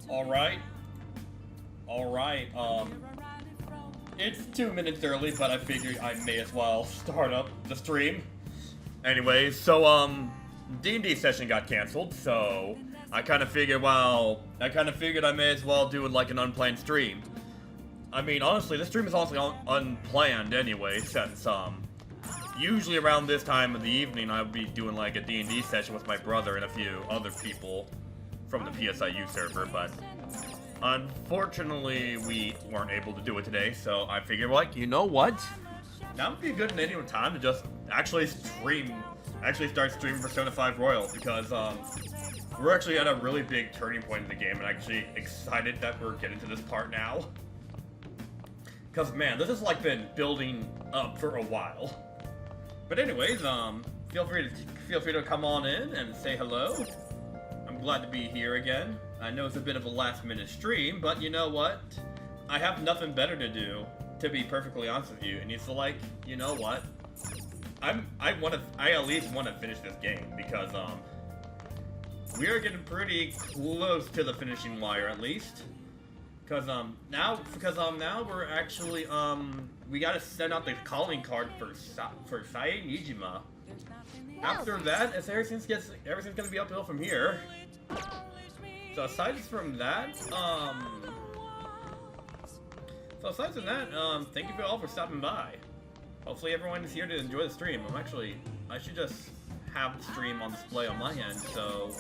Alright. Alright, it's 2 minutes early, but I figured I may as well start up the stream. Anyways, so, D&D session got canceled, so I kind of figured, I may as well do, like, an unplanned stream. I mean, honestly, this stream is honestly unplanned anyway, since, usually around this time of the evening, I would be doing, like, a D&D session with my brother and a few other people from the PSIU server, but unfortunately, we weren't able to do it today, so I figured, like, you know what? Now would be a good and any time to just actually start streaming Persona 5 Royal, because, we're actually at a really big turning point in the game, and I'm actually excited that we're getting to this part now. Because, man, this has, like, been building up for a while. But anyways, feel free to come on in and say hello. I'm glad to be here again. I know it's a bit of a last-minute stream, but you know what? I have nothing better to do, to be perfectly honest with you. And it's like, you know what? I at least want to finish this game because we are getting pretty close to the finishing wire at least. Because now we're actually we gotta send out the calling card for Sae Nijima. After that, everything's gonna be uphill from here. So aside from that, thank you all for stopping by. Hopefully everyone is here to enjoy the stream. I should just have the stream on display on my end so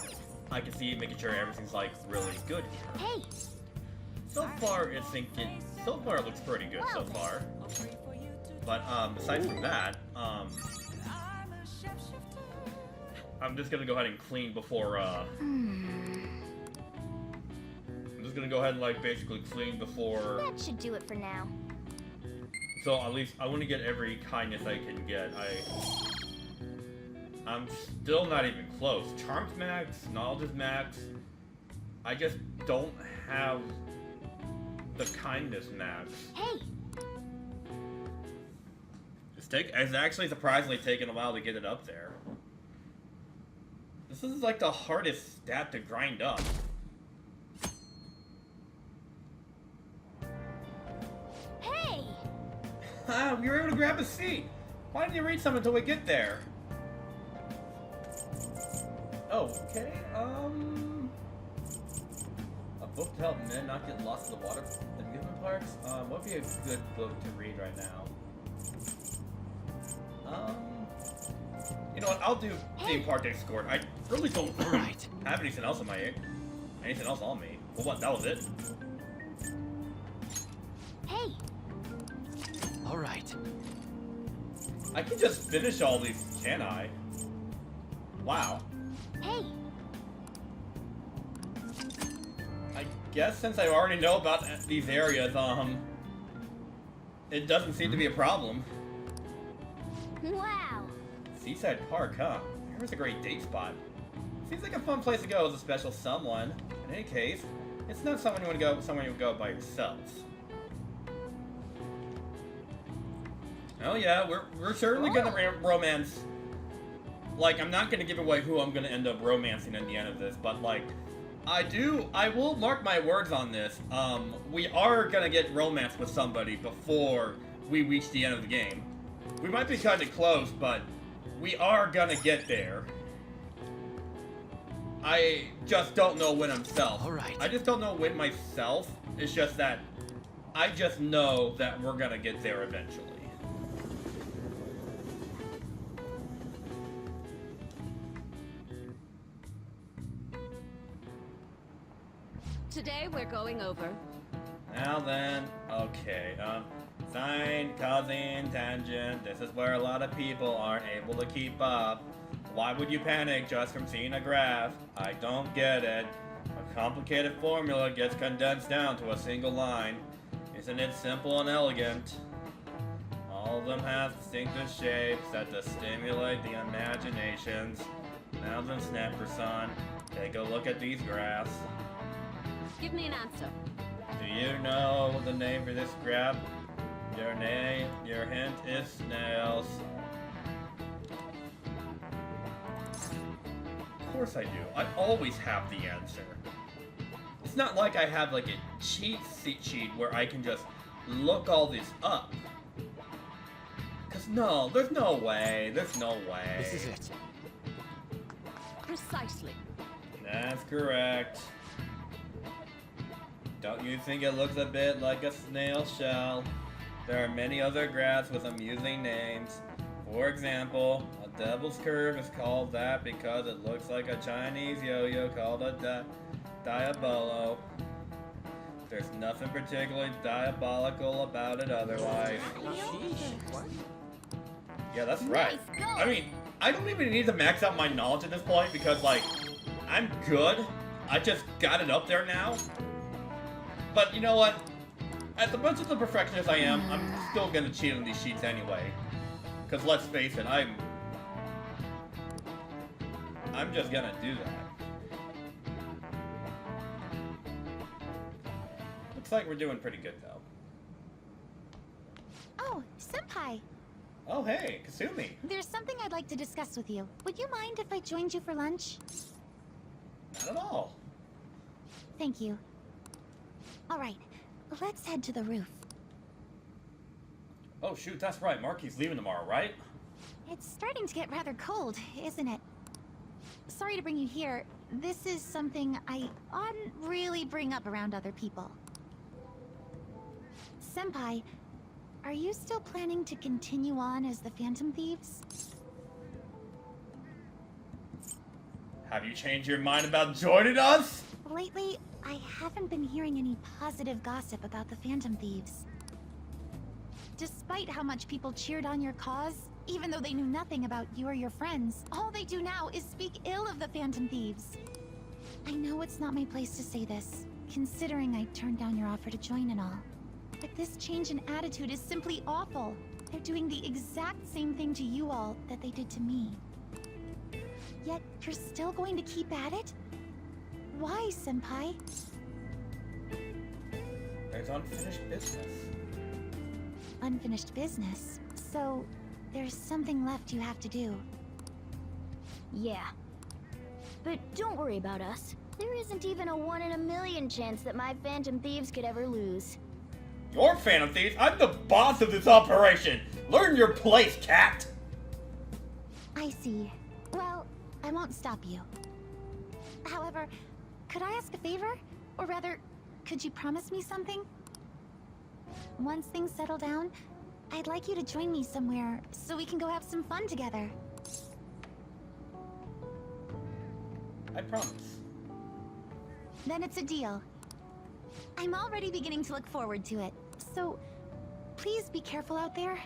I can see making sure everything's like really good here. Hey. So far it looks pretty good so far. But aside from that, I'm just gonna go ahead and clean before I'm just gonna go ahead and like basically clean before. That should do it for now. So at least I want to get every kindness I can get. I'm still not even close. Charm's max, knowledge is max. I just don't have the kindness max. Hey. It's actually surprisingly taken a while to get it up there. This is like the hardest stat to grind up. Hey! We were able to grab a seat! Why didn't you read something until we get there? Oh, okay, a book to help men not get lost in the water amusement parks? What would be a good book to read right now? You know what, I'll do Theme Park Escort. I really don't have anything else on me. Well, what, that was it? Hey! Alright. I can just finish all these, can I? Wow. Hey! I guess since I already know about these areas, it doesn't seem to be a problem. Wow! Seaside Park, huh? Here's a great date spot. Seems like a fun place to go with a special someone. In any case, it's not somewhere you would go by yourselves. Oh yeah, we're certainly gonna romance. Like, I'm not gonna give away who I'm gonna end up romancing in the end of this, but like, I will mark my words on this. We are gonna get romance with somebody before we reach the end of the game. We might be kind of close, but we are gonna get there. I just don't know when myself. Alright. I just don't know when myself. It's just that I just know that we're gonna get there eventually. Today we're going over. Now then, okay, sine, cosine, tangent, this is where a lot of people aren't able to keep up. Why would you panic just from seeing a graph? I don't get it. A complicated formula gets condensed down to a single line. Isn't it simple and elegant? All of them have distinctive shapes that stimulate the imaginations. Now then, Snapper-san, take a look at these graphs. Give me an answer. Do you know the name for this graph? Your hint is snails. Of course I do. I always have the answer. It's not like I have like a cheat sheet where I can just look all this up. Cause no, there's no way. There's no way. This is it. Precisely. That's correct. Don't you think it looks a bit like a snail shell? There are many other graphs with amusing names. For example, a devil's curve is called that because it looks like a Chinese yo-yo called a diabolo. There's nothing particularly diabolical about it otherwise. Yeah, that's right. I mean, I don't even need to max out my knowledge at this point because, like, I'm good. I just got it up there now. But you know what? As much of the perfectionist I am, I'm still gonna cheat on these sheets anyway. Cause let's face it, I'm just gonna do that. Looks like we're doing pretty good though. Oh, Senpai. Oh hey, Kasumi. There's something I'd like to discuss with you. Would you mind if I joined you for lunch? Not at all. Thank you. Alright, let's head to the roof. Oh shoot, that's right. Marky's leaving tomorrow, right? It's starting to get rather cold, isn't it? Sorry to bring you here. This is something I oughtn't really bring up around other people. Senpai, are you still planning to continue on as the Phantom Thieves? Have you changed your mind about joining us? Lately, I haven't been hearing any positive gossip about the Phantom Thieves. Despite how much people cheered on your cause, even though they knew nothing about you or your friends, all they do now is speak ill of the Phantom Thieves. I know it's not my place to say this, considering I turned down your offer to join and all. But this change in attitude is simply awful. They're doing the exact same thing to you all that they did to me. Yet, you're still going to keep at it? Why, Senpai? There's unfinished business. Unfinished business? So, there's something left you have to do. Yeah. But don't worry about us. There isn't even a 1 in a million chance that my Phantom Thieves could ever lose. You're Phantom Thieves? I'm the boss of this operation! Learn your place, cat! I see. Well, I won't stop you. However, could I ask a favor? Or rather, could you promise me something? Once things settle down, I'd like you to join me somewhere so we can go have some fun together. I promise. Then it's a deal. I'm already beginning to look forward to it, so please be careful out there.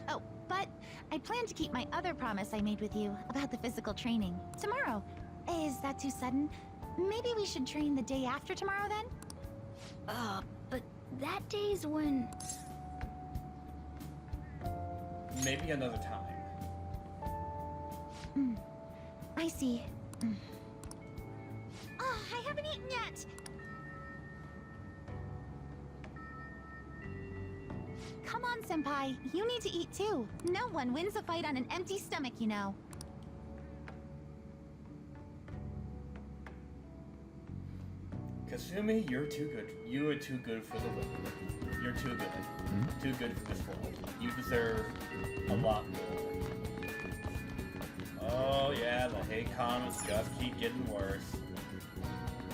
Oh, but I plan to keep my other promise I made with you about the physical training tomorrow. Is that too sudden? Maybe we should train the day after tomorrow then? But that day's when... Maybe another time. I see. Oh, I haven't eaten yet! Come on, Senpai. You need to eat too. No one wins a fight on an empty stomach, you know. Kasumi, you're too good. You are too good for the win. You're too good. Too good for this world. You deserve a lot more. Oh yeah, the hate comments just keep getting worse.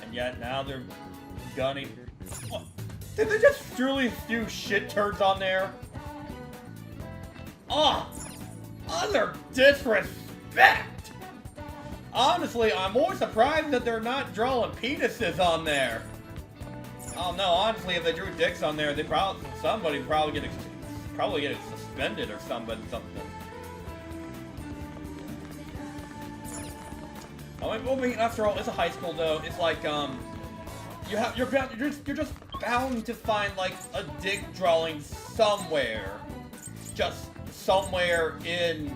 And yet now they're gunning. What? Did they just truly do shit turds on there? Oh! Utter disrespect! Honestly, I'm more surprised that they're not drawing penises on there. Oh no, honestly, if they drew dicks on there, they somebody would probably get suspended or something. I mean, after all, it's a high school though. It's like you're just bound to find like a dick drawing somewhere, just somewhere in.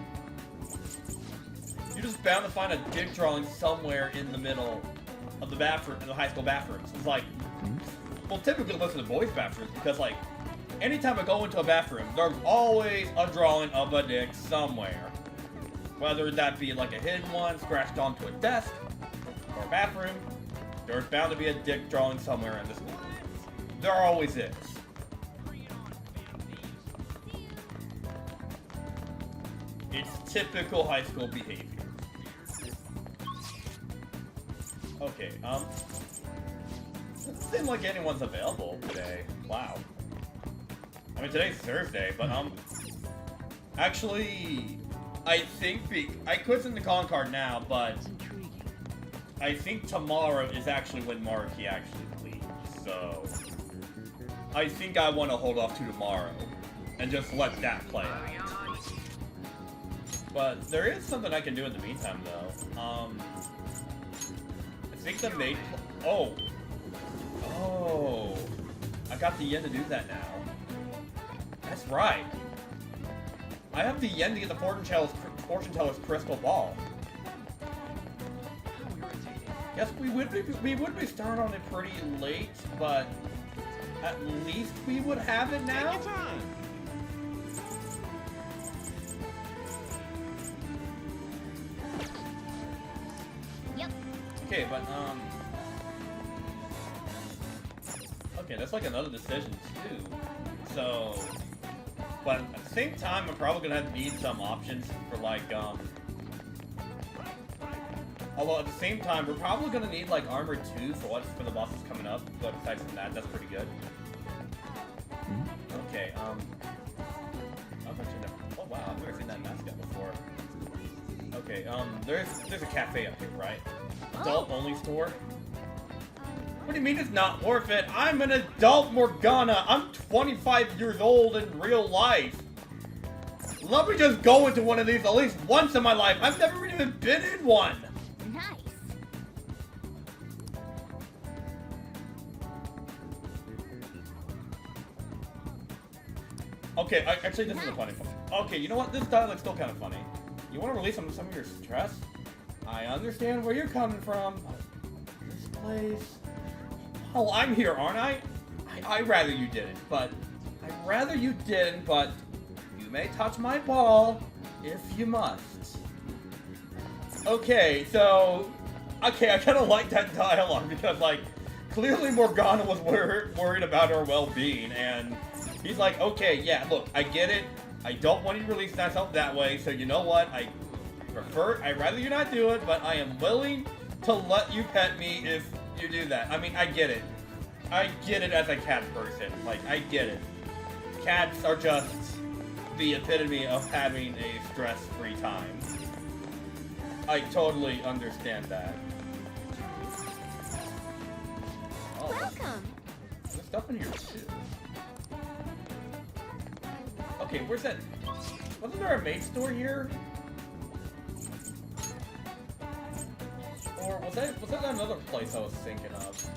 You're just bound to find a dick drawing somewhere in the middle of the bathroom, in the high school bathrooms. It's like, well, typically most of the boys' bathrooms, because like, anytime I go into a bathroom, there's always a drawing of a dick somewhere. Whether that be like a hidden one scratched onto a desk, or a bathroom, There's bound to be a dick drawing somewhere in this world. There always is. It's typical high school behavior. Okay, doesn't seem like anyone's available today. Wow. I mean, today's Thursday, but, actually, I think I could send the calling card now, but I think tomorrow is actually when Maruki actually leaves, so I think I want to hold off to tomorrow and just let that play out. But there is something I can do in the meantime, though. I think the maid. Oh, I got the yen to do that now. That's right. I have the yen to get the fortune teller's crystal ball. Yes, we would be starting on it pretty late, but at least we would have it now. Yep. Okay, but okay, that's like another decision too. So, but at the same time, I'm probably gonna need some options for like although at the same time, we're probably gonna need like armor 2 for the bosses coming up. But besides from that, that's pretty good. Okay, I've actually never. Oh wow, I've never seen that mascot before. Okay, there's a cafe up here, right? Adult only store. What do you mean it's not worth it? I'm an adult Morgana. I'm 25 years old in real life. Let me just go into one of these at least once in my life. I've never even been in one. Nice. Okay, actually, this is a funny one. Okay, you know what? This dialogue's still kind of funny. You want to release some of your stress? I understand where you're coming from. This place. Oh, I'm here, aren't I? I'd rather you didn't, but you may touch my ball if you must. Okay, so I kind of like that dialogue because, like, clearly Morgana was worried about her well-being, and he's like, okay, yeah, look, I get it. I don't want you to release myself that way, so you know what? I'd rather you not do it, but I am willing to let you pet me if you do that. I mean, I get it. I get it as a cat person. Like, I get it. Cats are just the epitome of having a stress-free time. I totally understand that. Oh, Welcome. there's stuff in here, too. Okay, where's that? Wasn't there a maid store here? Or was that another place I was thinking of?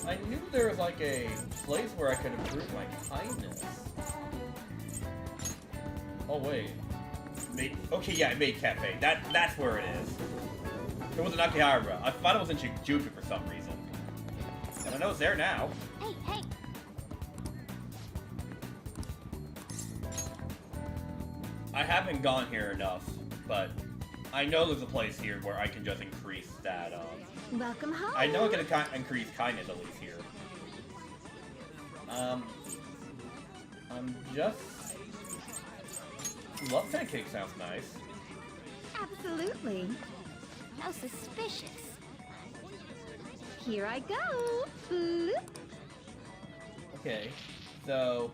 I knew there was like a place where I could improve my kindness. Oh wait. Okay, yeah, Maid Cafe. That's where it is. It was in Akihabara. I thought it was in Shinjuku for some reason. And I know it's there now. Hey, hey. I haven't gone here enough, but I know there's a place here where I can just increase that, Welcome home. I know I can increase kindness at least here. I'm just... Love pancake sounds nice. Absolutely. How suspicious. Here I go. Bloop. Okay, so...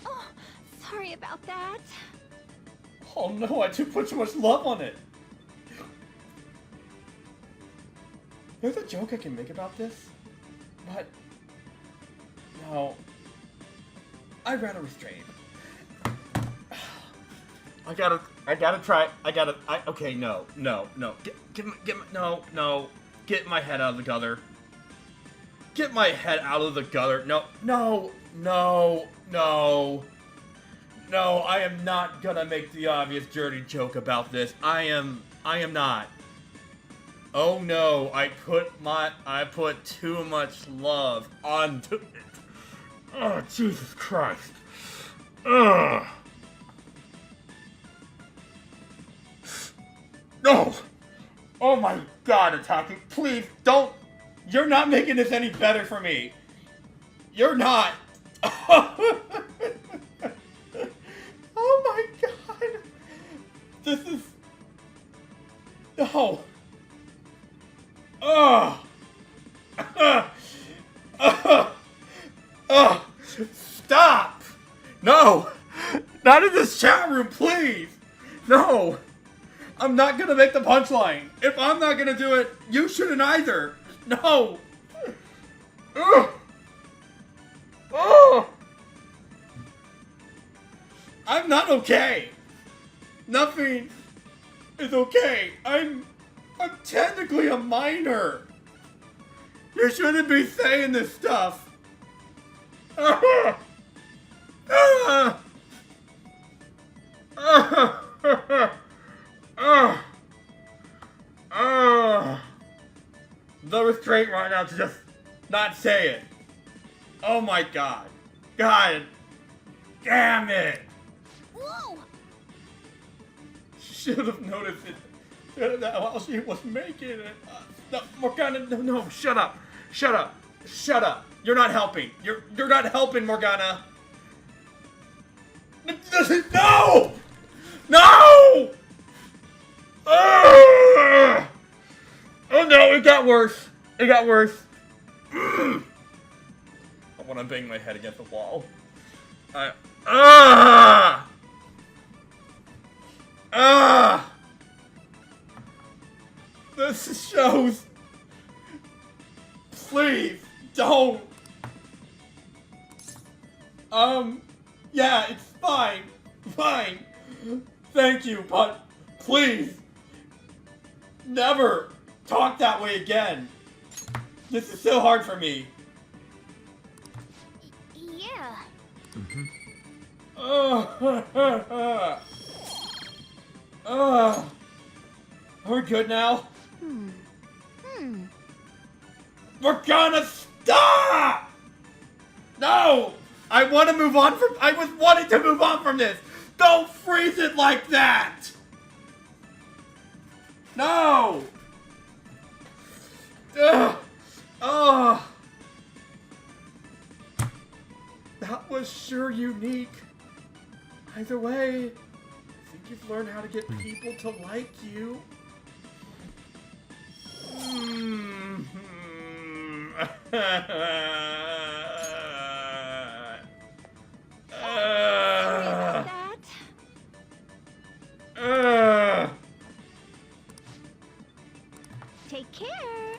Oh, sorry about that. Oh no, I put too much love on it! There's a joke I can make about this, but... No. I'd rather restrain. I gotta try, okay, no. Get my head out of the gutter. Get my head out of the gutter. No, I am not gonna make the obvious dirty joke about this. I am not. Oh no, I put too much love onto it. Oh, Jesus Christ. Ugh. No! Oh my God, Otaku, please don't. You're not making this any better for me. You're not. Oh my God. This is. No. Stop! No! Not in this chat room, please! No! I'm not gonna make the punchline. If I'm not gonna do it, you shouldn't either. No! Ugh. Oh! I'm not okay. Nothing is okay. I'm technically a minor. You shouldn't be saying this stuff. The restraint right now to just not say it. Oh my God. God. Damn it. Whoa! Should have noticed it while she was making it. No, Morgana, no, shut up. Shut up. Shut up. You're not helping. You're not helping, Morgana. No! No! Oh no, it got worse. It got worse. I want to bang my head against the wall. This shows. Please don't. Yeah, it's fine. Fine. Thank you, but please never talk that way again. This is so hard for me. Yeah. Are we good now? We're gonna stop! No! I want to move on from. I was wanting to move on from this. Don't freeze it like that! No! Ugh. Oh! That was sure unique. Either way, I think you've learned how to get people to like you. Take care.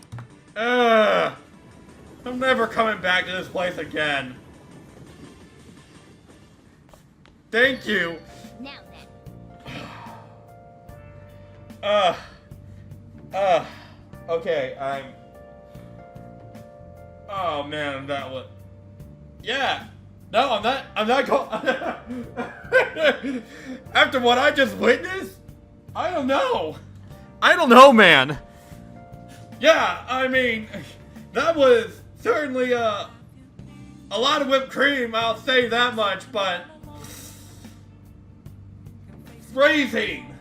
I'm never coming back to this place again. Thank you. Now then. Okay, oh man, that was. Yeah. No, I'm not going. After what I just witnessed? I don't know. I don't know, man. Yeah, I mean, that was certainly a lot of whipped cream, I'll say that much, but phrasing.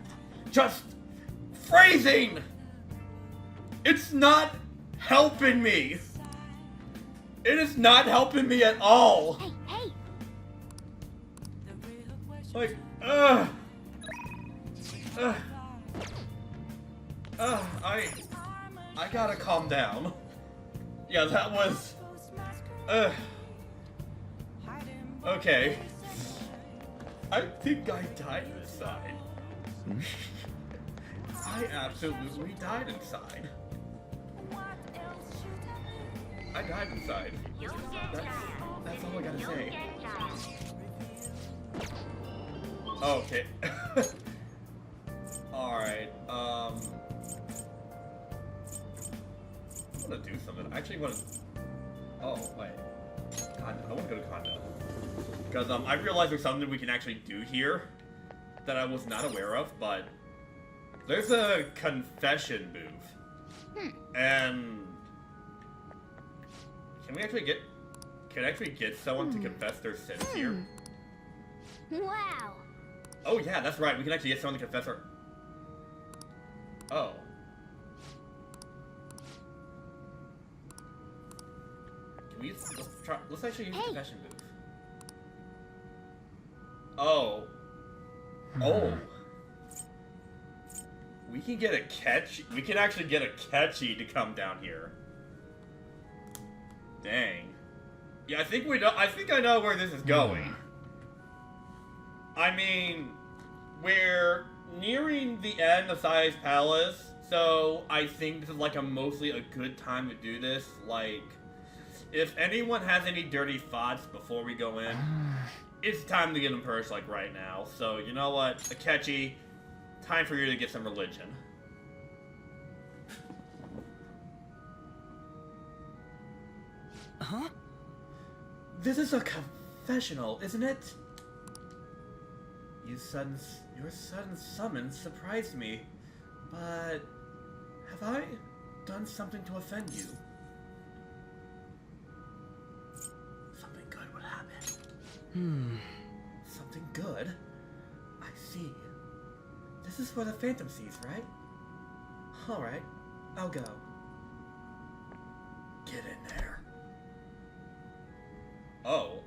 Just phrasing. It's not helping me. It is not helping me at all. Hey, hey. Like, I gotta calm down. Yeah, that was, okay. I think I died inside. I absolutely died inside. I died inside. That's all I gotta say. Okay. Alright, I wanna do something. I actually wanna... Oh, wait. Condo. I wanna go to Condo. Because, I realized there's something we can actually do here that I was not aware of, but... There's a confession booth. And... Can I actually get someone to confess their sins here? Wow. Oh yeah, that's right. We can actually get someone to confess our... Oh. Let's actually use the Hey. confession booth. Oh. Oh. We can get a catch. We can actually get a catchy to come down here. Dang. Yeah, I think we know. I think I know where this is going. I mean, we're nearing the end of Saya's Palace, so I think this is like mostly a good time to do this. Like, if anyone has any dirty thoughts before we go in, it's time to get them purged like right now. So you know what, Akechi, time for you to get some religion. Huh? This is a confessional, isn't it? Your sudden summons surprised me, but have I done something to offend you? Something good would happen. Something good? I see. This is for the Phantom Seas, right? Alright, I'll go. Get in there. Oh.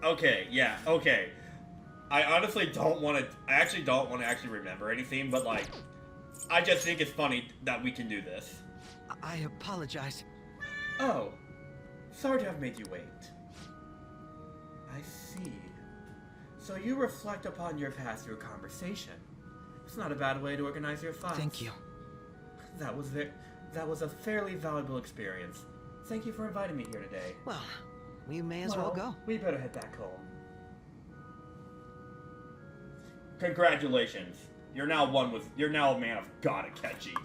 Okay, yeah, okay. I honestly don't want to, I actually don't want to actually remember anything, but like, I just think it's funny that we can do this. I apologize. Oh, sorry to have made you wait. I see. So you reflect upon your past through conversation. It's not a bad way to organize your thoughts. Thank you. That was a fairly valuable experience. Thank you for inviting me here today. Well, we may as well go. We better head back home. Congratulations. You're now a man of God, Akechi.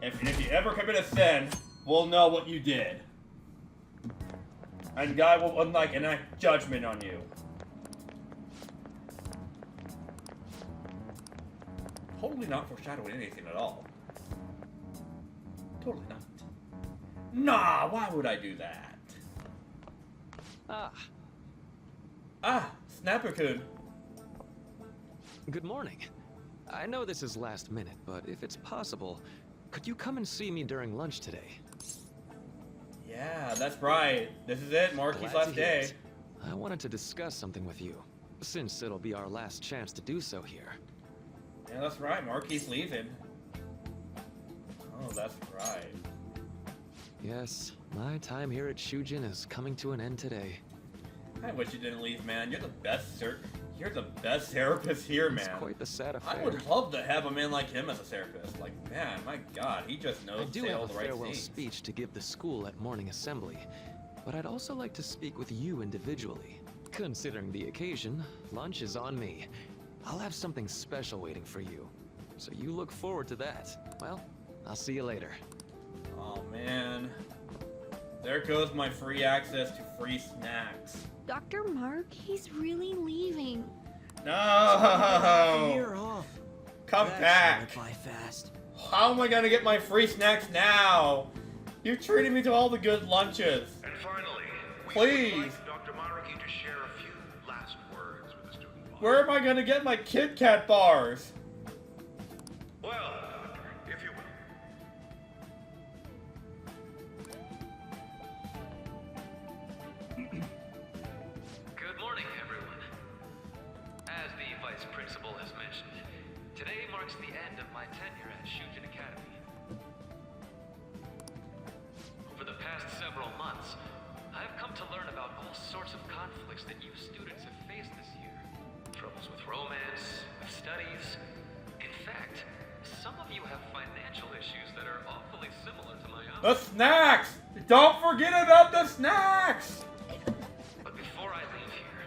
If you ever commit a sin, we'll know what you did. And God will enact judgment on you. Totally not foreshadowing anything at all. Totally not. Nah, why would I do that? Snapper-kun. Good morning. I know this is last minute, but if it's possible, could you come and see me during lunch today? Yeah, that's right. This is it, Marky's Glad last to hear day. it. I wanted to discuss something with you, since it'll be our last chance to do so here. Yeah, that's right. Marky's leaving. Oh, that's right. Yes, my time here at Shujin is coming to an end today. I wish you didn't leave, man. You're the best therapist here, man. It's quite the sad affair. I would love to have a man like him as a therapist. Like, man, my God, he just knows I to do say have all a the right farewell things. speech to give the school at morning assembly, but I'd also like to speak with you individually. Considering the occasion, lunch is on me. I'll have something special waiting for you, so you look forward to that. Well, I'll see you later. Oh man, there goes my free access to free snacks. Dr. Mark, he's really leaving. No, You're off. come back. Fast. How am I gonna get my free snacks now? You're treating me to all the good lunches. And finally, we Please. would like Dr. Maruki to share a few last words with the student body. Where am I gonna get my Kit Kat bars? Well, Doctor, if you will. Good morning, everyone. As the Vice Principal has mentioned, today marks the end of my tenure at Shujin Academy. Over the past several months, I've come to learn about all sorts of conflicts that you students have faced this year. Troubles with romance, with studies. In fact, some of you have financial issues that are awfully similar to my own. The snacks! Don't forget about the snacks! But before I leave here,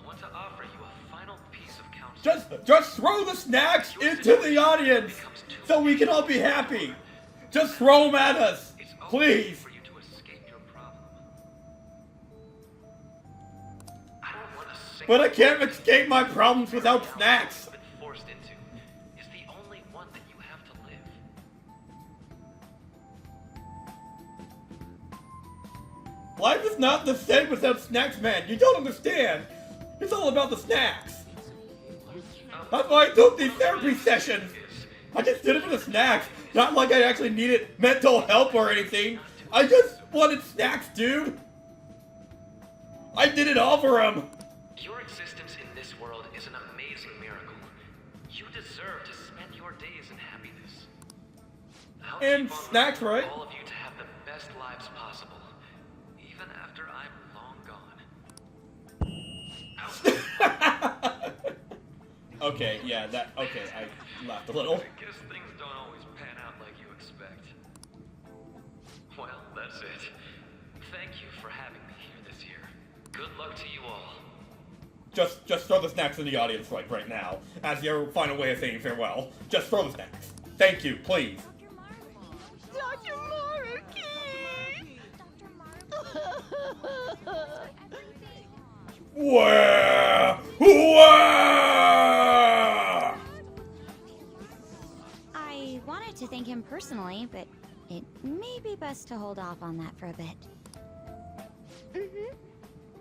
I want to offer you a final piece of counsel. Just throw the snacks into the audience so we can all be happy. Just throw them at us, It's okay please. for you to escape your problem. I don't want a single But I can't escape my problems without snacks. been forced into is the only one that you have to live. Life is not the same without snacks, man. You don't understand. It's all about the snacks. That's why I took these therapy sessions. I just did it for the snacks. Not like I actually needed mental help or anything. I just wanted snacks, dude! I did it all for him! Your existence in this world is an amazing miracle. You deserve to spend your days in happiness. I'll And keep on snacks, working right? for all of you to have the best lives possible, even after I'm long gone. Okay, yeah, okay, I laughed a little. I guess things don't always pan out like you expect. Well, that's it. Thank you for having me here this year. Good luck to you all. Just throw the snacks in the audience right now, as your final way of saying farewell. Just throw the snacks. Thank you, please. Dr. Maruki! Where? Where? I wanted to thank him personally, but it may be best to hold off on that for a bit. Mm-hmm.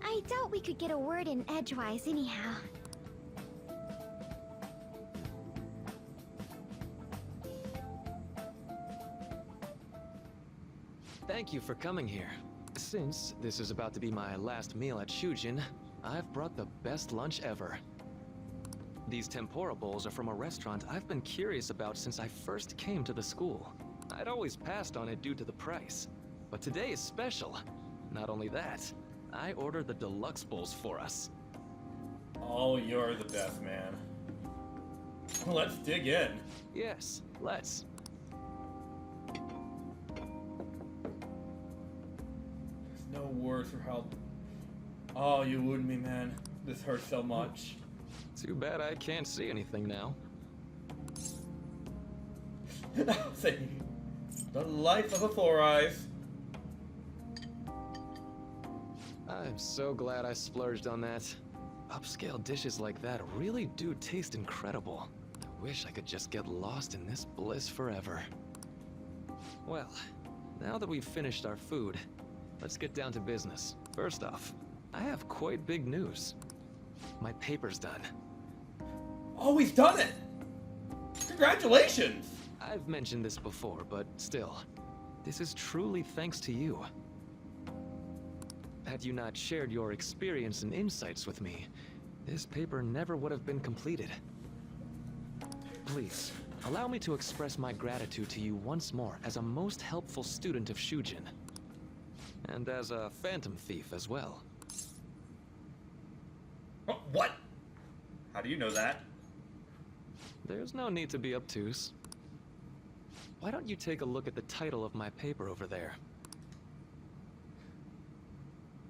I doubt we could get a word in edgewise anyhow. Thank you for coming here. Since this is about to be my last meal at Shujin, I've brought the best lunch ever. These tempura bowls are from a restaurant I've been curious about since I first came to the school. I'd always passed on it due to the price, but today is special. Not only that, I ordered the deluxe bowls for us. Oh, you're the best, man. Let's dig in. Yes, let's. There's no words for how... Oh, you wound me, man. This hurts so much. Too bad I can't see anything now. Say, the life of a Four Eyes. I'm so glad I splurged on that. Upscale dishes like that really do taste incredible. I wish I could just get lost in this bliss forever. Well, now that we've finished our food, let's get down to business. First off, I have quite big news. My paper's done. Oh, he's done it! Congratulations! I've mentioned this before, but still, this is truly thanks to you. Had you not shared your experience and insights with me, this paper never would have been completed. Please, allow me to express my gratitude to you once more as a most helpful student of Shujin. And as a phantom thief as well. Oh, what? How do you know that? There's no need to be obtuse. Why don't you take a look at the title of my paper over there?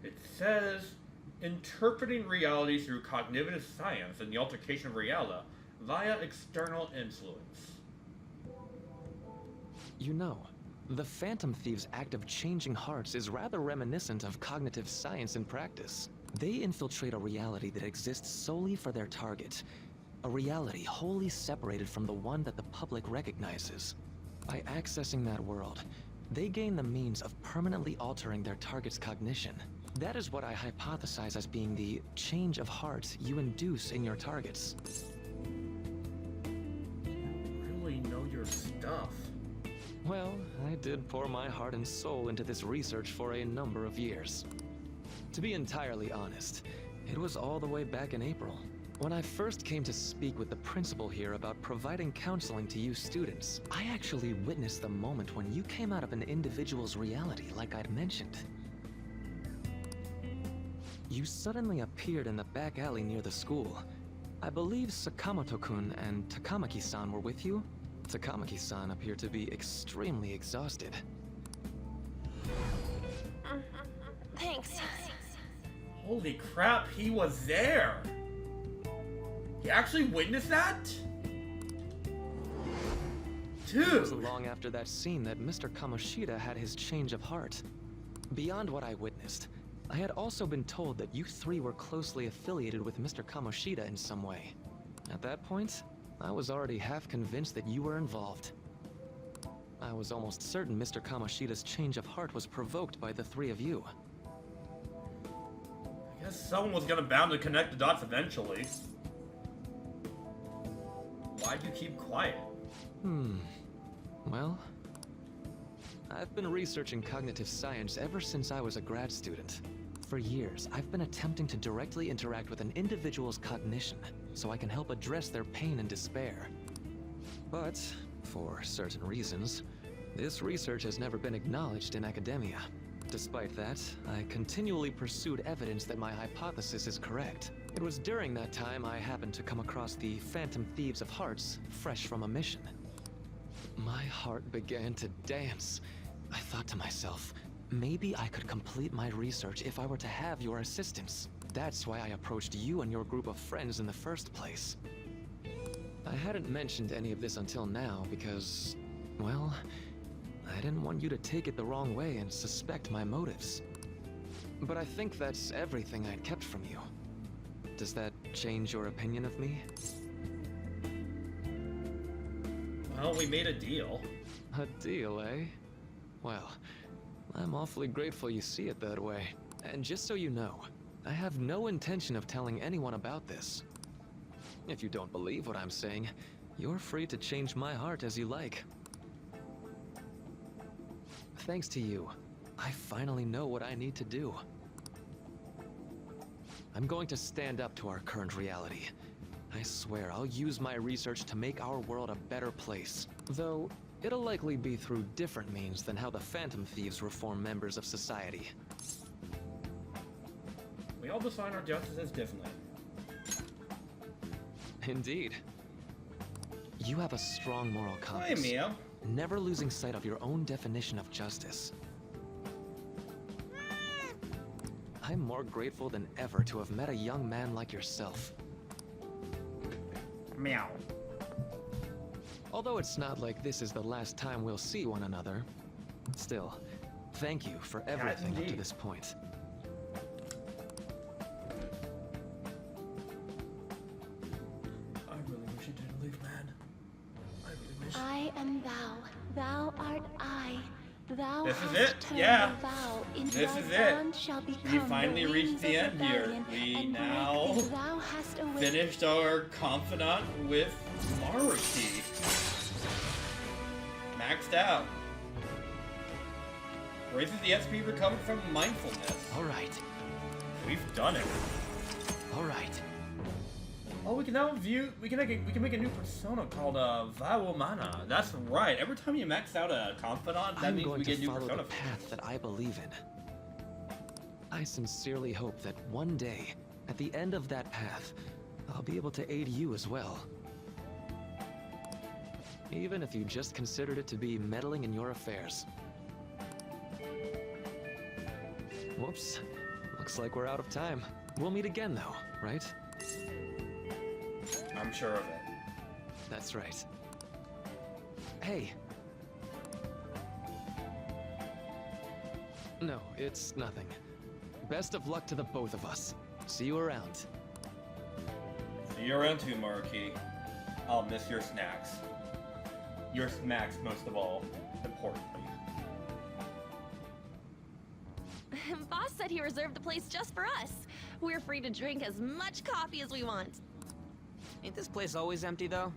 It says, interpreting reality through cognitive science and the altercation of reality via external influence. You know, the Phantom Thieves' act of changing hearts is rather reminiscent of cognitive science in practice. They infiltrate a reality that exists solely for their target. A reality wholly separated from the one that the public recognizes. By accessing that world, they gain the means of permanently altering their target's cognition. That is what I hypothesize as being the change of heart you induce in your targets. You really know your stuff. Well, I did pour my heart and soul into this research for a number of years. To be entirely honest, it was all the way back in April. When I first came to speak with the principal here about providing counseling to you students, I actually witnessed the moment when you came out of an individual's reality like I'd mentioned. You suddenly appeared in the back alley near the school. I believe Sakamoto-kun and Takamaki-san were with you? Takamaki-san appeared to be extremely exhausted. Thanks. Holy crap, he was there! He actually witnessed that? It was Dude! long after that scene that Mr. Kamoshida had his change of heart. Beyond what I witnessed, I had also been told that you three were closely affiliated with Mr. Kamoshida in some way. At that point, I was already half convinced that you were involved. I was almost certain Mr. Kamoshida's change of heart was provoked by the three of you. I guess someone was gonna bound to connect the dots eventually. Why'd you keep quiet? Well, I've been researching cognitive science ever since I was a grad student. For years, I've been attempting to directly interact with an individual's cognition, so I can help address their pain and despair. But, for certain reasons, this research has never been acknowledged in academia. Despite that, I continually pursued evidence that my hypothesis is correct. It was during that time I happened to come across the Phantom Thieves of Hearts, fresh from a mission. My heart began to dance. I thought to myself, maybe I could complete my research if I were to have your assistance. That's why I approached you and your group of friends in the first place. I hadn't mentioned any of this until now because, well, I didn't want you to take it the wrong way and suspect my motives. But I think that's everything I'd kept from you. Does that change your opinion of me? Well, we made a deal. A deal, eh? Well, I'm awfully grateful you see it that way. And just so you know, I have no intention of telling anyone about this. If you don't believe what I'm saying, you're free to change my heart as you like. Thanks to you, I finally know what I need to do. I'm going to stand up to our current reality. I swear I'll use my research to make our world a better place. Though, it'll likely be through different means than how the Phantom Thieves reform members of society. We all define our justices differently. Indeed. You have a strong moral compass. Hey, Mia. Never losing sight of your own definition of justice. I'm more grateful than ever to have met a young man like yourself. Meow. Although it's not like this is the last time we'll see one another, still, thank you for everything up to this point. I really wish you didn't leave, man. I really wish. I am thou, thou art I. Thou This is hast it, turned yeah. a vow into This thy is it. bond shall We become finally the reached wings the of end here. rebellion, We and break now if thou hast awaked. finished our confidant with Maruki. Maxed out. Raises the SP recovered from mindfulness. Alright, We've done it. alright. Oh, we can now view. We can make a new persona called Vawomana. That's right. Every time you max out a confidant, that I'm means going we to get new follow persona. the path that I believe in. I sincerely hope that one day, at the end of that path, I'll be able to aid you as well. Even if you just considered it to be meddling in your affairs. Whoops. Looks like we're out of time. We'll meet again though, right? I'm sure of it. That's right. Hey. No, it's nothing. Best of luck to the both of us. See you around. See you around too, Maruki. I'll miss your snacks. Your snacks, most of all, importantly. Boss said he reserved the place just for us. We're free to drink as much coffee as we want. Ain't this place always empty, though?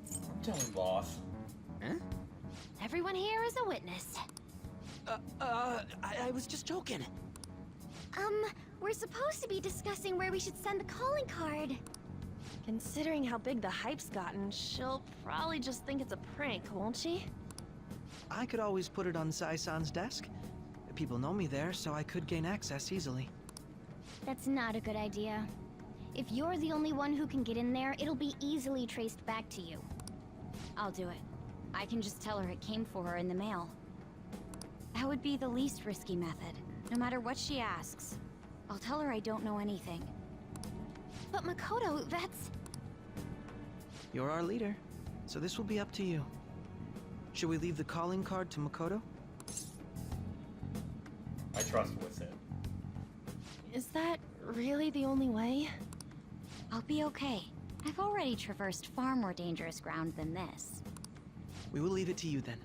I'm telling boss. Huh? Everyone here is a witness. I was just joking. We're supposed to be discussing where we should send the calling card. Considering how big the hype's gotten, she'll probably just think it's a prank, won't she? I could always put it on Sai-san's desk. People know me there, so I could gain access easily. That's not a good idea. If you're the only one who can get in there, it'll be easily traced back to you. I'll do it. I can just tell her it came for her in the mail. That would be the least risky method. No matter what she asks, I'll tell her I don't know anything. But Makoto, that's... You're our leader, so this will be up to you. Should we leave the calling card to Makoto? I trust with it. Is that really the only way? I'll be okay. I've already traversed far more dangerous ground than this. We will leave it to you then.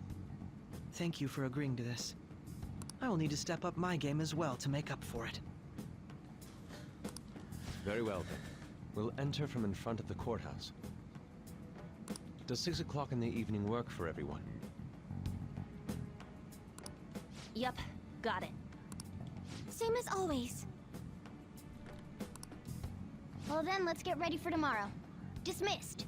Thank you for agreeing to this. I will need to step up my game as well to make up for it. Very well then. We'll enter from in front of the courthouse. Does 6 o'clock in the evening work for everyone? Yep, got it. Same as always. Well then, let's get ready for tomorrow. Dismissed.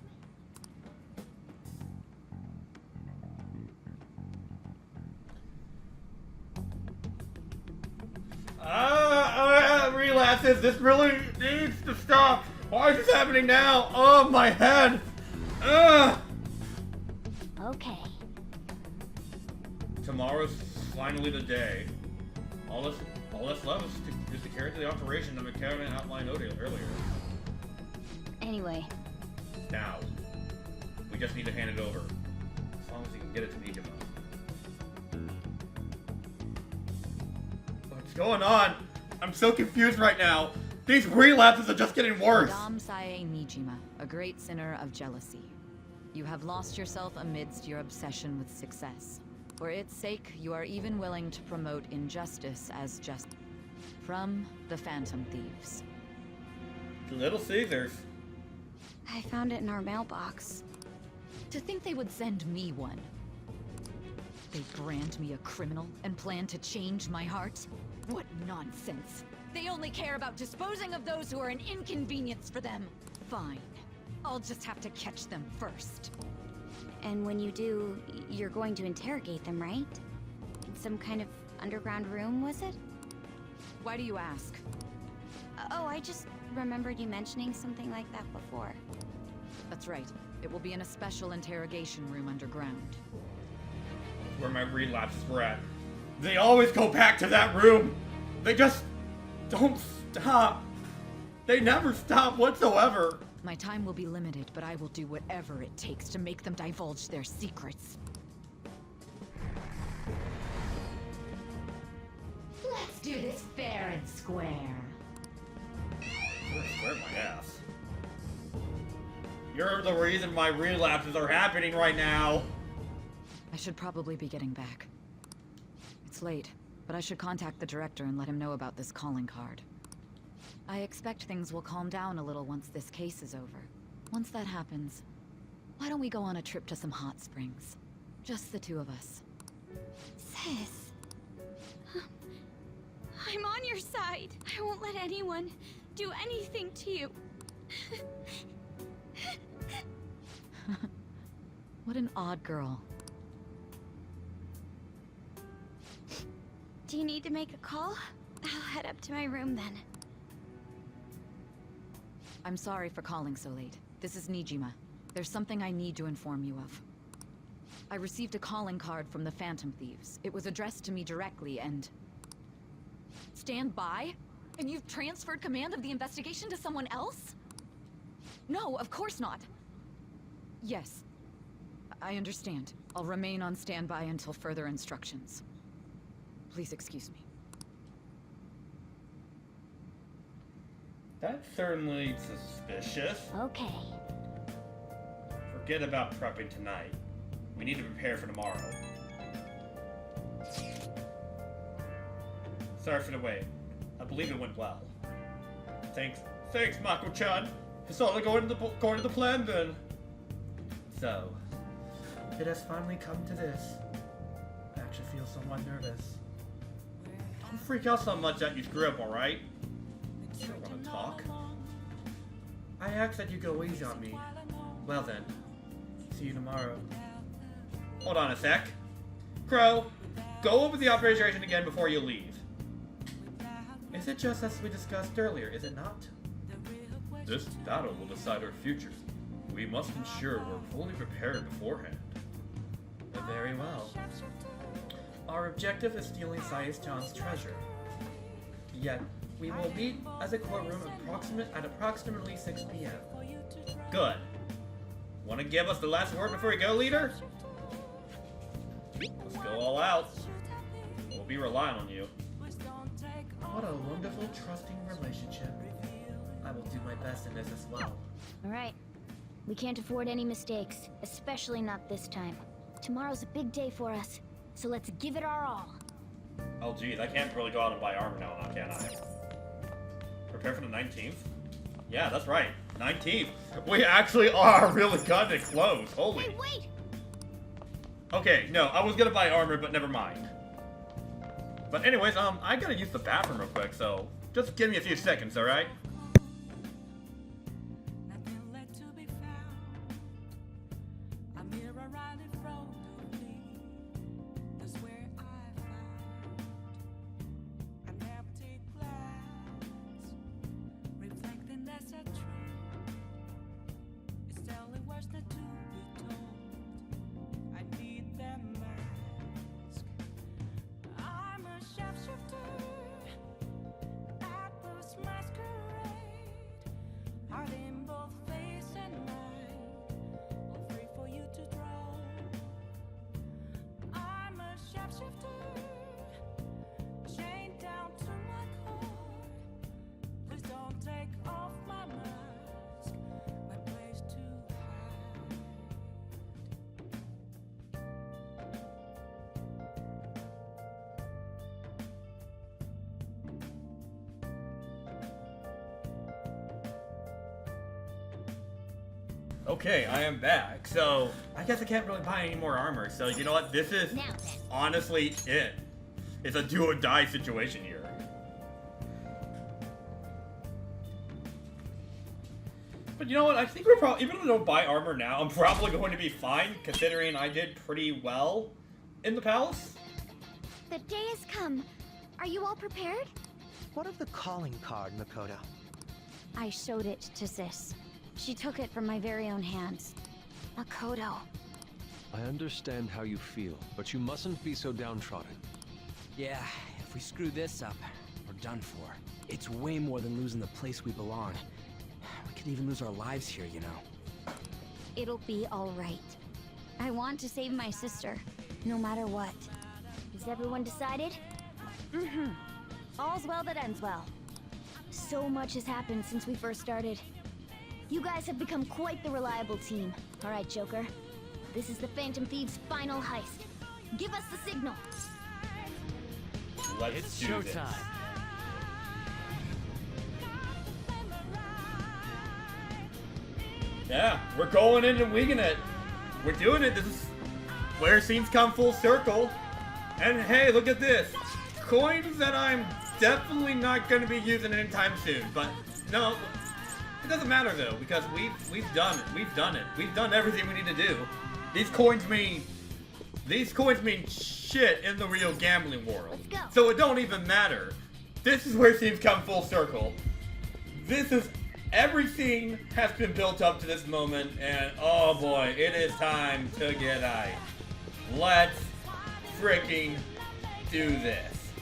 Relapses. This really needs to stop. Why is this happening now? Oh, my head. Okay. Tomorrow's finally the day. All that's left is to carry to the operation that McCarran outlined earlier. Anyway. Now, we just need to hand it over. As long as you can get it to Pika. What's going on? I'm so confused right now. These relapses are just getting worse. Madame Sae Nijima, a great sinner of jealousy. You have lost yourself amidst your obsession with success. For its sake, you are even willing to promote injustice as just. From the Phantom Thieves. Little Caesars. I found it in our mailbox. To think they would send me one. They brand me a criminal and plan to change my heart? What nonsense! They only care about disposing of those who are an inconvenience for them. Fine. I'll just have to catch them first. And when you do, you're going to interrogate them, right? In some kind of underground room, was it? Why do you ask? Oh, I just remembered you mentioning something like that before. That's right. It will be in a special interrogation room underground. Where my relapses were at. They always go back to that room. They just don't stop. They never stop whatsoever. My time will be limited, but I will do whatever it takes to make them divulge their secrets. Let's do this fair and square. Square my ass. You're the reason my relapses are happening right now. I should probably be getting back. It's late, but I should contact the director and let him know about this calling card. I expect things will calm down a little once this case is over. Once that happens, why don't we go on a trip to some hot springs? Just the two of us. Sis. I'm on your side. I won't let anyone do anything to you. What an odd girl. Do you need to make a call? I'll head up to my room then. I'm sorry for calling so late. This is Nijima. There's something I need to inform you of. I received a calling card from the Phantom Thieves. It was addressed to me directly and... Stand by? And you've transferred command of the investigation to someone else? No, of course not. Yes. I understand. I'll remain on standby until further instructions. Please excuse me. That's certainly suspicious. Okay. Forget about prepping tonight. We need to prepare for tomorrow. Sorry for the wait. I believe it went well. Thanks, Mako-chan. It's all according to the plan then. So, it has finally come to this. I actually feel somewhat nervous. Don't freak out so much that you screw up, alright? You don't want to talk. I asked that you go easy on me. Well then, see you tomorrow. Hold on a sec. Crow, go over the operation again before you leave. Is it just as we discussed earlier, is it not? This battle will decide our future. We must ensure we're fully prepared beforehand. Very well. Our objective is stealing Sae-chan's treasure. Yet, we will meet as a courtroom at approximately 6 p.m. Good. Want to give us the last word before we go, leader? Let's go all out. We'll be relying on you. What a wonderful, trusting relationship. I will do my best in this as well. Alright. We can't afford any mistakes, especially not this time. Tomorrow's a big day for us, so let's give it our all. Oh geez, I can't really go out and buy armor now, can I? Prepare for the 19th? Yeah, that's right. 19th. We actually are really kinda close. Holy. Hey, wait! Okay, no, I was gonna buy armor, but never mind. But anyways, I gotta use the bathroom real quick, so just give me a few seconds, alright? Okay, I am back. So, I guess I can't really buy any more armor. So, you know what? This is honestly it. It's a do or die situation here. But you know what? I think we're probably, even if I don't buy armor now, I'm probably going to be fine, considering I did pretty well in the palace. The day has come. Are you all prepared? What of the calling card, Makoto? I showed it to Sis. She took it from my very own hands. Makoto. I understand how you feel, but you mustn't be so downtrodden. Yeah, if we screw this up, we're done for. It's way more than losing the place we belong. We could even lose our lives here, you know. It'll be all right. I want to save my sister, no matter what. Is everyone decided? Mm-hmm. All's well that ends well. So much has happened since we first started. You guys have become quite the reliable team. All right, Joker. This is the Phantom Thieves' final heist. Give us the signal. Let's do this. Showtime. Yeah, we're going in and winging it. We're doing it. This is where scenes come full circle. And hey, look at this. Coins that I'm definitely not going to be using anytime soon. But no, it doesn't matter though, because we've done it. We've done it. We've done everything we need to do. These coins mean shit in the real gambling world. So it don't even matter. This is where scenes come full circle. This is everything has been built up to this moment, and oh boy, it is time to get hyped. Let's freaking do this.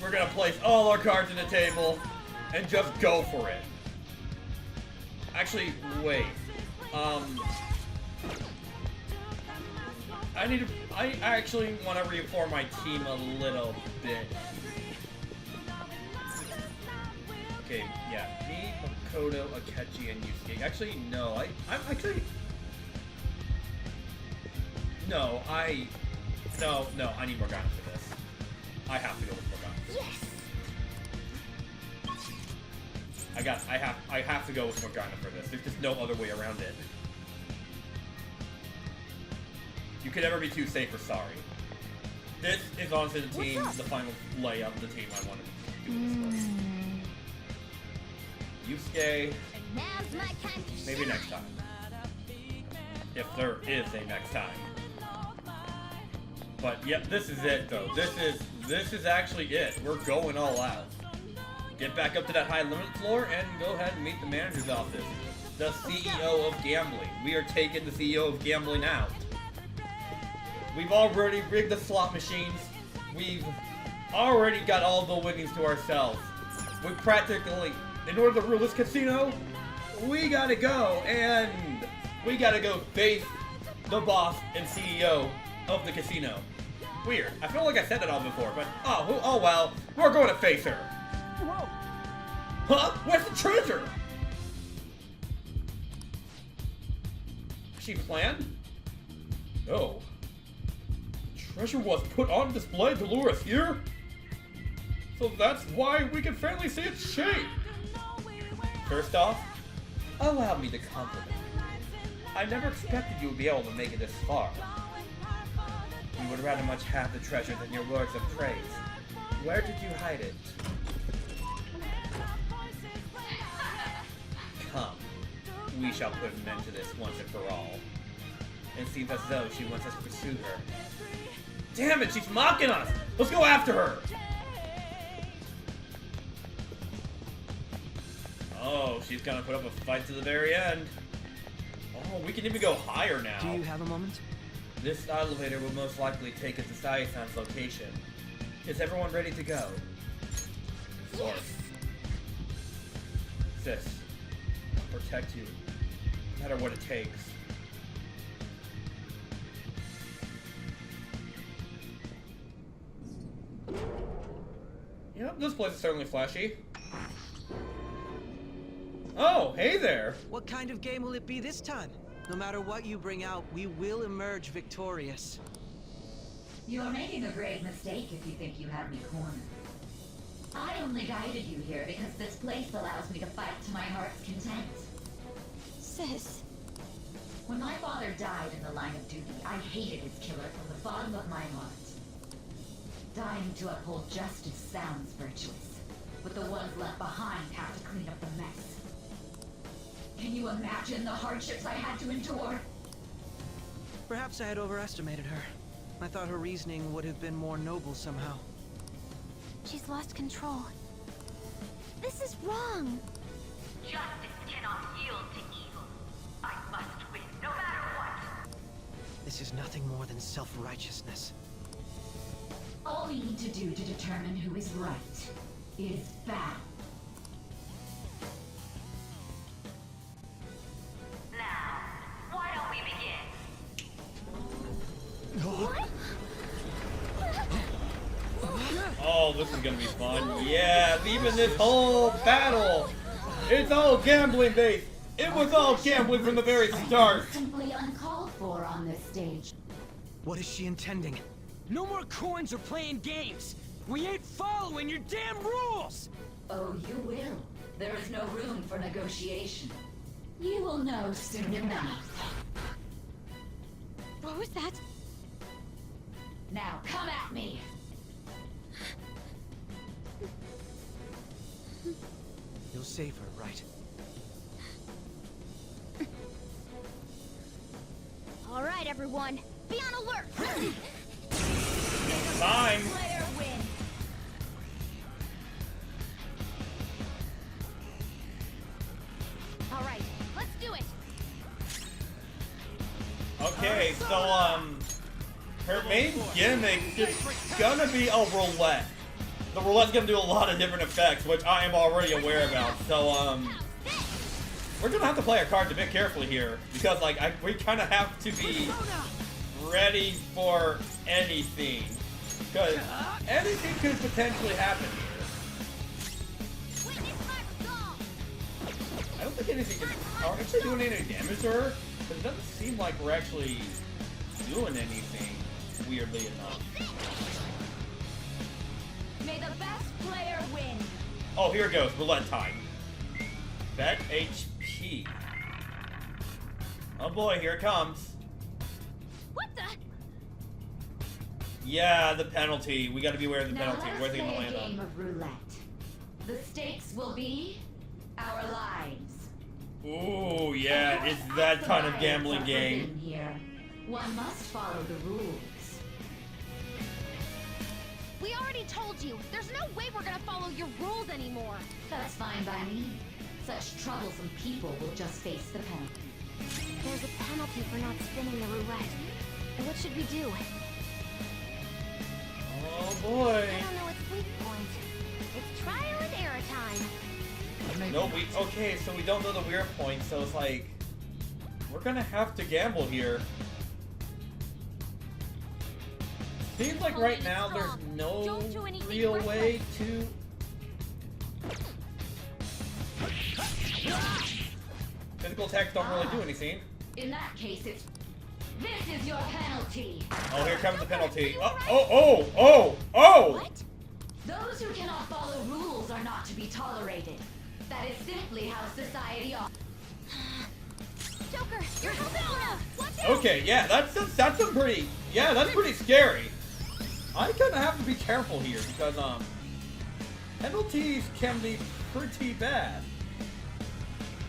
We're gonna place all our cards on the table and just go for it. Actually, wait. I actually want to reform my team a little bit. Okay, yeah, me, Makoto, Akechi, and Yusuke. Actually, no, I'm actually... No, I need Morgana for this. I have to go with Morgana. Yes! I have to go with Morgana for this. There's just no other way around it. You can never be too safe or sorry. This is honestly the final layout of the team I wanted to do this for. Yusuke, maybe next time. If there is a next time. But yeah, this is it though. This is actually it. We're going all out. Get back up to that high limit floor and go ahead and meet the manager's office. The CEO of gambling. We are taking the CEO of gambling out. We've already rigged the slot machines. We've already got all the winnings to ourselves. We practically, in order to rule this casino, we gotta go and we gotta go face the boss and CEO of the casino. Weird. I feel like I said that all before, but oh well. We're going to face her. Whoa. Huh? Where's the treasure? She planned? No. Treasure was put on display to lure us here? So that's why we can finally see its shape. First off, allow me to compliment you. I never expected you would be able to make it this far. You would rather much have the treasure than your words of praise. Where did you hide it? Come. We shall put an end to this once and for all. It seems as though she wants us to pursue her. Damn it, she's mocking us! Let's go after her! Oh, she's gonna put up a fight to the very end. Oh, we can even go higher now. Do you have a moment? This elevator will most likely take us to Sayasan's location. Is everyone ready to go? Yes. Sis, I'll protect you, no matter what it takes. Yep, this place is certainly flashy. Oh, hey there! What kind of game will it be this time? No matter what you bring out, we will emerge victorious. You're making a grave mistake if you think you have me cornered. I only guided you here because this place allows me to fight to my heart's content. Sis. When my father died in the line of duty, I hated his killer from the bottom of my heart. Dying to uphold justice sounds virtuous, but the ones left behind have to clean up the mess. Can you imagine the hardships I had to endure? Perhaps I had overestimated her. I thought her reasoning would have been more noble somehow. She's lost control. This is wrong. Justice cannot yield to evil. I must win, no matter what. This is nothing more than self-righteousness. All we need to do to determine who is right is battle. Now, why don't we begin? Oh, this is gonna be fun. Yeah, even this whole battle, it's all gambling based. It was all gambling from the very start. Simply uncalled for on this stage. What is she intending? No more coins or playing games! We ain't following your damn rules! Oh, you will. There is no room for negotiation. You will know soon enough. What was that? Now come at me! You'll save her, right? All right, everyone. Be on alert. Time. Player win. All right, let's do it. Okay, so her main gimmick is gonna be a roulette. The roulette's gonna do a lot of different effects, which I am already aware about. So we're gonna have to play our cards a bit carefully here because like we kind of have to be ready for anything. Because anything could potentially happen here. I don't think anything are we actually doing any damage to her? Because it doesn't seem like we're actually doing anything, weirdly enough. May the best player win. Oh, here it goes. Roulette time. Bet HP. Oh boy, here it comes. What the? Yeah, the penalty. We gotta be aware of the Now penalty. let's Where's it play gonna a land game on? of roulette. The stakes will be our lives. Ooh, yeah, it's that kind of gambling game. Forbidden here. One must follow the rules. We already told you. There's no way we're gonna follow your rules anymore. That's fine by me. Such troublesome people will just face the penalty. There's a penalty for not spinning the roulette. What should we do? Oh boy. I don't know its weak point. It's trial and error time. No, okay, so we don't know the weird point, so it's like we're gonna have to gamble here. Seems like right now there's no real way to. Physical attacks don't really do anything. In that case, it's... This is your penalty. Oh, here comes the penalty. Oh! What? Those who cannot follow rules are not to be tolerated. That is simply how society Joker, you're helping Luna! Watch out! Okay, yeah, that's some pretty, yeah, that's pretty scary. I'm gonna have to be careful here because penalties can be pretty bad.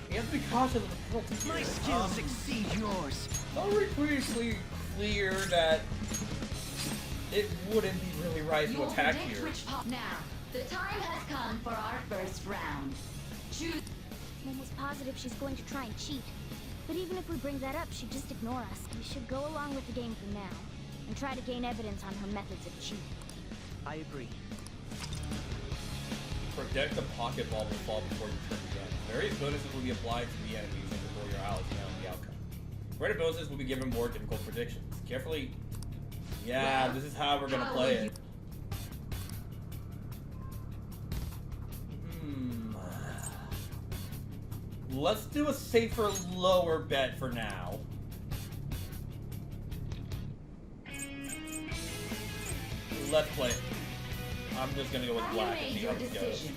You have to be cautious of the penalties. My skills exceed yours. It's already previously clear that it wouldn't be really right to attack here. Now, the time has come for our first round. Choose. I'm almost positive she's going to try and cheat. But even if we bring that up, she'd just ignore us. We should go along with the game for now, and try to gain evidence on her methods of cheating. I agree. Protect the pocket ball will fall before you turn the gun. Various bonuses will be applied to the enemies and before your allies know the outcome. Greater bonuses will be given more difficult predictions. Carefully. Yeah, this is how we're gonna play it. Let's do a safer, lower bet for now. Let's play it. I'm just gonna go with black and see how it goes.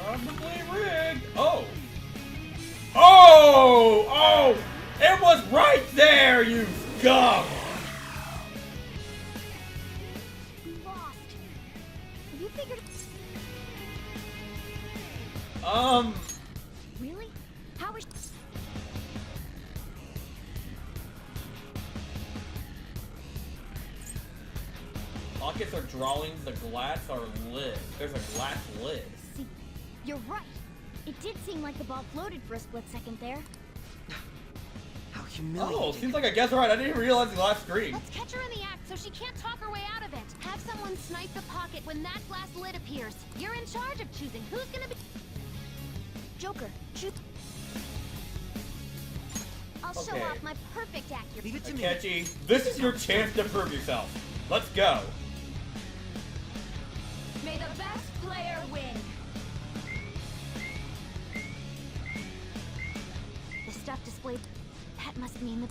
Probably rigged. Oh! Oh! Oh! It was right there, you scum! Lost. Have you figured? Really? How is? Pockets are drawings, the glass are lids. There's a glass lid. See, you're right. It did seem like the ball floated for a split second there. How humiliating. Oh, seems like I guessed right. I didn't even realize the last screen. Let's catch her in the act so she can't talk her way out of it. Have someone snipe the pocket when that glass lid appears. You're in charge of choosing who's gonna be... Joker, choose. I'll show off my perfect accuracy. Leave it to me. Akechi, this is your chance to prove yourself. Let's go. May the best player win. The stuff displayed. That must mean the.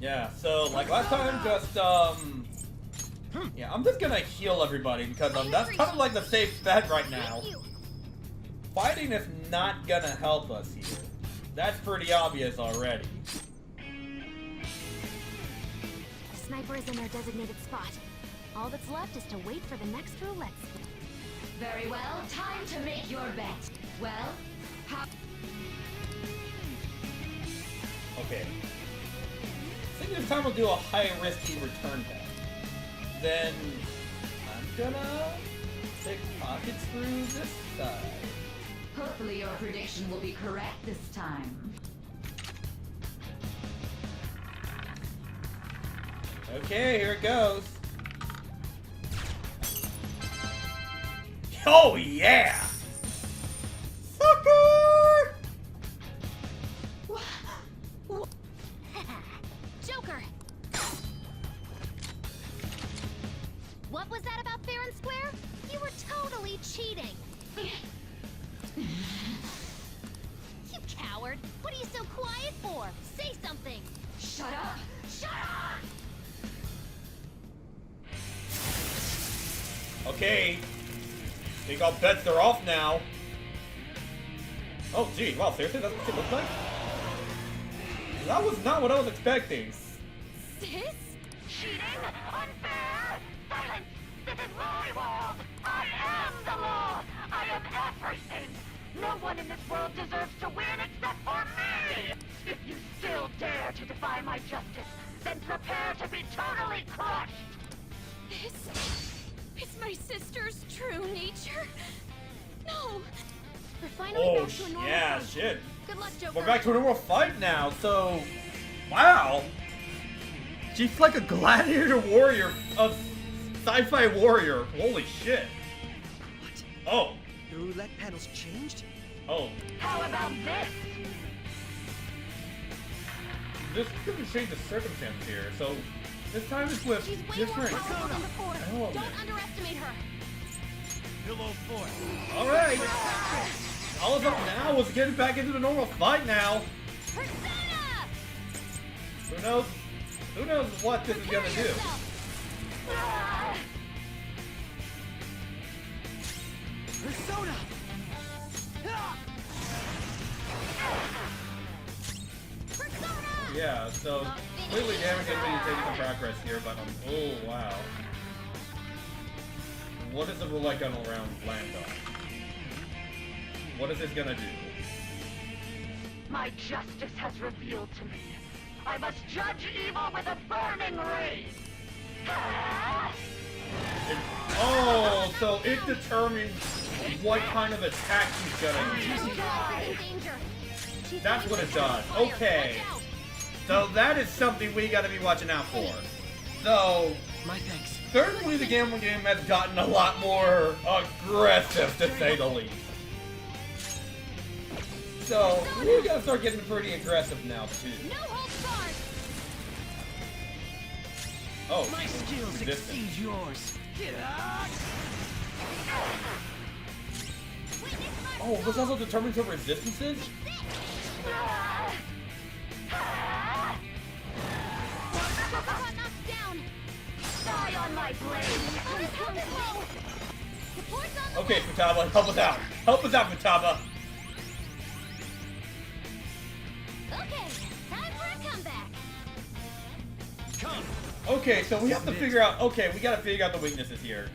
Yeah, so like last time, just yeah, I'm just gonna heal everybody because that's kind of like the safe bet right now. Fighting is not gonna help us here. That's pretty obvious already. The sniper is in their designated spot. All that's left is to wait for the next roulette. Very well, time to make your bet. Well, how... Okay. I think this time we'll do a high-risky return bet. Then I'm gonna take pockets through this side. Hopefully your prediction will be correct this time. Okay, here it goes. Oh yeah! Sucker! Joker! What was that about fair and square? You were totally cheating. You coward! What are you so quiet for? Say something! Shut up! Shut up! Okay. Think all bets are off now. Oh gee, wow, seriously? That's what it looks like? That was not what I was expecting. Sis? Cheating? Unfair? Silence! This is my world! I am the law! I am everything! No one in this world deserves to win except for me! If you still dare to defy my justice, then prepare to be totally crushed! It's my sister's true nature. No! We're finally Oh, back to a normal yeah, fight. shit. Good luck, Joker. We're back to a normal fight now, so... Wow! She's like a gladiator warrior, a sci-fi warrior. Holy shit. What? Oh. The roulette panel's changed? Oh. How about this? This could change the circumstance here, so... This time it's with She's way different... more powerful than before. Oh. Don't underestimate her. Alright! All it's up now is getting back into the normal fight now. Persona! Who knows what this is gonna do? Yourself. Yeah, so clearly damage is going to be taking some progress here, but oh wow. What is the roulette gun around land on? What is this gonna do? My justice has revealed to me. I must judge evil with a burning ray. Oh, so it determines what kind of attack he's gonna use. That's what it does. Okay. So that is something we gotta be watching out for. So, my thanks. Certainly the gambling game has gotten a lot more aggressive, to say the least. So, we gotta start getting pretty aggressive now, too. No holds barred. Oh, my skills exceed yours. Oh, this also determines her resistances? Die on my blade. Okay, Futaba, help us out. Help us out, Futaba. Okay, time for a comeback. Come. Okay, so we have to figure out. Okay, we gotta figure out the weaknesses here.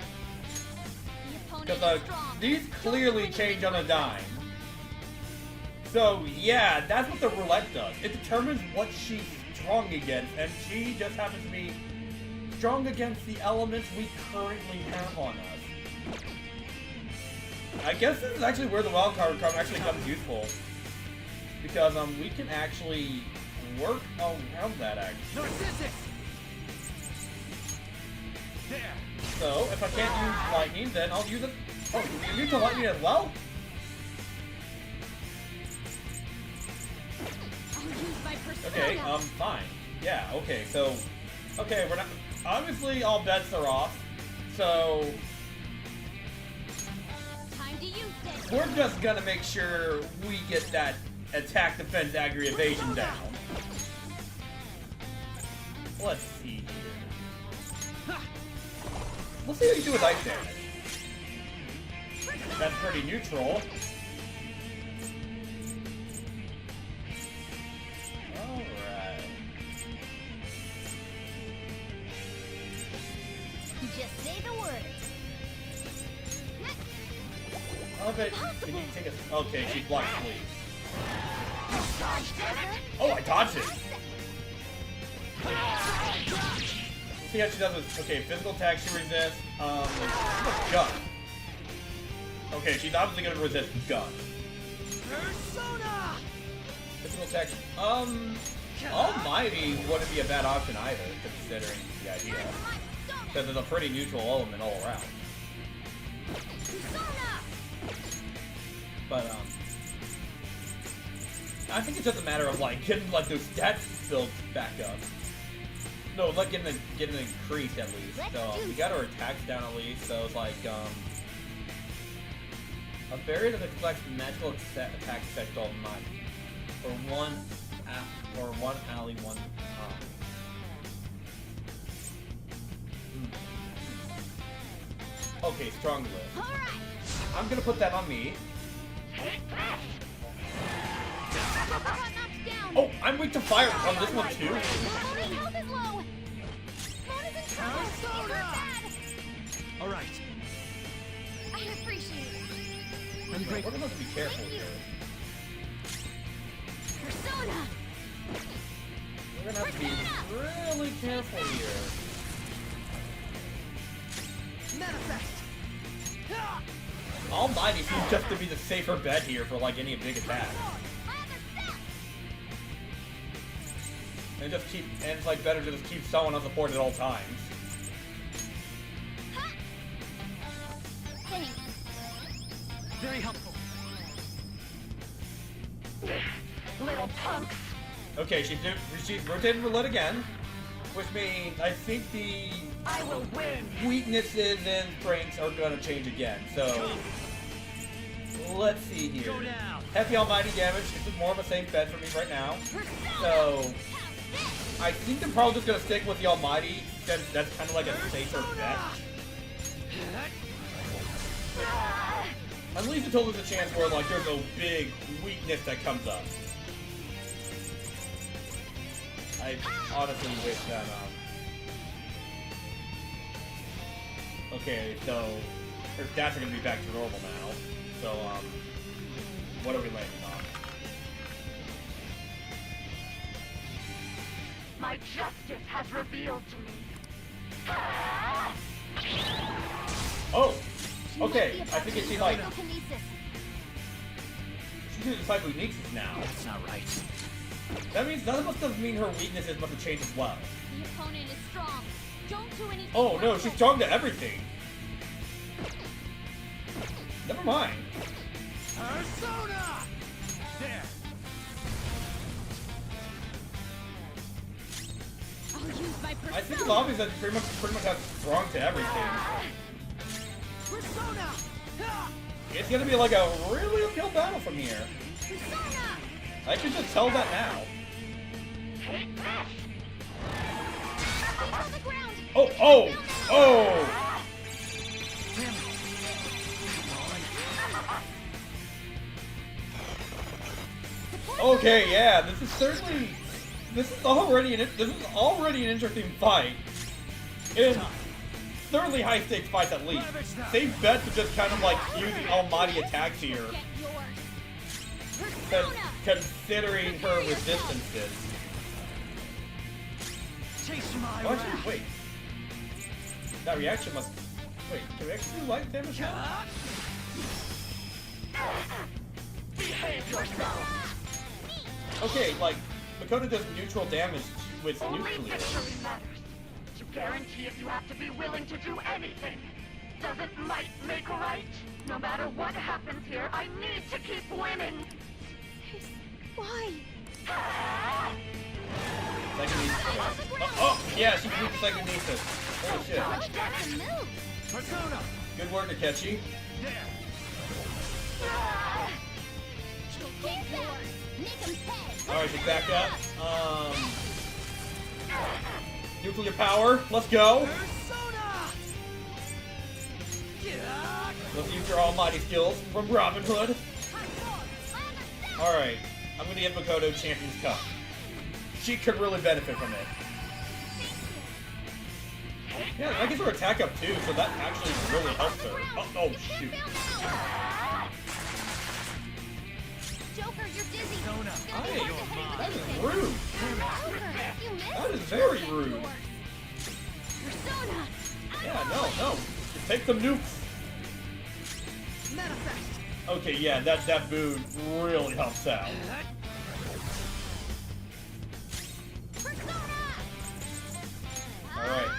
Because these clearly change on a dime. So yeah, that's what the roulette does. It determines what she's strong against, and she just happens to be strong against the elements we currently have on us. I guess this is actually where the wild card actually comes useful. Because we can actually work around that actually. There. So if I can't use lightning, then I'll use it. Oh, you use the lightning as well? Okay, fine. Yeah, okay, so okay, we're not obviously all bets are off. So Time to use this. we're just gonna make sure we get that attack, defense, aggregate, evasion down. Let's see here. Let's see how you do with ice damage. That's pretty neutral. Alright. Just say the word. Oh, but can you take a... Okay, she blocked sleep. Oh, I dodged it! See how she does this. Okay, physical attack she resists. Gun. Okay, she's obviously gonna resist gun. Persona! Physical attack. Almighty wouldn't be a bad option either, considering the idea. Because it's a pretty neutral element all around. But, I think it's just a matter of, like, getting, like, those stats built back up. No, like, getting an increase, at least. So, we got our attacks down, at least. So, it's like, a barrier that reflects magical attack effect all night. For one alley, one, Okay, strong lift. I'm gonna put that on me. Oh, I'm weak to fire on this one too. All right. I appreciate it. I'm We're gonna have to be careful here. Persona. We're gonna have to be really careful here. Manifest. Almighty seems just to be the safer bet here for like any big attack. And just keep, and it's like better to just keep someone on support at all times. Thanks. Very helpful. Little punks. Okay, she's rotated roulette again, which means I think the I will win. weaknesses and strengths are gonna change again. So let's see here. Go down. Heavy almighty damage. This is more of a safe bet for me right now. So I think they're probably just gonna stick with the almighty since that's kind of like a safer bet. At least until there's a chance where like there's a big weakness that comes up. I honestly wish that, okay, so her stats are gonna be back to normal now. So, what are we landing on? My justice has revealed to me. Oh! Okay, I think it's like... She's doing psychokinesis now. That's not right. That means that must mean her weaknesses must have changed as well. The opponent is strong. Don't do anything. Oh no, she's strong to everything. Never mind. Persona! There. I'll use my persona. I think it's obvious that pretty much have strong to everything. Persona! It's gonna be like a really uphill battle from here. Persona! I can just tell that now. On the ground. Oh, oh, oh! Okay, yeah, this is already an interesting fight. And thoroughly high stakes fights at least. Safe bet to just kind of like use the almighty attacks here. Considering her resistances. Oh, actually, wait. That reaction must... Wait, can we actually do light damage now? Okay, like, Makoto does neutral damage with nuclear. Victory matters. To guarantee it, you have to be willing to do anything. Doesn't might make right? No matter what happens here, I need to keep winning. Why? Psychokinesis. Oh, yeah, she can use psychokinesis. Holy shit. Persona! Good work, Akechi. Alright, she's back up. Nuclear power, let's go. Let's use your almighty skills from Robin Hood. Alright, I'm gonna give Makoto Champion's Cup. She could really benefit from it. Yeah, I guess her attack up too, so that actually really helps her. Oh shoot. Joker, you're dizzy. That is rude. That is very rude. Yeah, no. Just take some nukes. Okay, yeah, that boon really helps out. Alright.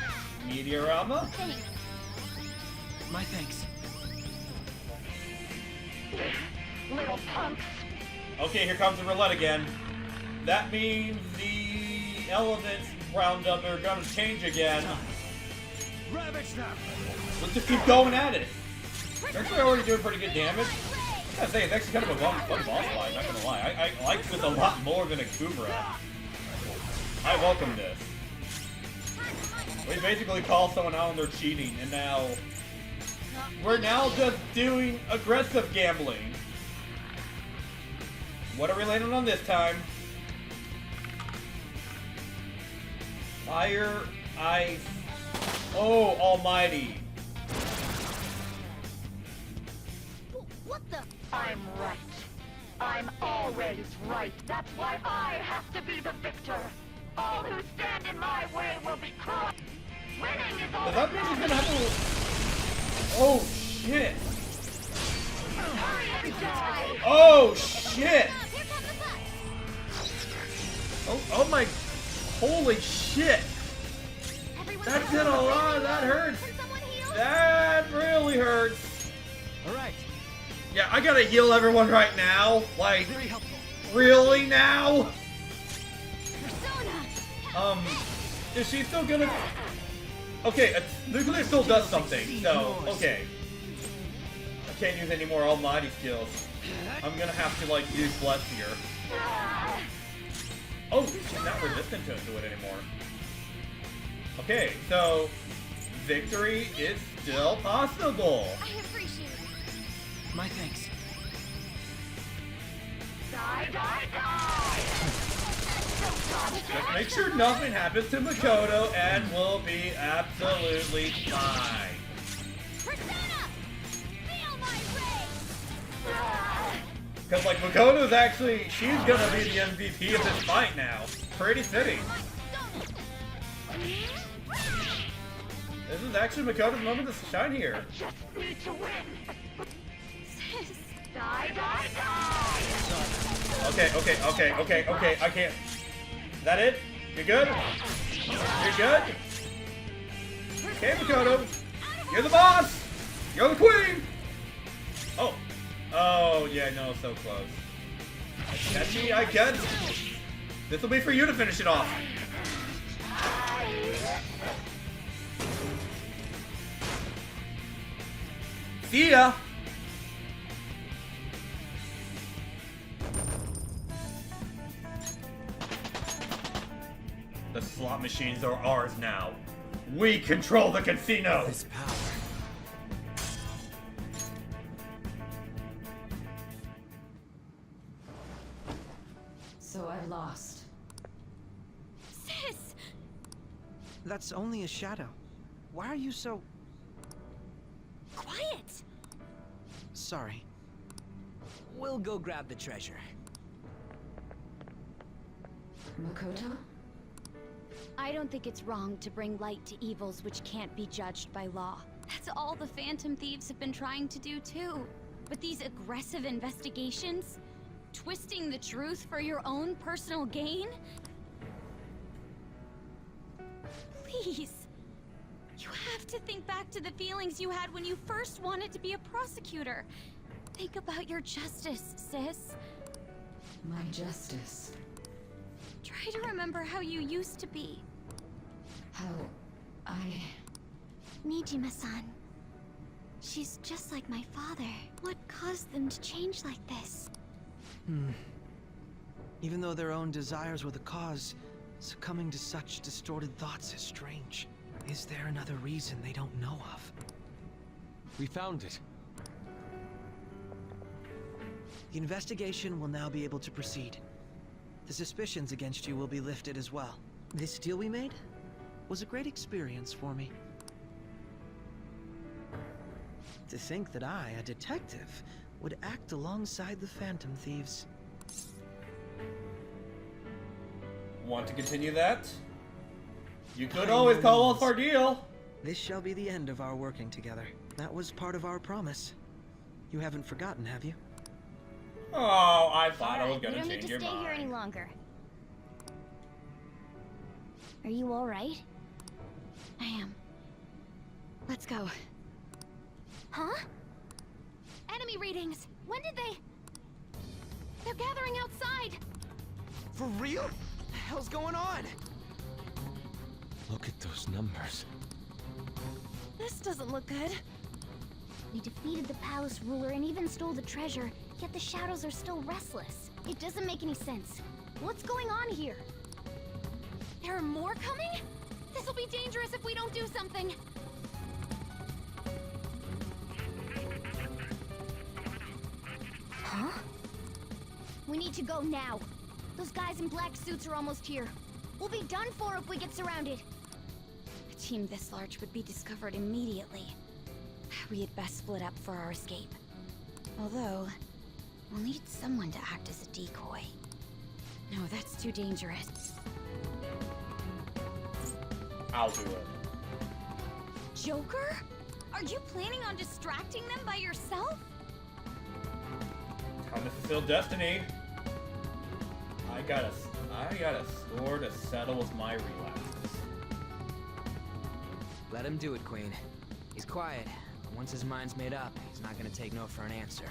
Meteorama? My thanks. Little punks. Okay, here comes the roulette again. That means the elements roundup are gonna change again. Let's just keep going at it. They're actually already doing pretty good damage. I gotta say, it's actually kind of a fun boss fight, not gonna lie. I like this a lot more than a Kubra. I welcome this. We basically call someone out on their cheating, and now we're now just doing aggressive gambling. What are we landing on this time? Fire, ice. Oh, almighty. What the? I'm right. I'm always right. That's why I have to be the victor. All who stand in my way will be crushed. Winning is all. Does that mean he's gonna have to... Oh, shit. Hurry and die. Oh, shit. Oh my... Holy shit. That did a lot. That hurts. That really hurts. Alright. Yeah, I gotta heal everyone right now. Like, really now? Is she still gonna... Okay, nuclear still does something, so, okay. I can't use any more almighty skills. I'm gonna have to, like, use bless here. Oh, she's not resistant to it anymore. Okay, so victory is still possible. I appreciate it. My thanks. Die, die, die! Just make sure nothing happens to Makoto and we'll be absolutely fine. Because, like, Makoto's actually, she's gonna be the MVP of this fight now. Pretty fitting. This is actually Makoto's moment to shine here. Just need to win. Die, die, die. Okay, I can't. Is that it? You're good? You're good? Okay, Makoto. You're the boss! You're the queen! Oh. Oh, yeah, no, so close. Catchy, I get it. This will be for you to finish it off. See ya! The slot machines are ours now. We control the casino! This power. So I lost. Sis! That's only a shadow. Why are you so... Quiet! Sorry. We'll go grab the treasure. Makoto? I don't think it's wrong to bring light to evils which can't be judged by law. That's all the Phantom Thieves have been trying to do too. But these aggressive investigations? Twisting the truth for your own personal gain? Please. You have to think back to the feelings you had when you first wanted to be a prosecutor. Think about your justice, sis. My justice. Try to remember how you used to be. How I... Nijima-san. She's just like my father. What caused them to change like this? Even though their own desires were the cause, succumbing to such distorted thoughts is strange. Is there another reason they don't know of? We found it. The investigation will now be able to proceed. The suspicions against you will be lifted as well. This deal we made was a great experience for me. To think that I, a detective, would act alongside the Phantom Thieves. Want to continue that? You could always call off our deal. This shall be the end of our working together. That was part of our promise. You haven't forgotten, have you? Oh, I thought I was gonna we don't change need to your stay here any mind. longer. Are you alright? I am. Let's go. Huh? Enemy readings! When did they... They're gathering outside! For real? What the hell's going on? Look at those numbers. This doesn't look good. We defeated the palace ruler and even stole the treasure, yet the shadows are still restless. It doesn't make any sense. What's going on here? There are more coming? This'll be dangerous if we don't do something. Huh? We need to go now. Those guys in black suits are almost here. We'll be done for if we get surrounded. A team this large would be discovered immediately. We had best split up for our escape. Although, we'll need someone to act as a decoy. No, that's too dangerous. I'll do it. Joker? Are you planning on distracting them by yourself? Time to fulfill destiny. I got a score to settle with my relapses. Let him do it, Queen. He's quiet, but once his mind's made up, he's not gonna take no for an answer.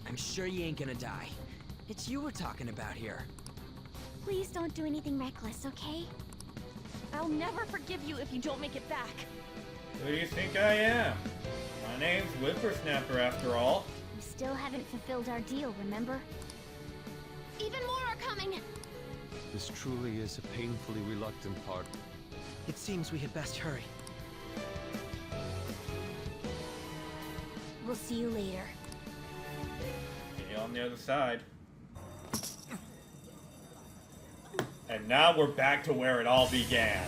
I'm sure you ain't gonna die. It's you we're talking about here. Please don't do anything reckless, okay? I'll never forgive you if you don't make it back. Who do you think I am? My name's Whippersnapper, after all. We still haven't fulfilled our deal, remember? Even more are coming! This truly is a painfully reluctant part. It seems we had best hurry. We'll see you later. See you on the other side. And now we're back to where it all began.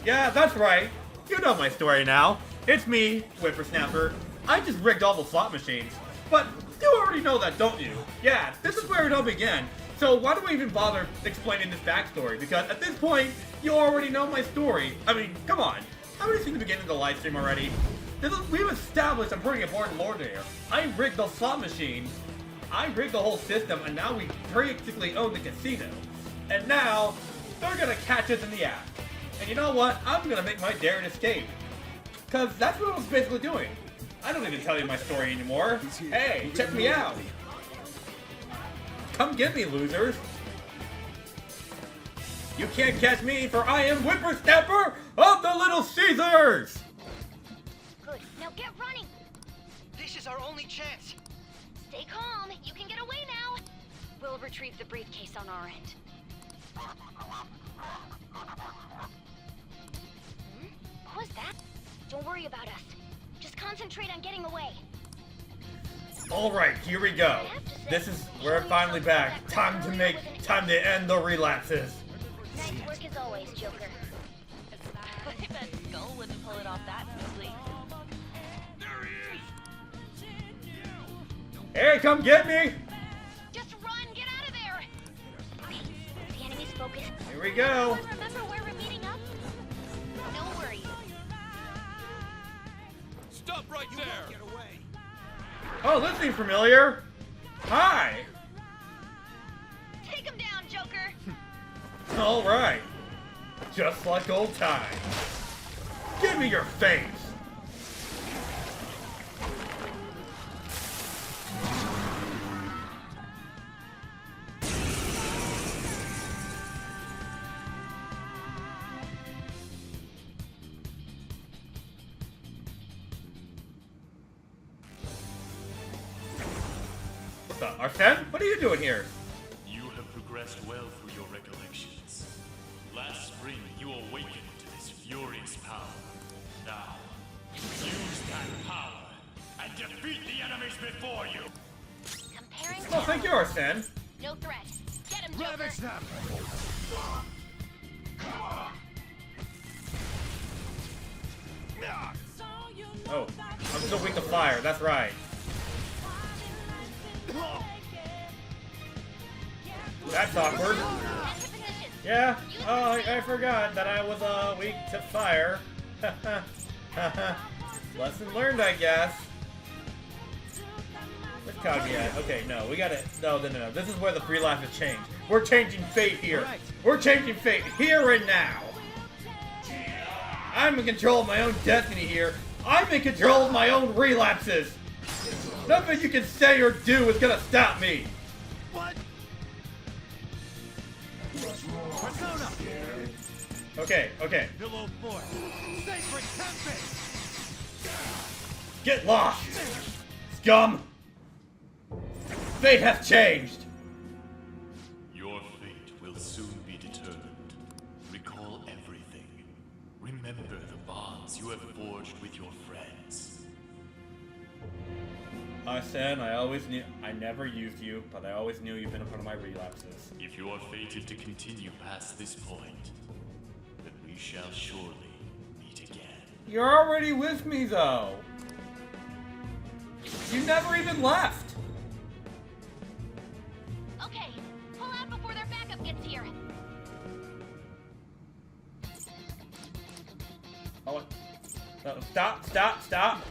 Yeah, that's right. You know my story now. It's me, Whippersnapper. I just rigged all the slot machines. But you already know that, don't you? Yeah, this is where it all began. So why do I even bother explaining this backstory? Because at this point, you already know my story. I mean, come on. Haven't you seen the beginning of the live stream already? We've established a pretty important lore here. I rigged the slot machine. I rigged the whole system, and now we basically own the casino. And now, they're gonna catch us in the act. And you know what? I'm gonna make my daring escape. Cause that's what I was basically doing. I don't need to tell you my story anymore. Hey, check me out. Come get me, losers. You can't catch me, for I am Whippersnapper of the Little Caesars! Good. Now get running! This is our only chance. Stay calm. You can get away now. We'll retrieve the briefcase on our end. What was that? Don't worry about us. Just concentrate on getting away. Alright, here we go. This is, we're finally back. Time to end the relapses. Nice work as always, Joker. I bet Skull wouldn't pull it off that smoothly. Hey, come get me! Just run! Get out of there! Okay, the enemy's focused. Here we go. Remember where we're meeting up? No worries. Stop right there! Get away. Oh, this seems familiar. Hi. Take him down, Joker! Alright. Just like old times. Give me your face. What's up, Arsene? What are you doing here? You have progressed well through your recollections. Last spring, you awakened to this furious power. Now, use that power and defeat the enemies before you! Comparing Oh, thank you, Arsene. No threat. Get him, Joker! Ravage them! Oh, I'm still weak to fire, that's right. That's awkward. Yeah, oh, I forgot that I was weak to fire. Lesson learned, I guess. Where's Kagi at? Okay, no, we gotta... No. This is where the free life has changed. We're changing fate here. We're changing fate here and now. I'm in control of my own destiny here. I'm in control of my own relapses. Nothing you can say or do is gonna stop me. What? Persona! Okay. Pillow Fort! Sacred Tempest! Get lost, scum! Fate has changed. Your fate will soon be determined. Recall everything. Remember the bonds you have forged with your friends. Arsene, I always knew... I never used you, but I always knew you've been a part of my relapses. If you are fated to continue past this point, then we shall surely meet again. You're already with me, though. You never even left. Okay, pull out before their backup gets here. Oh, stop.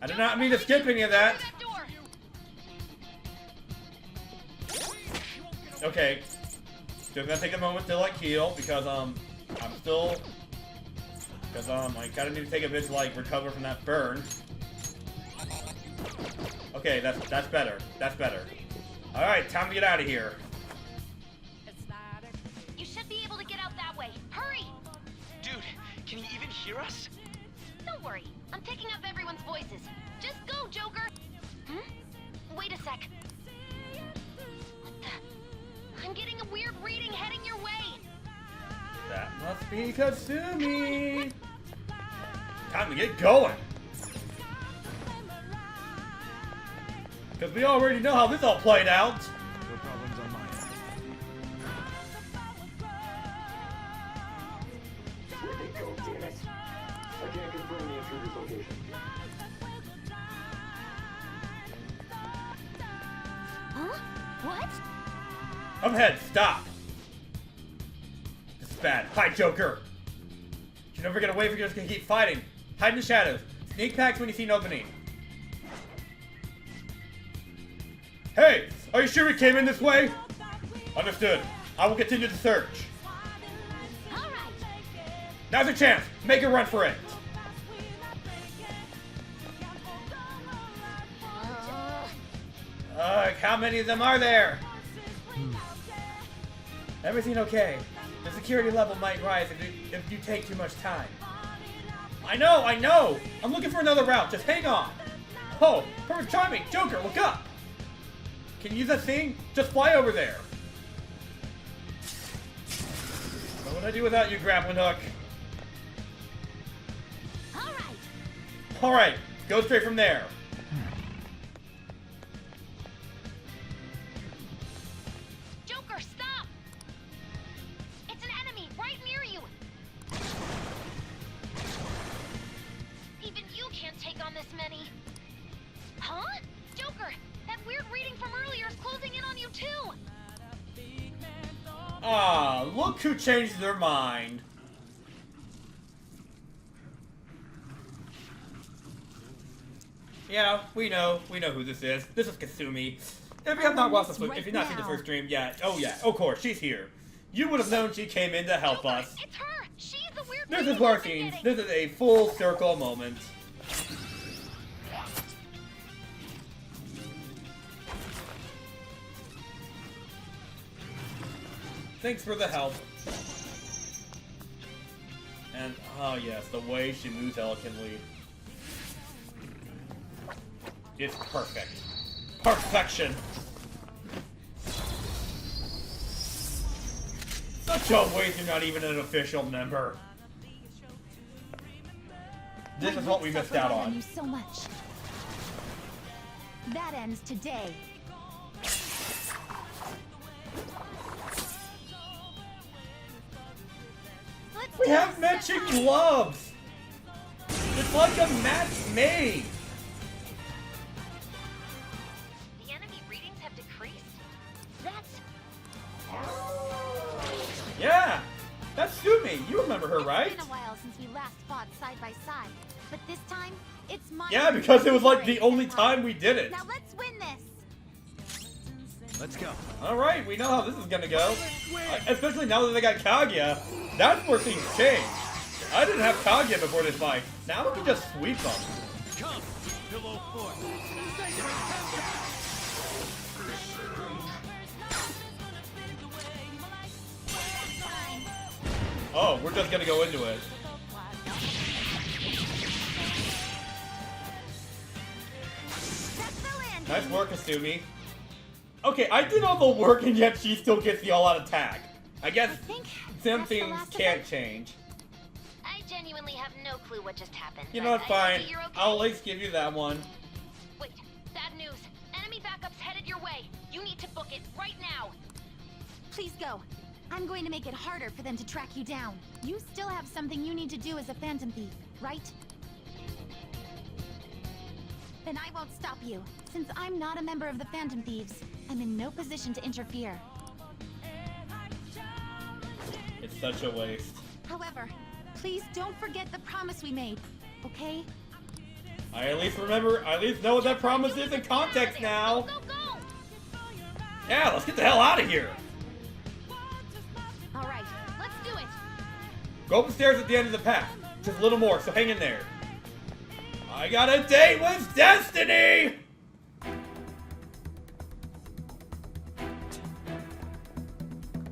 I did not mean to skip any of that. Okay. Just gonna take a moment to like heal because I kinda need to take a bit to like recover from that burn. Okay, that's better. Alright, time to get out of here. You should be able to get out that way. Hurry! Dude, can you even hear us? Don't worry, I'm picking up everyone's voices. Just go, Joker! Wait a sec. What the? I'm getting a weird reading heading your way! That must be Kasumi! Time to get going! Because we already know how this all played out! No problems on my end. Huh? What? Up ahead, stop! This is bad. Hi, Joker! You're never gonna wait if you're just gonna keep fighting. Hide in the shadows. Sneak packs when you see an opening. Hey! Are you sure we came in this way? Understood. I will continue the search. Now's your chance. Make a run for it. How many of them are there? Everything okay? The security level might rise if you take too much time. I know! I'm looking for another route. Just hang on. Oh, perfect timing. Joker, look up. Can you use that thing? Just fly over there. What would I do without you, grappling hook? Alright, go straight from there. Joker, stop! It's an enemy right near you! Even you can't take on this many. Huh? Joker, that weird reading from earlier is closing in on you too! Ah, look who changed their mind. Yeah, we know who this is. This is Kasumi. If you have not watched this, if you've not seen the first stream, of course, she's here. You would have known she came in to help us. It's her! She's the weird This is where scenes. This is a full circle moment. Thanks for the help. And, oh yes, the way she moves elegantly. It's perfect. Perfection! Such a waste you're not even an official member. This is what we missed out on. You so much. That ends today. We have matching gloves! It's like a match made! The enemy readings have decreased? That's... Yeah! That's Sumi! You remember her, right? It's been a while since we last fought side by side, but this time, it's my... Yeah, because it was like the only time we did it. Now let's win this! Let's go. Alright, we know how this is gonna go. Especially now that they got Kaguya. That's where things change. I didn't have Kaguya before this fight. Now we can just sweep them. Come, Pillow Fort. Oh, we're just gonna go into it. Nice work, Kasumi. Okay, I did all the work and yet she still gets the all-out attack. I guess some things can't change. I genuinely have no clue what just happened. You know what, fine. You're okay? I'll at least give you that one. Wait, bad news. Enemy backup's headed your way. You need to book it right now. Please go. I'm going to make it harder for them to track you down. You still have something you need to do as a Phantom Thief, right? Then I won't stop you. Since I'm not a member of the Phantom Thieves, I'm in no position to interfere. It's such a waste. However, please don't forget the promise we made, okay? I at least know what that promise is in context now. Yeah, let's get the hell out of here. All right, let's do it. Go up the stairs at the end of the path. Just a little more, so hang in there. I got a date with Destiny!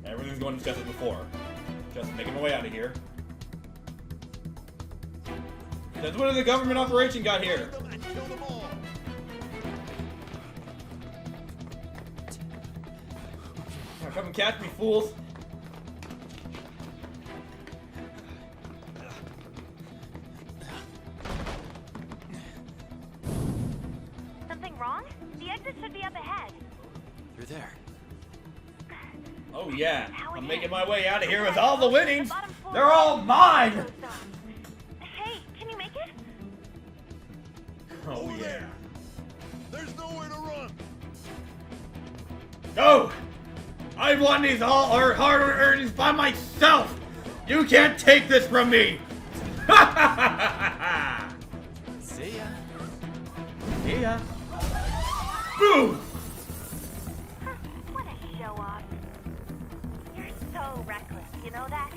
Everything's going just as before. Just making my way out of here. That's when the government operation got here. Now come and catch me, fools. Something wrong? The exit should be up ahead. You're there. Oh yeah, I'm making my way out of here with all the winnings. They're all mine! Hey, can you make it? No! I've won these all our hard-earned earnings by myself! You can't take this from me! See ya. See ya. Boom! What a show off. You're so reckless, you know that?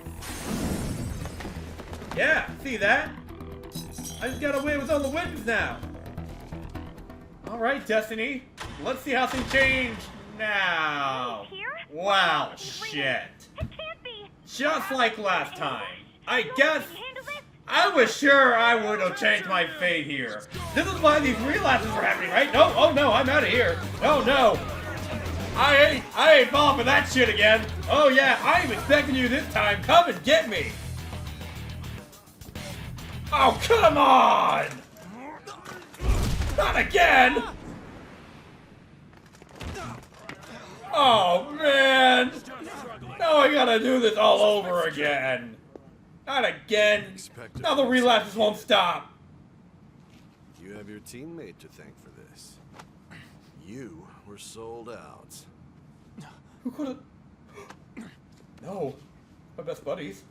Yeah, see that? I just got away with all the wins now. Alright, Destiny. Let's see how things change now. Wow, shit. It can't be. Just like last time. I guess I was sure I would have changed my fate here. This is why these relapses are happening, right? No, oh no, I'm out of here. Oh no. I ain't falling for that shit again. Oh yeah, I am expecting you this time. Come and get me. Oh, come on! Not again! Oh, man! Now I gotta do this all over again. Not again. Now the relapses won't stop. You have your teammate to thank for this. You were sold out. Who could've... No. My best buddies.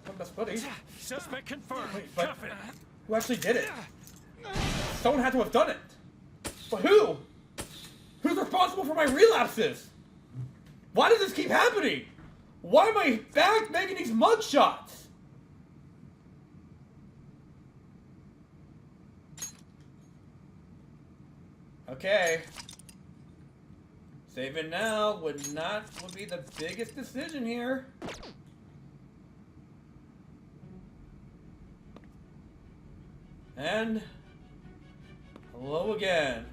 My best buddies. Suspect confirmed. Wait, but Cuff it. who actually did it? Someone had to have done it. But who? Who's responsible for my relapses? Why does this keep happening? Why am I back making these mugshots? Okay. Saving now would be the biggest decision here. And hello again.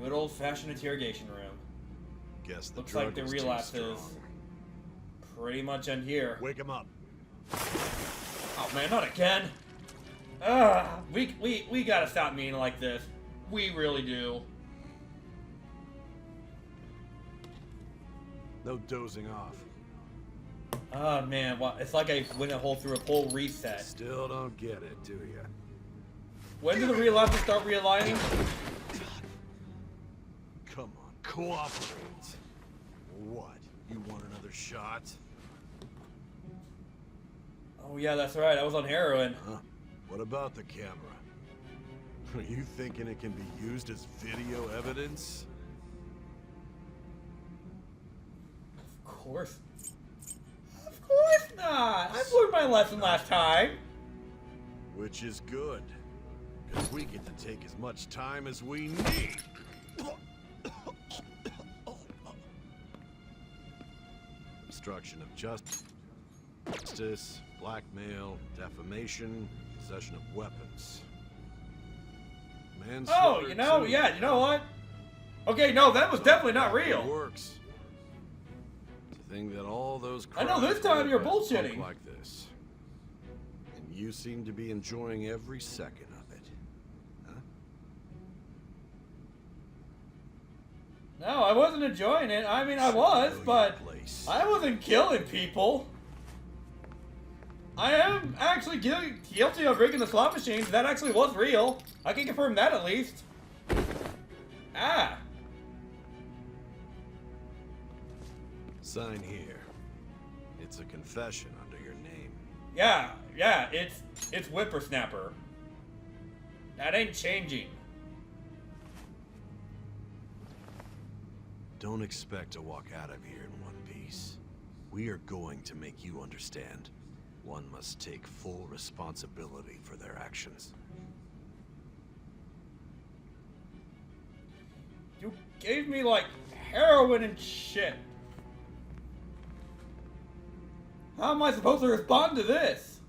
Good old-fashioned interrogation room. Guess the Looks like the drug was too relapses strong. pretty much end here. Wake him up. Oh man, not again. We gotta stop being like this. We really do. No dozing off. Oh man, well, it's like I went through a whole reset. Still don't get it, do ya? When do the relapses start realigning? Come on, cooperate. What? You want another shot? Oh yeah, that's right. I was on heroin. Huh? What about the camera? Are you thinking it can be used as video evidence? Of course. Of course not. I learned my lesson last time. Which is good. Because we get to take as much time as we need. Obstruction of justice, blackmail, defamation, possession of weapons. Oh, you know, yeah, you know what? Okay, no, that was definitely not real. It works. To think that all those I know this time you're bullshitting. like this. And you seem to be enjoying every second of it. Huh? No, I wasn't enjoying it. I mean, I was, but I wasn't killing people. I am actually guilty of breaking the slot machines. That actually was real. I can confirm that at least. Ah. Sign here. It's a confession under your name. Yeah, it's Whippersnapper. That ain't changing. Don't expect to walk out of here in one piece. We are going to make you understand. One must take full responsibility for their actions. You gave me, like, heroin and shit. How am I supposed to respond to this?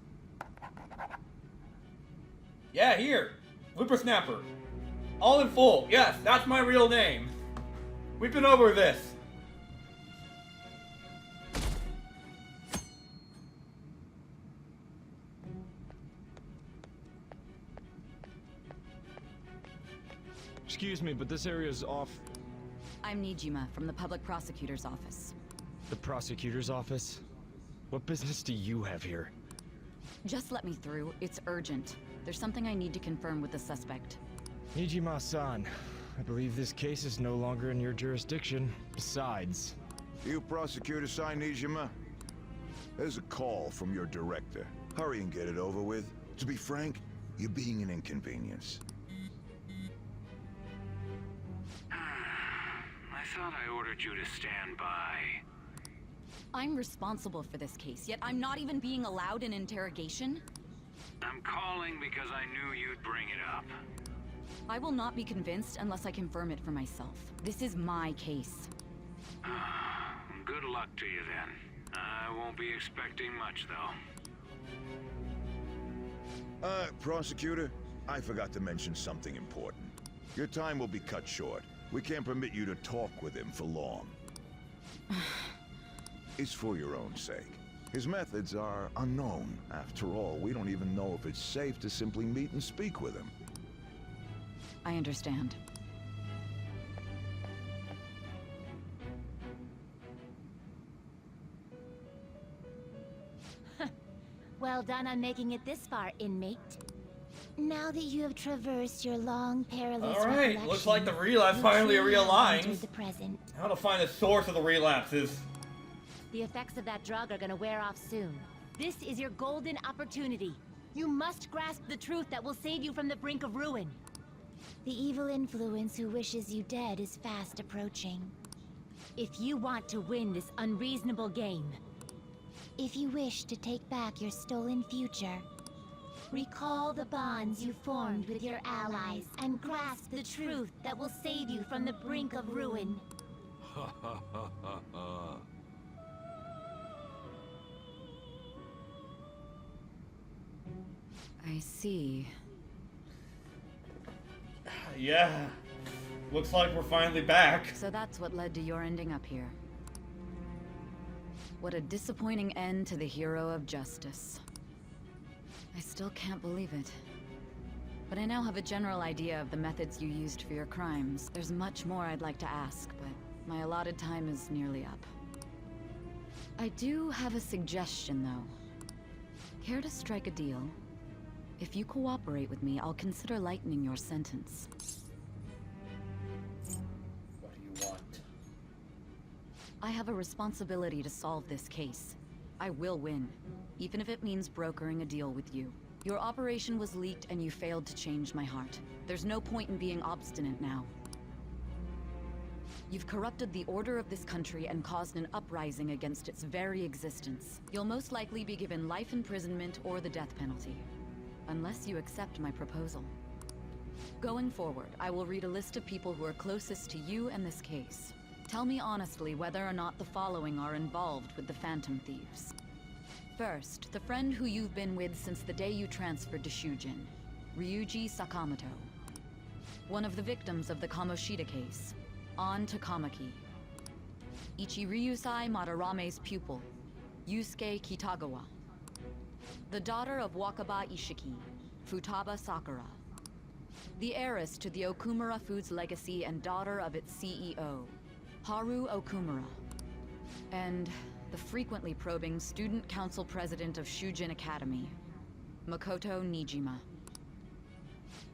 Yeah, here. Whippersnapper. All in full. Yes, that's my real name. We've been over this. Excuse me, but this area's off. I'm Nijima from the public prosecutor's office. The prosecutor's office? What business do you have here? Just let me through. It's urgent. There's something I need to confirm with the suspect. Nijima-san, I believe this case is no longer in your jurisdiction. Besides, You Prosecutor Nijima? There's a call from your director. Hurry and get it over with. To be frank, you're being an inconvenience. I thought I ordered you to stand by. I'm responsible for this case, yet I'm not even being allowed an interrogation? I'm calling because I knew you'd bring it up. I will not be convinced unless I confirm it for myself. This is my case. Good luck to you then. I won't be expecting much, though. Prosecutor, I forgot to mention something important. Your time will be cut short. We can't permit you to talk with him for long. It's for your own sake. His methods are unknown. After all, we don't even know if it's safe to simply meet and speak with him. I understand. Well done on making it this far, inmate. Now that you have traversed your long, perilous Alright, looks like the relapse finally realigns. the present. How to find the source of the relapses. The effects of that drug are gonna wear off soon. This is your golden opportunity. You must grasp the truth that will save you from the brink of ruin. The evil influence who wishes you dead is fast approaching. If you want to win this unreasonable game, if you wish to take back your stolen future, recall the bonds you formed with your allies and grasp the truth that will save you from the brink of ruin. Ha ha ha ha ha. I see. Yeah. Looks like we're finally back. So that's what led to your ending up here. What a disappointing end to the hero of justice. I still can't believe it. But I now have a general idea of the methods you used for your crimes. There's much more I'd like to ask, but my allotted time is nearly up. I do have a suggestion, though. Care to strike a deal? If you cooperate with me, I'll consider lightening your sentence. What do you want? I have a responsibility to solve this case. I will win, even if it means brokering a deal with you. Your operation was leaked and you failed to change my heart. There's no point in being obstinate now. You've corrupted the order of this country and caused an uprising against its very existence. You'll most likely be given life imprisonment or the death penalty. Unless you accept my proposal. Going forward, I will read a list of people who are closest to you and this case. Tell me honestly whether or not the following are involved with the Phantom Thieves. First, the friend who you've been with since the day you transferred to Shujin, Ryuji Sakamoto. One of the victims of the Kamoshida case, An Takamaki. Ichiryusai Madarame's pupil, Yusuke Kitagawa. The daughter of Wakaba Ishiki, Futaba Sakura. The heiress to the Okumura Foods legacy and daughter of its CEO, Haru Okumura. And the frequently probing student council president of Shujin Academy, Makoto Nijima.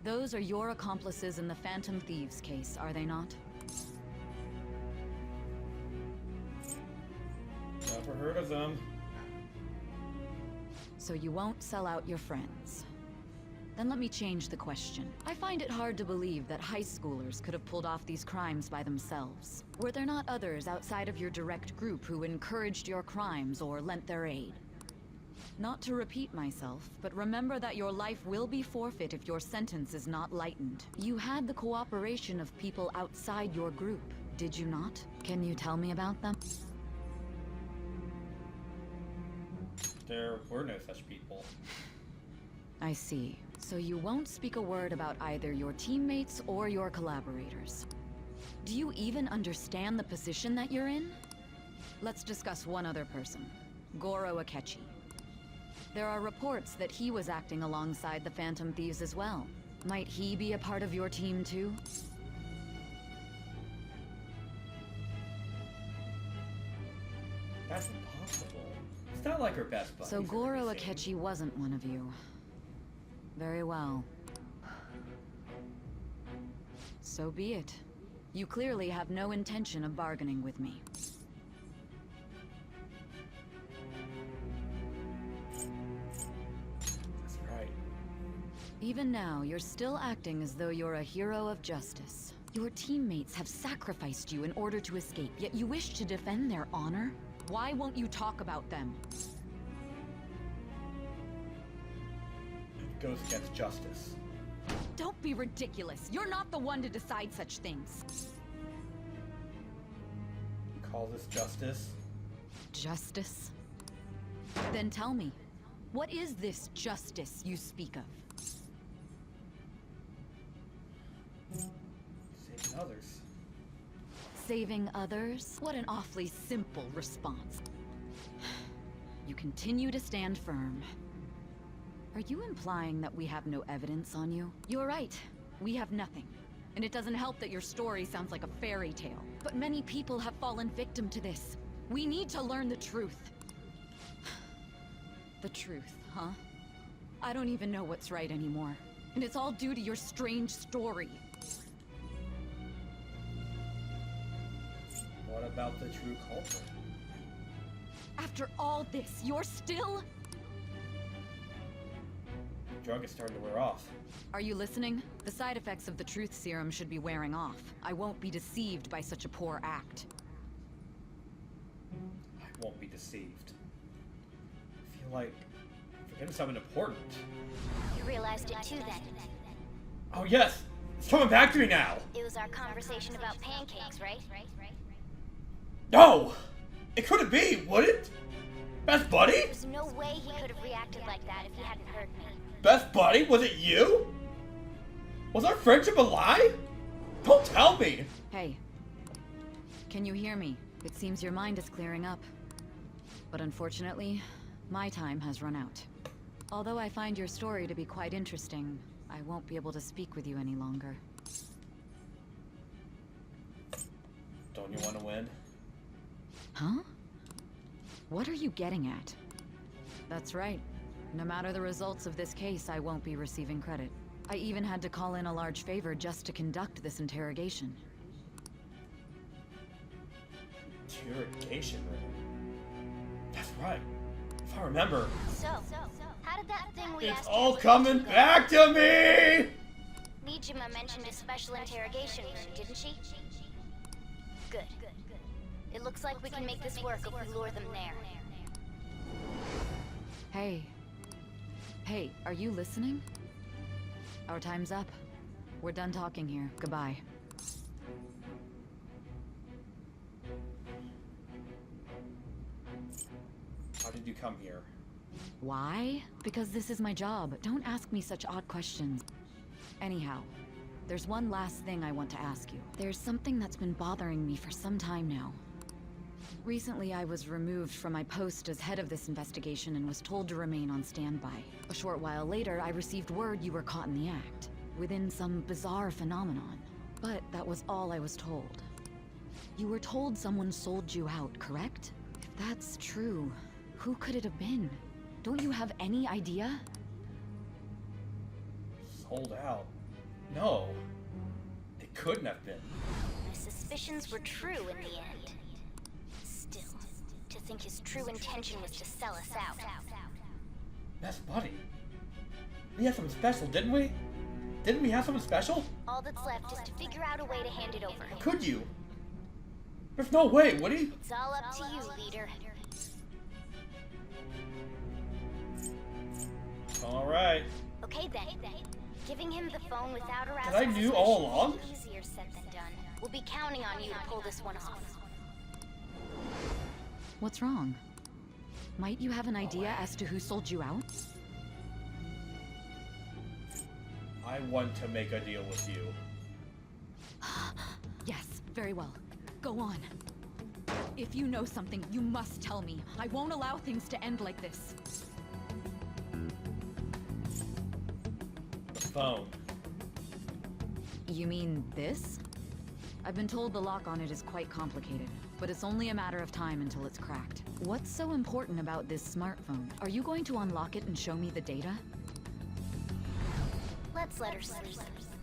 Those are your accomplices in the Phantom Thieves case, are they not? Never heard of them. So you won't sell out your friends. Then let me change the question. I find it hard to believe that high schoolers could have pulled off these crimes by themselves. Were there not others outside of your direct group who encouraged your crimes or lent their aid? Not to repeat myself, but remember that your life will be forfeit if your sentence is not lightened. You had the cooperation of people outside your group, did you not? Can you tell me about them? There were no such people. I see. So you won't speak a word about either your teammates or your collaborators. Do you even understand the position that you're in? Let's discuss one other person, Goro Akechi. There are reports that he was acting alongside the Phantom Thieves as well. Might he be a part of your team too? That's impossible. It's not like her best buddy. So Goro Akechi wasn't one of you. Very well. So be it. You clearly have no intention of bargaining with me. Even now, you're still acting as though you're a hero of justice. Your teammates have sacrificed you in order to escape, yet you wish to defend their honor? Why won't you talk about them? It goes against justice. Don't be ridiculous. You're not the one to decide such things. You call this justice? Justice? Then tell me, what is this justice you speak of? Saving others. Saving others? What an awfully simple response. You continue to stand firm. Are you implying that we have no evidence on you? You're right. We have nothing. And it doesn't help that your story sounds like a fairy tale. But many people have fallen victim to this. We need to learn the truth. The truth, huh? I don't even know what's right anymore. And it's all due to your strange story. What about the true culprit? After all this, you're still... The drug is starting to wear off. Are you listening? The side effects of the truth serum should be wearing off. I won't be deceived by such a poor act. I won't be deceived. I feel like I'm forgetting something important. You realized it too then. Oh yes! It's coming back to me now! It was our conversation about pancakes, right? No! It couldn't be, would it? Best buddy? There's no way he could have reacted like that if he hadn't heard me. Best buddy? Was it you? Was our friendship a lie? Don't tell me! Hey. Can you hear me? It seems your mind is clearing up. But unfortunately, my time has run out. Although I find your story to be quite interesting, I won't be able to speak with you any longer. Don't you want to win? Huh? What are you getting at? That's right. No matter the results of this case, I won't be receiving credit. I even had to call in a large favor just to conduct this interrogation. Interrogation room? That's right. If I remember. So, how did that thing we It's asked all you coming back to me! Nijima mentioned a special interrogation room, didn't she? Good. It looks like we can make this work if we lure them there. Hey. Hey, are you listening? Our time's up. We're done talking here. Goodbye. How did you come here? Why? Because this is my job. Don't ask me such odd questions. Anyhow, there's one last thing I want to ask you. There's something that's been bothering me for some time now. Recently, I was removed from my post as head of this investigation and was told to remain on standby. A short while later, I received word you were caught in the act, within some bizarre phenomenon. But that was all I was told. You were told someone sold you out, correct? If that's true, who could it have been? Don't you have any idea? Sold out? No. It couldn't have been. My suspicions were true in the end. Still, to think his true intention was to sell us out. Best buddy. We had something special, didn't we? Didn't we have something special? All that's left is to figure out a way to hand it over. Could you? There's no way, would he? It's all up to you, leader. Alright. Okay then. Giving him the phone without Did I arousing knew all suspicion along? is easier said than done. We'll be counting on you to pull this one off. What's wrong? Might you have an idea as to who sold you out? I want to make a deal with you. Yes, very well. Go on. If you know something, you must tell me. I won't allow things to end like this. The phone. You mean this? I've been told the lock on it is quite complicated, but it's only a matter of time until it's cracked. What's so important about this smartphone? Are you going to unlock it and show me the data? Let's let her sleep.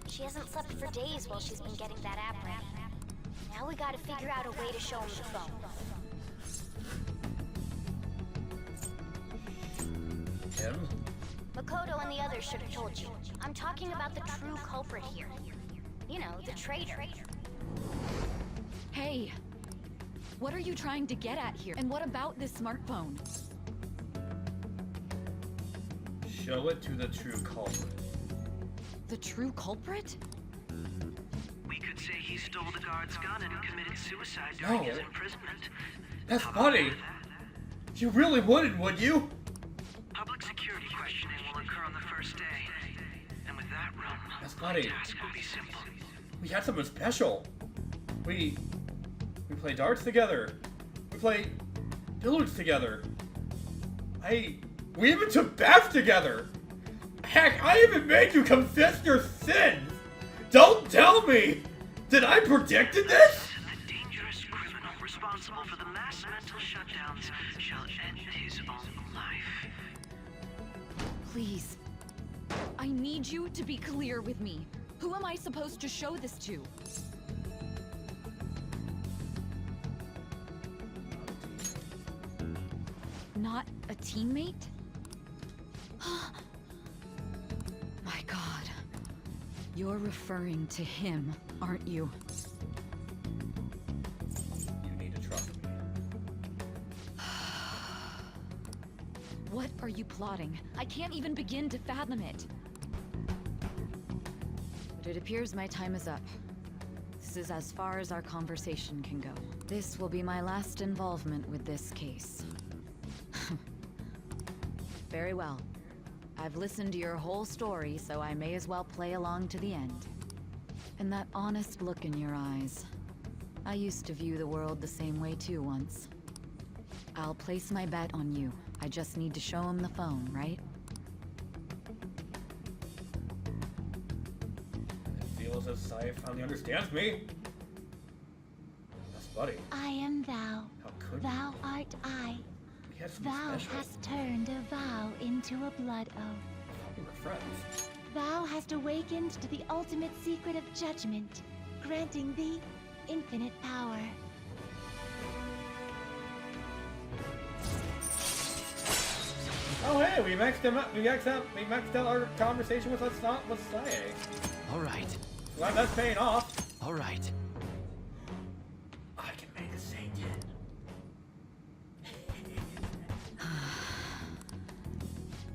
She hasn't slept for days while she's been getting that app ready. Now we gotta figure out a way to show him the phone. Him? Makoto and the others should have told you. I'm talking about the true culprit here. You know, the traitor. Hey, what are you trying to get at here? And what about this smartphone? Show it to the true culprit. The true culprit? We could say he stole the guard's gun and committed suicide during his imprisonment. That's funny. You really wouldn't, would you? Public security questioning will occur on the first day. And with that room, that's funny. the task will be simple. We had something special. We play darts together. We play billiards together. We even took baths together. Heck, I even made you confess your sins. Don't tell me. Did I predicted this? The dangerous criminal responsible for the mass mental shutdowns shall end his own life. Please. I need you to be clear with me. Who am I supposed to show this to? Not a teammate? My God. You're referring to him, aren't you? You need to trust me. What are you plotting? I can't even begin to fathom it. But it appears my time is up. This is as far as our conversation can go. This will be my last involvement with this case. Very well. I've listened to your whole story, so I may as well play along to the end. And that honest look in your eyes. I used to view the world the same way too once. I'll place my bet on you. I just need to show him the phone, right? It feels as Sai finally understands me. That's buddy. I am thou. How could Thou art I. Thou hast turned a vow into a blood oath. We were friends. Thou hast awakened to the ultimate secret of judgment, granting thee infinite power. Oh hey, we maxed out our conversation with Sai. All right. Glad that's paying off. All right. I can make a Satan.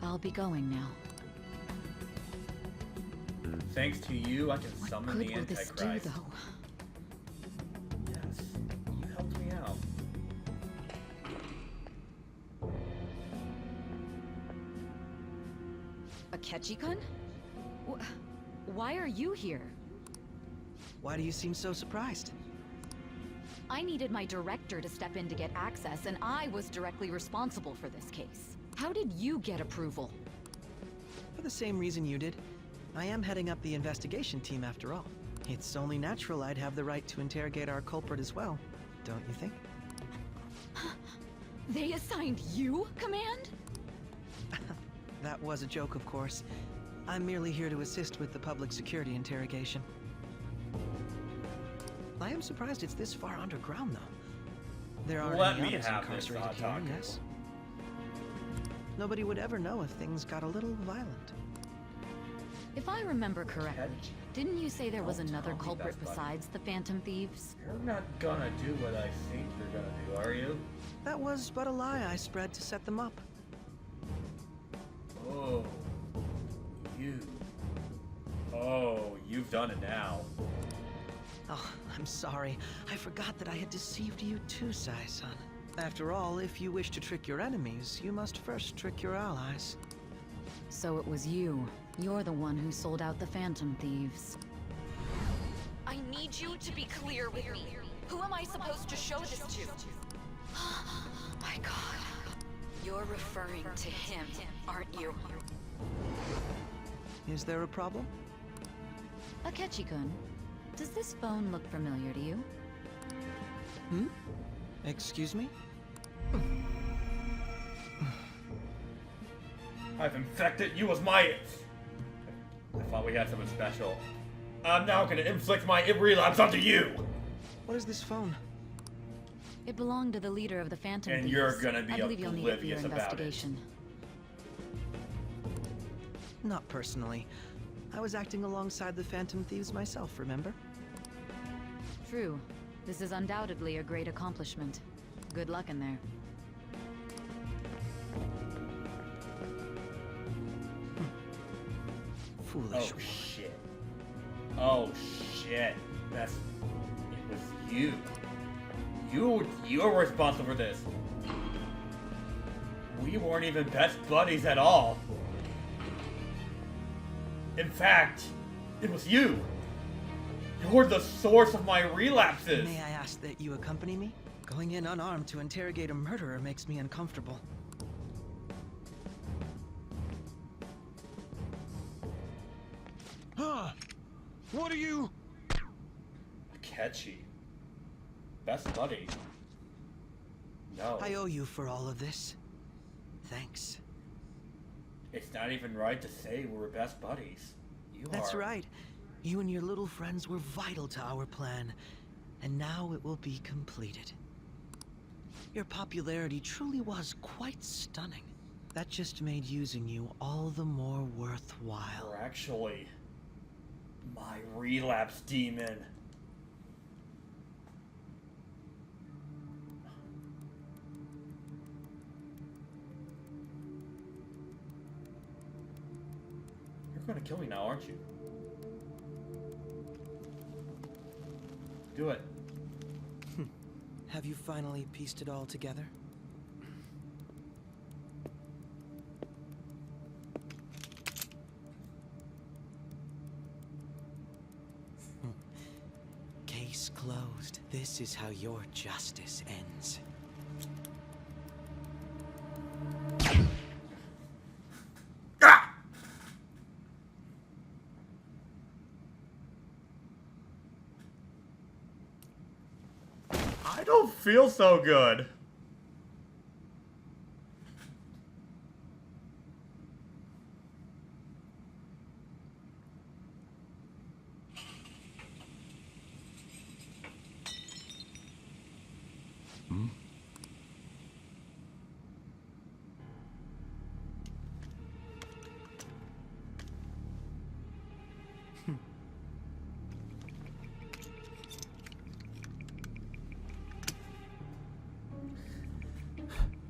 I'll be going now. Thanks to you, I can summon the What good will this Antichrist. do, though? Yes, you helped me out. Akechi-kun? Why are you here? Why do you seem so surprised? I needed my director to step in to get access, and I was directly responsible for this case. How did you get approval? For the same reason you did. I am heading up the investigation team after all. It's only natural I'd have the right to interrogate our culprit as well, don't you think? They assigned you command? That was a joke, of course. I'm merely here to assist with the public security interrogation. I am surprised it's this far underground, though. There aren't Let any me others have this, incarcerated here, Taco. yes? Nobody would ever know if things got a little violent. If I remember correctly, didn't you say there was Don't another tell me culprit that's funny. besides the Phantom Thieves? You're not gonna do what I think you're gonna do, are you? That was but a lie I spread to set them up. Oh, you. Oh, you've done it now. Oh, I'm sorry. I forgot that I had deceived you too, Sai-san. After all, if you wish to trick your enemies, you must first trick your allies. So it was you. You're the one who sold out the Phantom Thieves. I need you to be clear with me. Who am I supposed to show this to? My God. You're referring to him, aren't you? Is there a problem? Akechi-kun, does this phone look familiar to you? Hmm? Excuse me? I've infected you with my... I thought we had something special. I'm now gonna inflict my relapse onto you! What is this phone? It belonged to the leader of the Phantom And Thieves. you're gonna be I believe you'll need it for your oblivious about it. investigation. Not personally. I was acting alongside the Phantom Thieves myself, remember? True. This is undoubtedly a great accomplishment. Good luck in there. Foolish. Oh shit. Oh shit. It was you. You were responsible for this. We weren't even best buddies at all. In fact, it was you. You're the source of my relapses. May I ask that you accompany me? Going in unarmed to interrogate a murderer makes me uncomfortable. Huh? What are you? Catchy. Best buddy. No. I owe you for all of this. Thanks. It's not even right to say we were best buddies. That's right. You and your little friends were vital to our plan, and now it will be completed. Your popularity truly was quite stunning. That just made using you all the more worthwhile. You're actually my relapse demon. You're gonna kill me now, aren't you? Do it. Have you finally pieced it all together? Case closed. This is how your justice ends. I don't feel so good.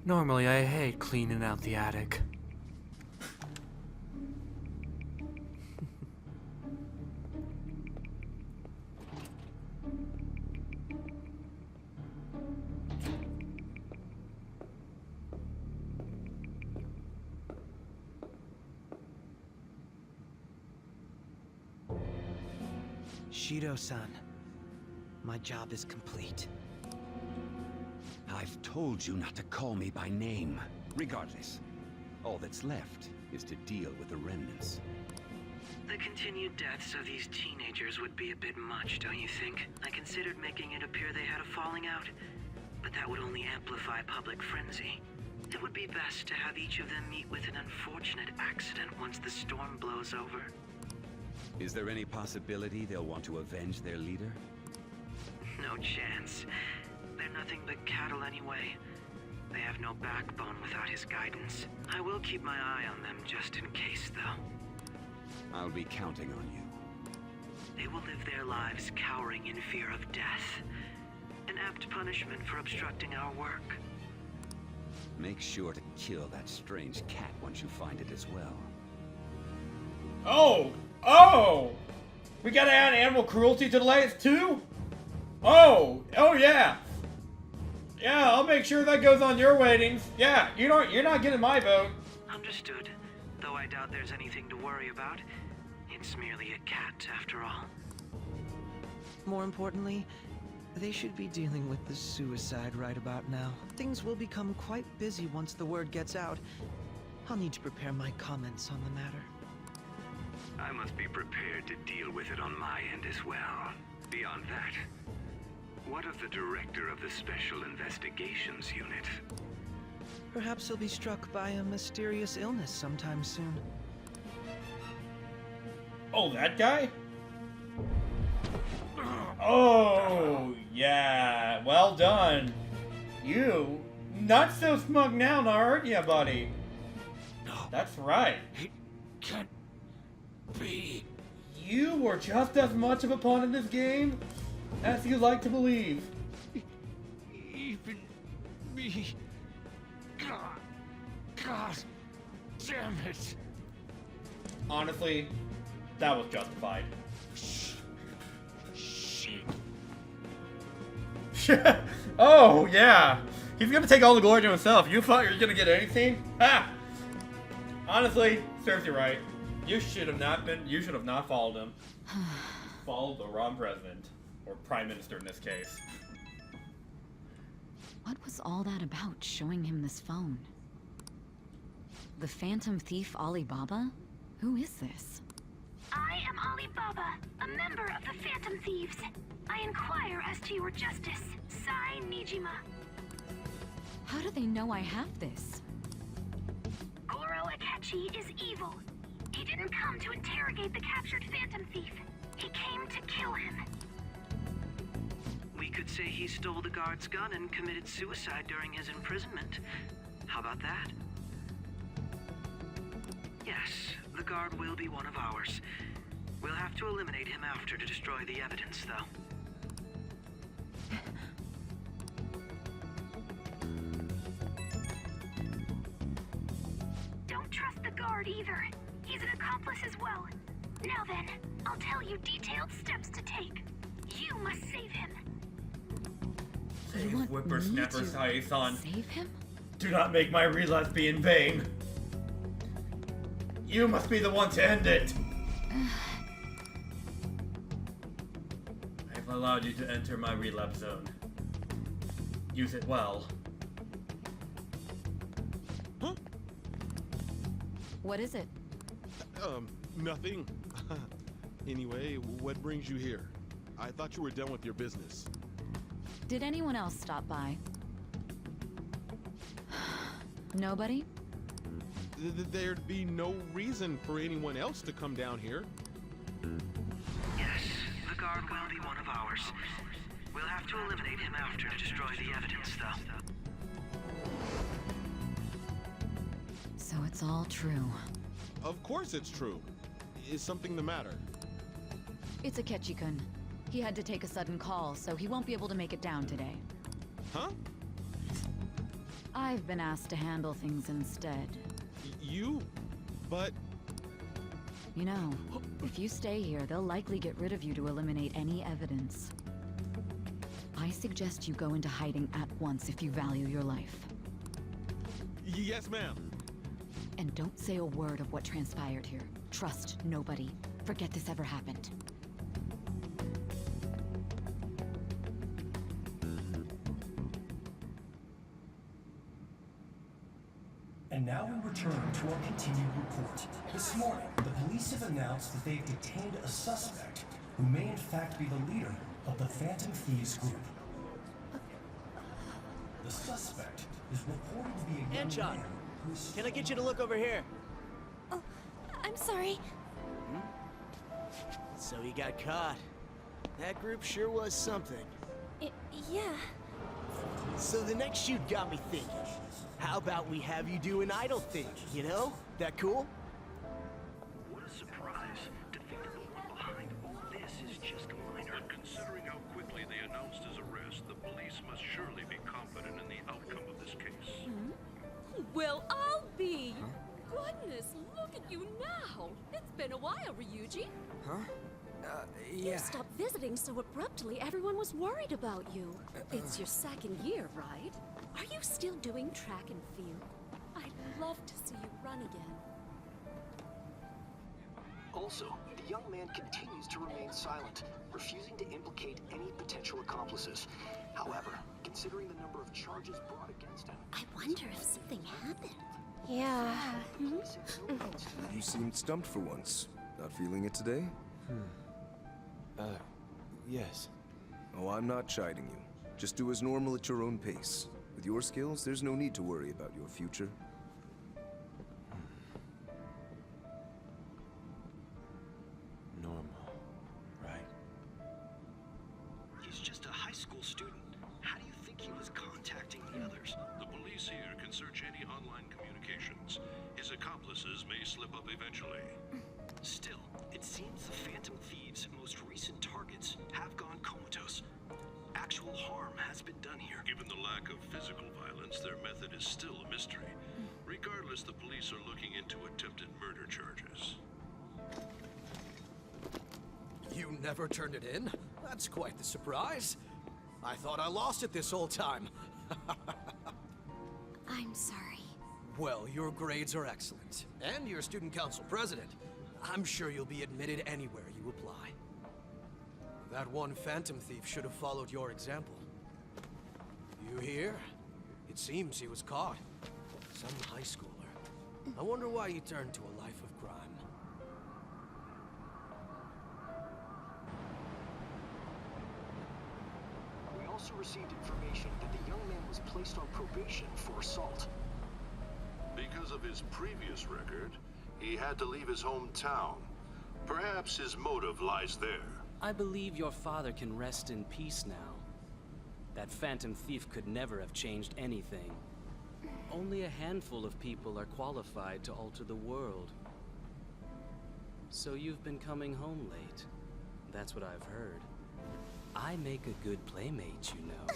Normally, I hate cleaning out the attic. Shido-san, my job is complete. I've told you not to call me by name. Regardless, all that's left is to deal with the remnants. The continued deaths of these teenagers would be a bit much, don't you think? I considered making it appear they had a falling out, but that would only amplify public frenzy. It would be best to have each of them meet with an unfortunate accident once the storm blows over. Is there any possibility they'll want to avenge their leader? No chance. They're nothing but cattle anyway. They have no backbone without his guidance. I will keep my eye on them just in case, though. I'll be counting on you. They will live their lives cowering in fear of death. An apt punishment for obstructing our work. Make sure to kill that strange cat once you find it as well. Oh! Oh! We gotta add animal cruelty to the latest too? Oh! Oh yeah! Yeah, I'll make sure that goes on your weightings. Yeah, you're not getting my vote. Understood. Though I doubt there's anything to worry about. It's merely a cat, after all. More importantly, they should be dealing with the suicide right about now. Things will become quite busy once the word gets out. I'll need to prepare my comments on the matter. I must be prepared to deal with it on my end as well. Beyond that, what of the director of the Special Investigations Unit? Perhaps he'll be struck by a mysterious illness sometime soon. Oh, that guy? Oh, yeah. Well done. You, not so smug now, aren't you, buddy? No. That's right. He can't be. You were just as much of a pawn in this game as you like to believe. Even me. God damn it. Honestly, that was justified. Oh, yeah. He's gonna take all the glory to himself. You thought you were gonna get anything? Ha! Honestly, serves you right. You should have not followed him. Followed the wrong president. Or prime minister in this case. What was all that about, showing him this phone? The Phantom Thief Alibaba? Who is this? I am Alibaba, a member of the Phantom Thieves. I inquire as to your justice. Sai Nijima. How do they know I have this? Goro Akechi is evil. He didn't come to interrogate the captured Phantom Thief. He came to kill him. We could say he stole the guard's gun and committed suicide during his imprisonment. How about that? Yes, the guard will be one of ours. We'll have to eliminate him after to destroy the evidence, though. Don't trust the guard either. He's an accomplice as well. Now then, I'll tell you detailed steps to take. You must save him. Save Whippersnapper Sai-san. Save him? Do not make my relapse be in vain. You must be the one to end it. I've allowed you to enter my relapse zone. Use it well. Huh? What is it? Nothing. Anyway, what brings you here? I thought you were done with your business. Did anyone else stop by? Nobody? There'd be no reason for anyone else to come down here. Yes, the guard will be one of ours. We'll have to eliminate him after to destroy the evidence, though. So it's all true. Of course it's true. Is something the matter? It's Akechi-kun. He had to take a sudden call, so he won't be able to make it down today. Huh? I've been asked to handle things instead. You? But... You know, if you stay here, they'll likely get rid of you to eliminate any evidence. I suggest you go into hiding at once if you value your life. Yes, ma'am. And don't say a word of what transpired here. Trust nobody. Forget this ever happened. And now we return to our continued report. This morning, the police have announced that they've detained a suspect who may in fact be the leader of the Phantom Thieves group. The suspect is reported to be a young Anchon, man who's... can I get you to look over here? Oh, I'm sorry. So he got caught. That group sure was something. Yeah. So the next shoot got me thinking. How about we have you do an idle thing, you know? That cool? What a surprise. To think that the one behind all this is just a minor. But considering how quickly they announced his arrest, the police must surely be confident in the outcome of this case. Well, I'll be. Goodness, look at you now. It's been a while, Ryuji. Huh? You Yeah. stopped visiting so abruptly, everyone was worried about you. It's your second year, right? Are you still doing track and field? I'd love to see you run again. Also, the young man continues to remain silent, refusing to implicate any potential accomplices. However, considering the number of charges brought against him... I wonder if something happened. Yeah. You seemed stumped for once. Not feeling it today? Yes. Oh, I'm not chiding you. Just do as normal at your own pace. With your skills, there's no need to worry about your future. Normal, right? He's just a high school student. How do you think he was contacting the others? The police here can search any online communications. His accomplices may slip up eventually. Still, it seems the Phantom Thieves' most recent targets have gone comatose. Actual harm has been done here. Given the lack of physical violence, their method is still a mystery. Regardless, the police are looking into attempted murder charges. You never turned it in? That's quite the surprise. I thought I lost it this whole time. I'm sorry. Well, your grades are excellent. And you're student council president. I'm sure you'll be admitted anywhere you apply. That one Phantom Thief should have followed your example. You hear? It seems he was caught. Some high schooler. I wonder why he turned to a life of crime. We also received information that the young man was placed on probation for assault. Because of his previous record, he had to leave his hometown. Perhaps his motive lies there. I believe your father can rest in peace now. That Phantom Thief could never have changed anything. Only a handful of people are qualified to alter the world. So you've been coming home late. That's what I've heard. I make a good playmate, you know.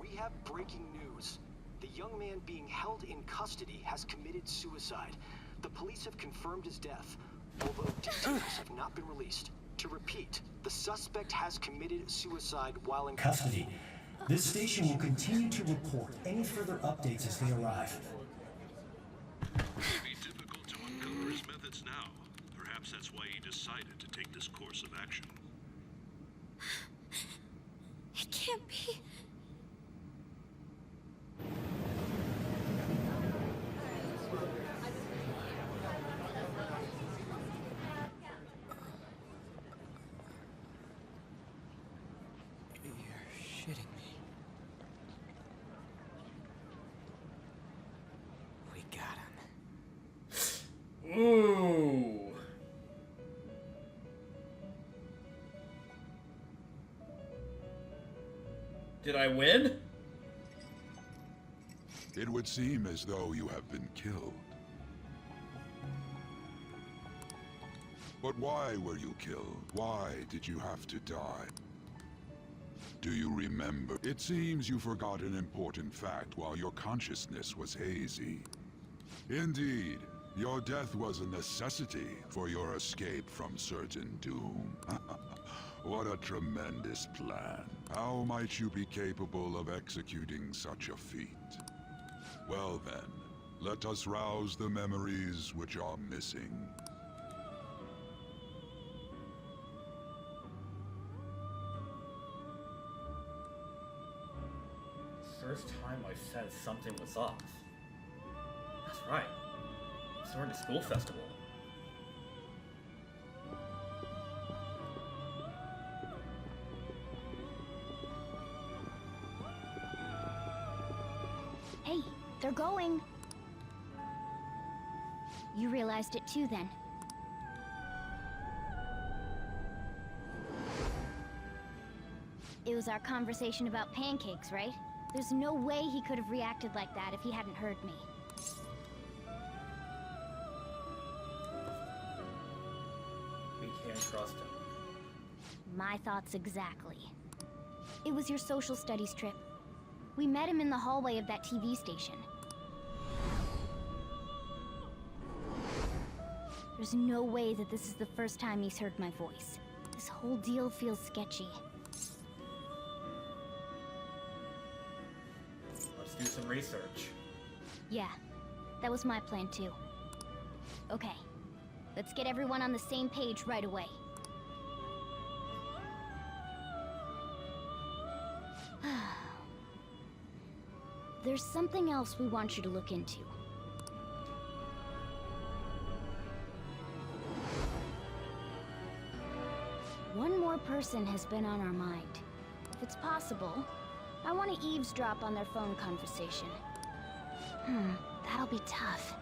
We have breaking news. The young man being held in custody has committed suicide. The police have confirmed his death, although details have not been released. To repeat, the suspect has committed suicide while in Custody. This station will continue to report any further updates as they arrive. It may be difficult to uncover his methods now. Perhaps that's why he decided to take this course of action. It can't be. You're shitting me. We got him. Ooh. Did I win? It would seem as though you have been killed. But why were you killed? Why did you have to die? Do you remember? It seems you forgot an important fact while your consciousness was hazy. Indeed, your death was a necessity for your escape from certain doom. What a tremendous plan. How might you be capable of executing such a feat? Well then, let us rouse the memories which are missing. First time I said something was off. That's right. So we're in the school festival. Hey, they're going. You realized it too, then. It was our conversation about pancakes, right? There's no way he could have reacted like that if he hadn't heard me. We can't trust him. My thoughts exactly. It was your social studies trip. We met him in the hallway of that TV station. There's no way that this is the first time he's heard my voice. This whole deal feels sketchy. Let's do some research. Yeah, that was my plan too. Okay, let's get everyone on the same page right away. There's something else we want you to look into. One more person has been on our mind. If it's possible, I want to eavesdrop on their phone conversation. That'll be tough.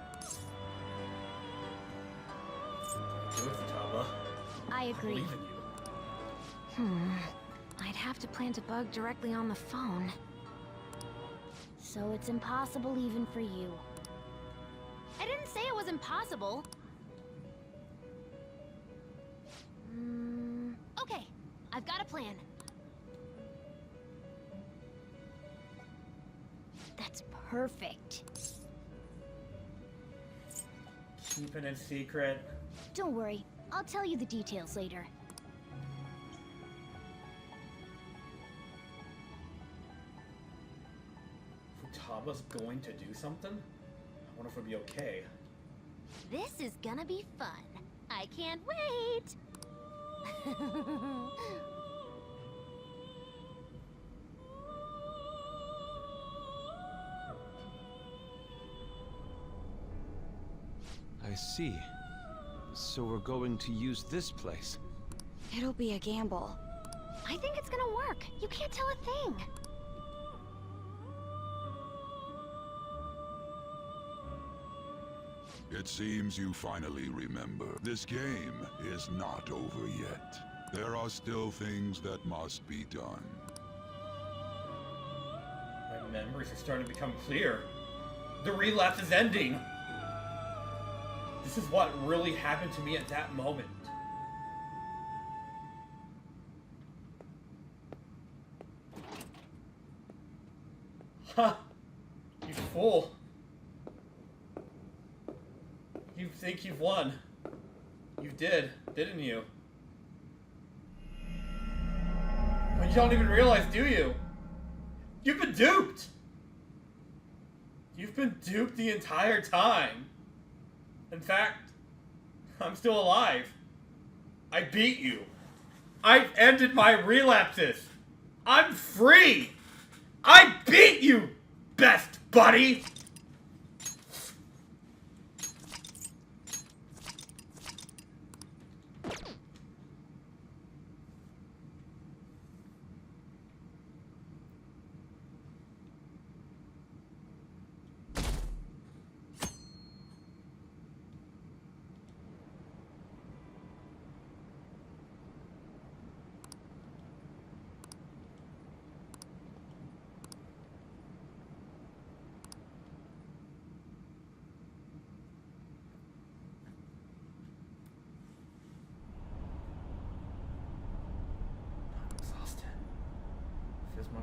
Do it, Futaba. I agree. believe in you. I'd have to plant a bug directly on the phone. So it's impossible even for you. I didn't say it was impossible. Okay, I've got a plan. That's perfect. Keeping it secret. Don't worry, I'll tell you the details later. Futaba's going to do something? I wonder if it'll be okay. This is gonna be fun. I can't wait! I see. So we're going to use this place. It'll be a gamble. I think it's gonna work. You can't tell a thing. It seems you finally remember. This game is not over yet. There are still things that must be done. My memories are starting to become clear. The relapse is ending. This is what really happened to me at that moment. Ha! You fool. You think you've won. You did, didn't you? But you don't even realize, do you? You've been duped! You've been duped the entire time. In fact, I'm still alive. I beat you. I've ended my relapses. I'm free! I beat you, best buddy!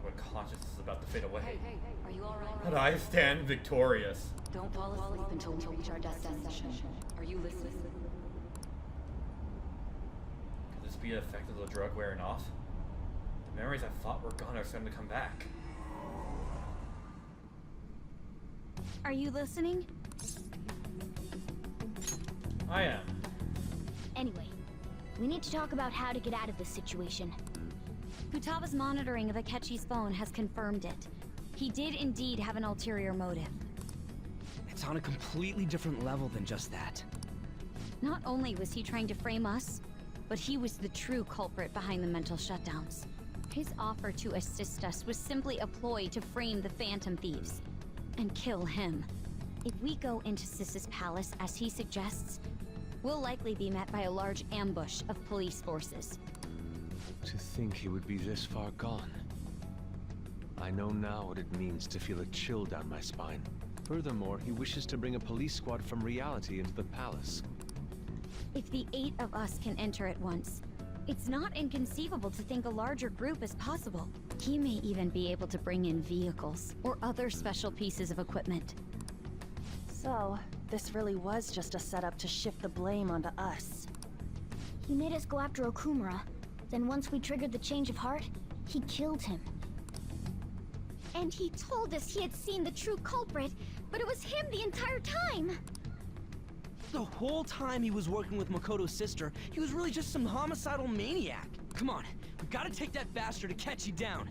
When consciousness is about to fade away. Hey, are you alright? But I stand victorious. Don't fall asleep until we reach our destination. Are you listening? Could this be an effect of the drug wearing off? The memories I thought were gone are starting to come back. Are you listening? I am. Anyway, we need to talk about how to get out of this situation. Futaba's monitoring of Akechi's phone has confirmed it. He did indeed have an ulterior motive. It's on a completely different level than just that. Not only was he trying to frame us, but he was the true culprit behind the mental shutdowns. His offer to assist us was simply a ploy to frame the Phantom Thieves and kill him. If we go into Sis's palace as he suggests, we'll likely be met by a large ambush of police forces. To think he would be this far gone. I know now what it means to feel a chill down my spine. Furthermore, he wishes to bring a police squad from reality into the palace. If the 8 of us can enter at once, it's not inconceivable to think a larger group is possible. He may even be able to bring in vehicles or other special pieces of equipment. So, this really was just a setup to shift the blame onto us. He made us go after Okumura. Then once we triggered the change of heart, he killed him. And he told us he had seen the true culprit, but it was him the entire time! The whole time he was working with Makoto's sister, he was really just some homicidal maniac. Come on, we gotta take that bastard Akechi down.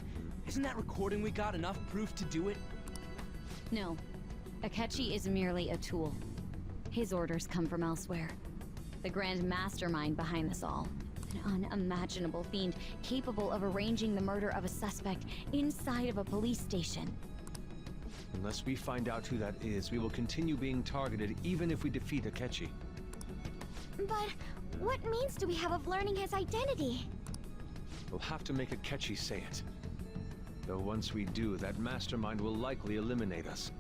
Isn't that recording we got enough proof to do it? No. Akechi is merely a tool. His orders come from elsewhere. The grand mastermind behind this all. An unimaginable fiend capable of arranging the murder of a suspect inside of a police station. Unless we find out who that is, we will continue being targeted even if we defeat Akechi. But what means do we have of learning his identity? We'll have to make Akechi say it. Though once we do, that mastermind will likely eliminate us.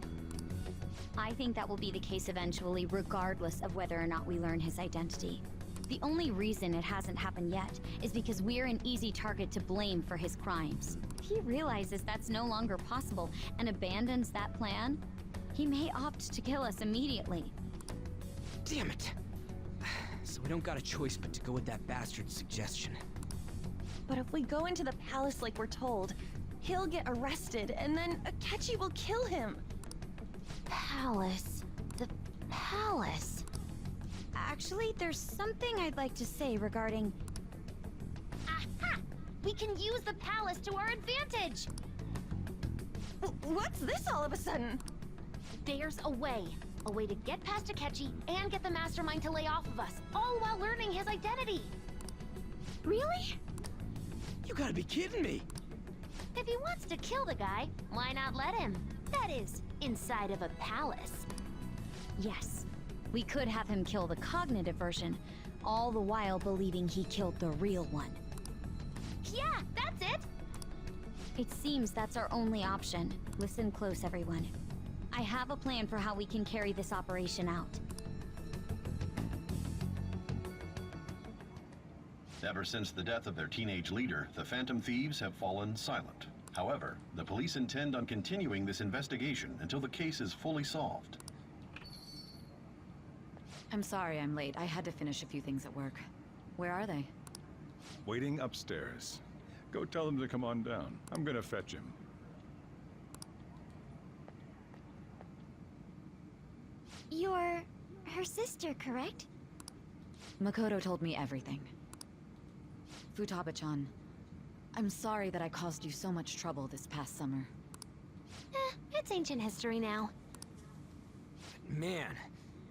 I think that will be the case eventually, regardless of whether or not we learn his identity. The only reason it hasn't happened yet is because we're an easy target to blame for his crimes. He realizes that's no longer possible and abandons that plan. He may opt to kill us immediately. Damn it! So we don't got a choice but to go with that bastard's suggestion. But if we go into the palace like we're told, he'll get arrested, and then Akechi will kill him. Palace. The palace. Actually, there's something I'd like to say regarding... Aha! We can use the palace to our advantage! What's this all of a sudden? There's a way. A way to get past Akechi and get the mastermind to lay off of us, all while learning his identity. Really? You gotta be kidding me! If he wants to kill the guy, why not let him? That is, inside of a palace. Yes, we could have him kill the cognitive version, all the while believing he killed the real one. Yeah, that's it! It seems that's our only option. Listen close, everyone. I have a plan for how we can carry this operation out. Ever since the death of their teenage leader, the Phantom Thieves have fallen silent. However, the police intend on continuing this investigation until the case is fully solved. I'm sorry I'm late. I had to finish a few things at work. Where are they? Waiting upstairs. Go tell them to come on down. I'm gonna fetch him. You're her sister, correct? Makoto told me everything. Futaba-chan, I'm sorry that I caused you so much trouble this past summer. It's ancient history now. Man,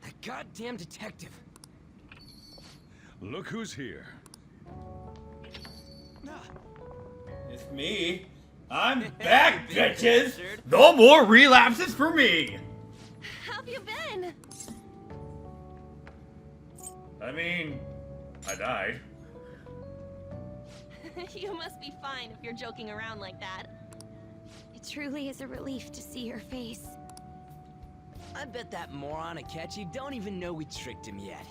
that goddamn detective. Look who's here. It's me. I'm back, bitches! No more relapses for me! How have you been? I mean, I died. You must be fine if you're joking around like that. It truly is a relief to see your face. I bet that moron Akechi don't even know we tricked him yet.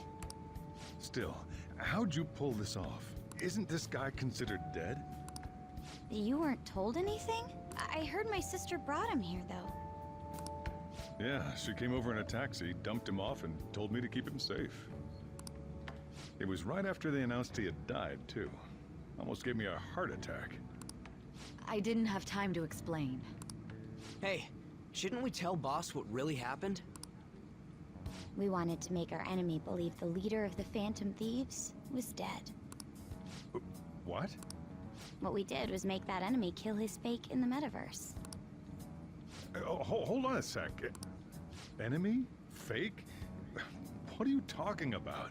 Still, how'd you pull this off? Isn't this guy considered dead? You weren't told anything? I heard my sister brought him here, though. Yeah, she came over in a taxi, dumped him off, and told me to keep him safe. It was right after they announced he had died, too. Almost gave me a heart attack. I didn't have time to explain. Hey, shouldn't we tell boss what really happened? We wanted to make our enemy believe the leader of the Phantom Thieves was dead. What? What we did was make that enemy kill his fake in the metaverse. Hold on a sec. Enemy? Fake? What are you talking about?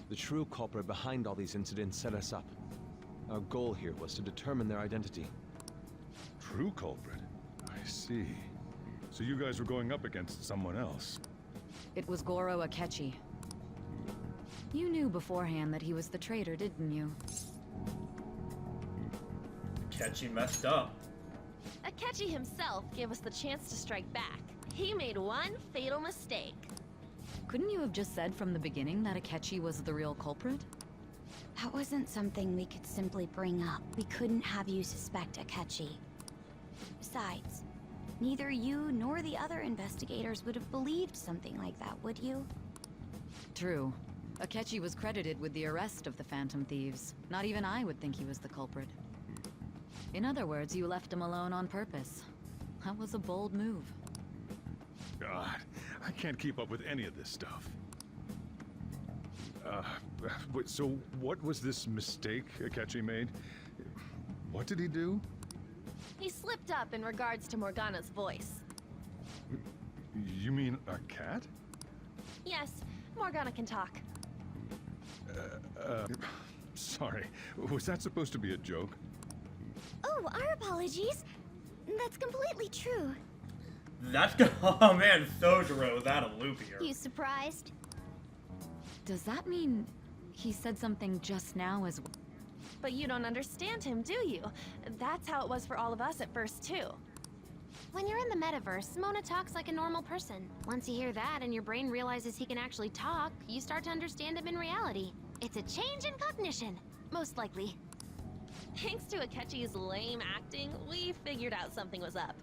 The true culprit behind all these incidents set us up. Our goal here was to determine their identity. True culprit? I see. So you guys were going up against someone else. It was Goro Akechi. You knew beforehand that he was the traitor, didn't you? Akechi messed up. Akechi himself gave us the chance to strike back. He made one fatal mistake. Couldn't you have just said from the beginning that Akechi was the real culprit? That wasn't something we could simply bring up. We couldn't have you suspect Akechi. Besides, neither you nor the other investigators would have believed something like that, would you? True. Akechi was credited with the arrest of the Phantom Thieves. Not even I would think he was the culprit. In other words, you left him alone on purpose. That was a bold move. God, I can't keep up with any of this stuff. So what was this mistake Akechi made? What did he do? He slipped up in regards to Morgana's voice. You mean a cat? Yes, Morgana can talk. Sorry, was that supposed to be a joke? Oh, our apologies. That's completely true. That's oh man, Sojiro was out of loop here. You surprised? Does that mean he said something just now as well? But you don't understand him, do you? That's how it was for all of us at first, too. When you're in the metaverse, Mona talks like a normal person. Once you hear that and your brain realizes he can actually talk, you start to understand him in reality. It's a change in cognition, most likely. Thanks to Akechi's lame acting, we figured out something was up.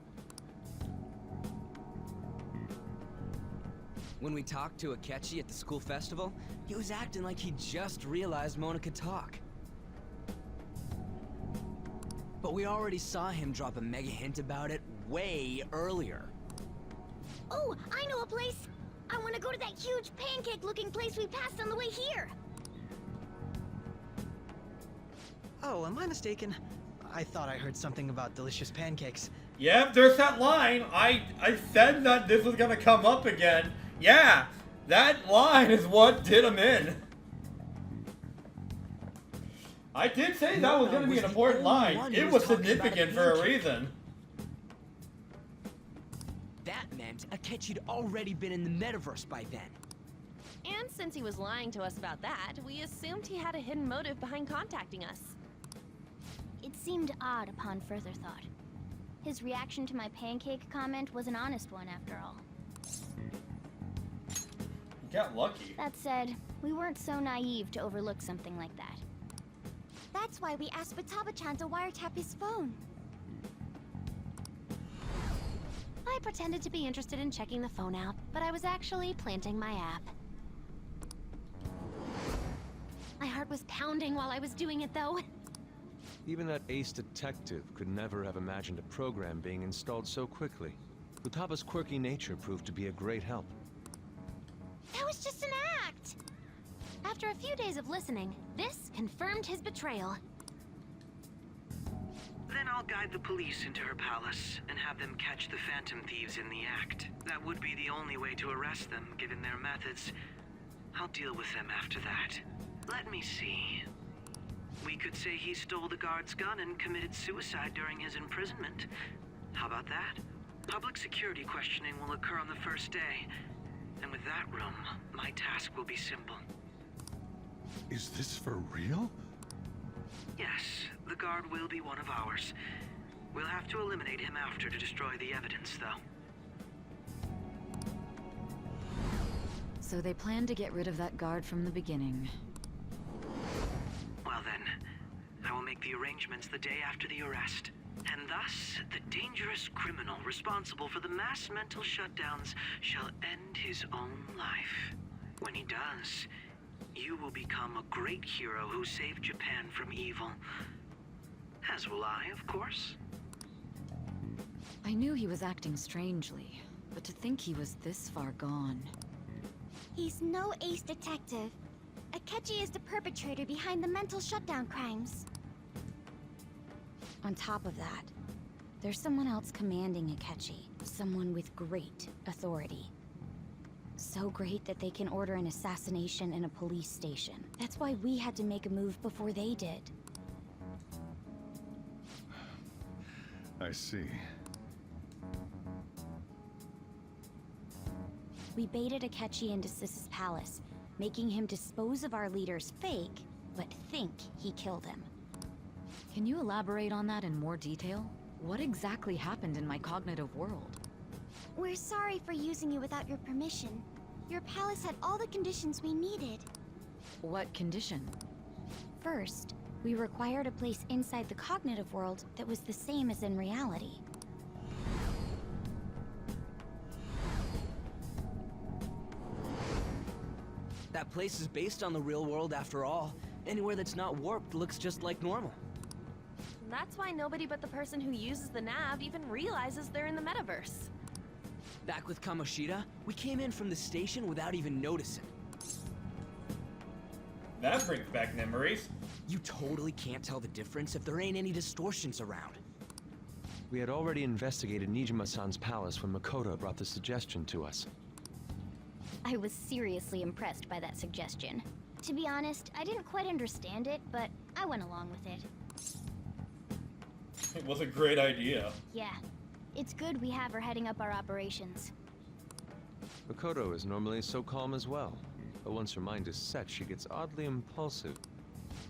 When we talked to Akechi at the school festival, he was acting like he just realized Mona could talk. But we already saw him drop a mega hint about it way earlier. Oh, I know a place! I want to go to that huge pancake-looking place we passed on the way here! Oh, am I mistaken? I thought I heard something about delicious pancakes. Yep, there's that line. I said that this was gonna come up again. Yeah, that line is what did him in. I did say that was gonna be an important line. It was significant for a reason. That meant Akechi'd already been in the metaverse by then. And since he was lying to us about that, we assumed he had a hidden motive behind contacting us. It seemed odd upon further thought. His reaction to my pancake comment was an honest one, after all. You got lucky. That said, we weren't so naive to overlook something like that. That's why we asked Futaba-chan to wiretap his phone. I pretended to be interested in checking the phone out, but I was actually planting my app. My heart was pounding while I was doing it, though. Even that ace detective could never have imagined a program being installed so quickly. Futaba's quirky nature proved to be a great help. That was just an act! After a few days of listening, this confirmed his betrayal. Then I'll guide the police into her palace and have them catch the Phantom Thieves in the act. That would be the only way to arrest them, given their methods. I'll deal with them after that. Let me see. We could say he stole the guard's gun and committed suicide during his imprisonment. How about that? Public security questioning will occur on the first day. And with that room, my task will be simple. Is this for real? Yes, the guard will be one of ours. We'll have to eliminate him after to destroy the evidence, though. So they planned to get rid of that guard from the beginning. Well then, I will make the arrangements the day after the arrest. And thus, the dangerous criminal responsible for the mass mental shutdowns shall end his own life. When he does, you will become a great hero who saved Japan from evil. As will I, of course. I knew he was acting strangely, but to think he was this far gone. He's no ace detective. Akechi is the perpetrator behind the mental shutdown crimes. On top of that, there's someone else commanding Akechi. Someone with great authority. So great that they can order an assassination in a police station. That's why we had to make a move before they did. I see. We baited Akechi into Sis's palace, making him dispose of our leader's fake, but think he killed him. Can you elaborate on that in more detail? What exactly happened in my cognitive world? We're sorry for using you without your permission. Your palace had all the conditions we needed. What condition? First, we required a place inside the cognitive world that was the same as in reality. That place is based on the real world after all. Anywhere that's not warped looks just like normal. That's why nobody but the person who uses the nav even realizes they're in the metaverse. Back with Kamoshida, we came in from the station without even noticing. That brings back memories. You totally can't tell the difference if there ain't any distortions around. We had already investigated Nijima-san's palace when Makoto brought the suggestion to us. I was seriously impressed by that suggestion. To be honest, I didn't quite understand it, but I went along with it. It was a great idea. Yeah. It's good we have her heading up our operations. Makoto is normally so calm as well, but once her mind is set, she gets oddly impulsive.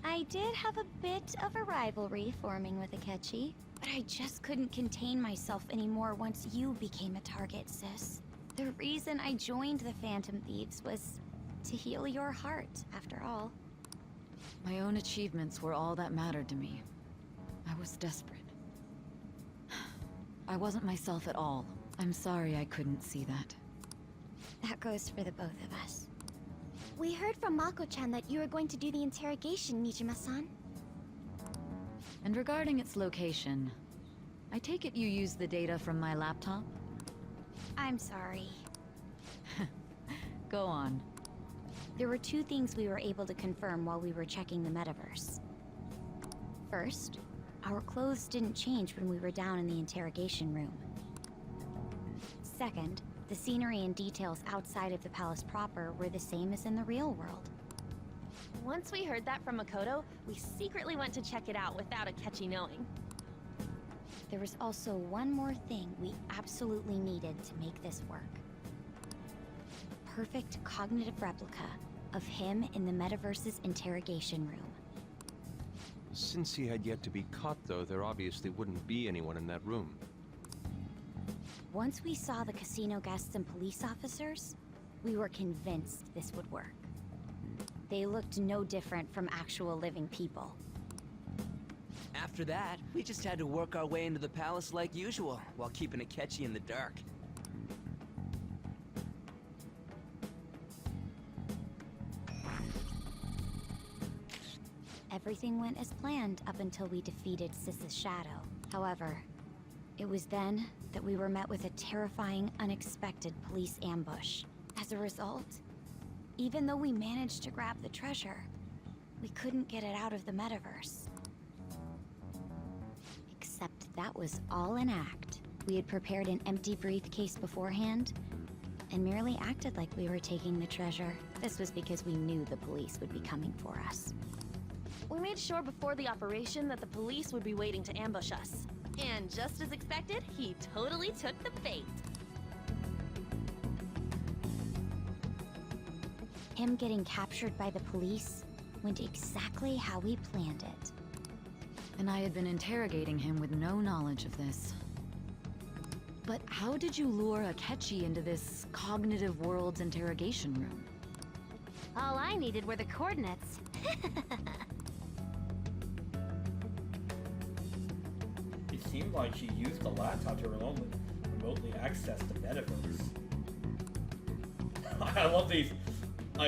I did have a bit of a rivalry forming with Akechi, but I just couldn't contain myself anymore once you became a target, sis. The reason I joined the Phantom Thieves was to heal your heart, after all. My own achievements were all that mattered to me. I was desperate. I wasn't myself at all. I'm sorry I couldn't see that. That goes for the both of us. We heard from Mako-chan that you were going to do the interrogation, Nijima-san. And regarding its location, I take it you used the data from my laptop? I'm sorry. Go on. There were two things we were able to confirm while we were checking the metaverse. First, our clothes didn't change when we were down in the interrogation room. Second, the scenery and details outside of the palace proper were the same as in the real world. Once we heard that from Makoto, we secretly went to check it out without Akechi knowing. There was also one more thing we absolutely needed to make this work. A perfect cognitive replica of him in the metaverse's interrogation room. Since he had yet to be caught, though, there obviously wouldn't be anyone in that room. Once we saw the casino guests and police officers, we were convinced this would work. They looked no different from actual living people. After that, we just had to work our way into the palace like usual, while keeping Akechi in the dark. Everything went as planned up until we defeated Sis's shadow. However, it was then that we were met with a terrifying, unexpected police ambush. As a result, even though we managed to grab the treasure, we couldn't get it out of the metaverse. Except that was all an act. We had prepared an empty briefcase beforehand, and merely acted like we were taking the treasure. This was because we knew the police would be coming for us. We made sure before the operation that the police would be waiting to ambush us. And just as expected, he totally took the bait. Him getting captured by the police went exactly how we planned it. And I had been interrogating him with no knowledge of this. But how did you lure Akechi into this cognitive world's interrogation room? All I needed were the coordinates. It seemed like she used the laptop to remotely access the metaverse. I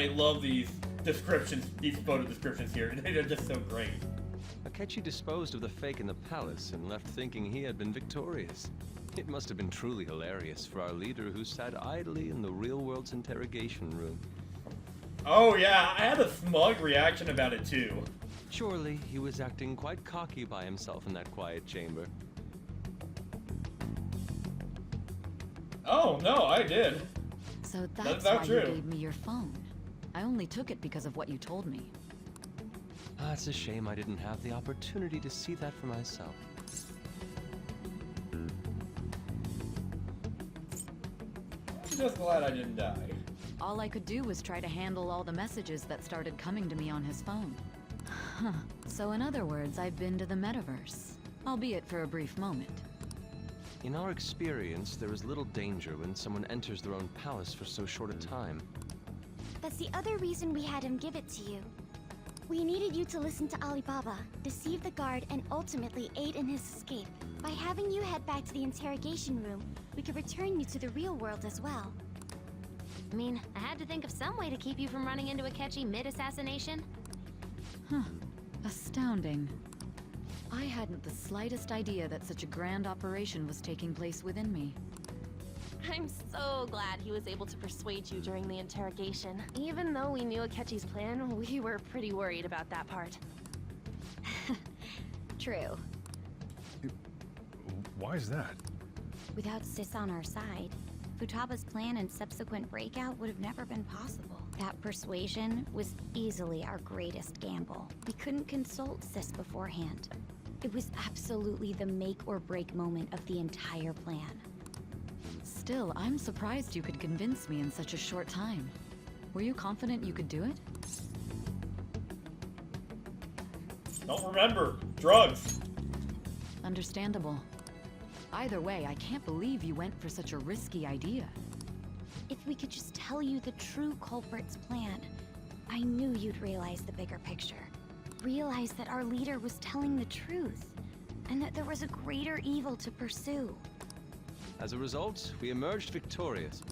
love these descriptions, these photo descriptions here. They're just so great. Akechi disposed of the fake in the palace and left thinking he had been victorious. It must have been truly hilarious for our leader who sat idly in the real world's interrogation room. Oh yeah, I had a smug reaction about it too. Surely he was acting quite cocky by himself in that quiet chamber. Oh no, I did. So that's not why true. you gave me your phone. I only took it because of what you told me. Ah, it's a shame I didn't have the opportunity to see that for myself. I'm just glad I didn't die. All I could do was try to handle all the messages that started coming to me on his phone. Huh. So in other words, I've been to the metaverse, albeit for a brief moment. In our experience, there is little danger when someone enters their own palace for so short a time. That's the other reason we had him give it to you. We needed you to listen to Alibaba, deceive the guard, and ultimately aid in his escape. By having you head back to the interrogation room, we could return you to the real world as well. I mean, I had to think of some way to keep you from running into Akechi mid-assassination. Huh. Astounding. I hadn't the slightest idea that such a grand operation was taking place within me. I'm so glad he was able to persuade you during the interrogation. Even though we knew Akechi's plan, we were pretty worried about that part. True. Why is that? Without Sis on our side, Futaba's plan and subsequent breakout would have never been possible. That persuasion was easily our greatest gamble. We couldn't consult Sis beforehand. It was absolutely the make or break moment of the entire plan. Still, I'm surprised you could convince me in such a short time. Were you confident you could do it? Don't remember. Drugs. Understandable. Either way, I can't believe you went for such a risky idea. If we could just tell you the true culprit's plan, I knew you'd realize the bigger picture. realized that our leader was telling the truth, and that there was a greater evil to pursue. As a result, we emerged victorious.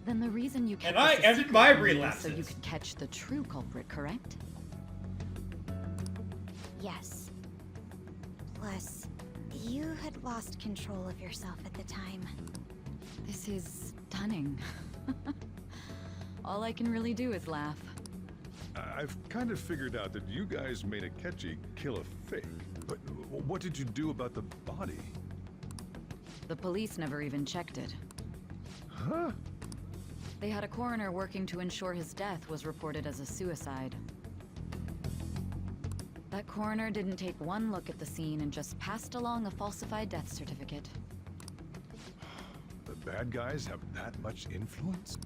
Then the reason you kept And I this a ended secret my from me was relapses. so you could catch the true culprit, correct? Yes. Plus, you had lost control of yourself at the time. This is stunning. All I can really do is laugh. I've kind of figured out that you guys made Akechi kill a fake. But what did you do about the body? The police never even checked it. Huh? They had a coroner working to ensure his death was reported as a suicide. That coroner didn't take one look at the scene and just passed along a falsified death certificate. The bad guys have that much influence?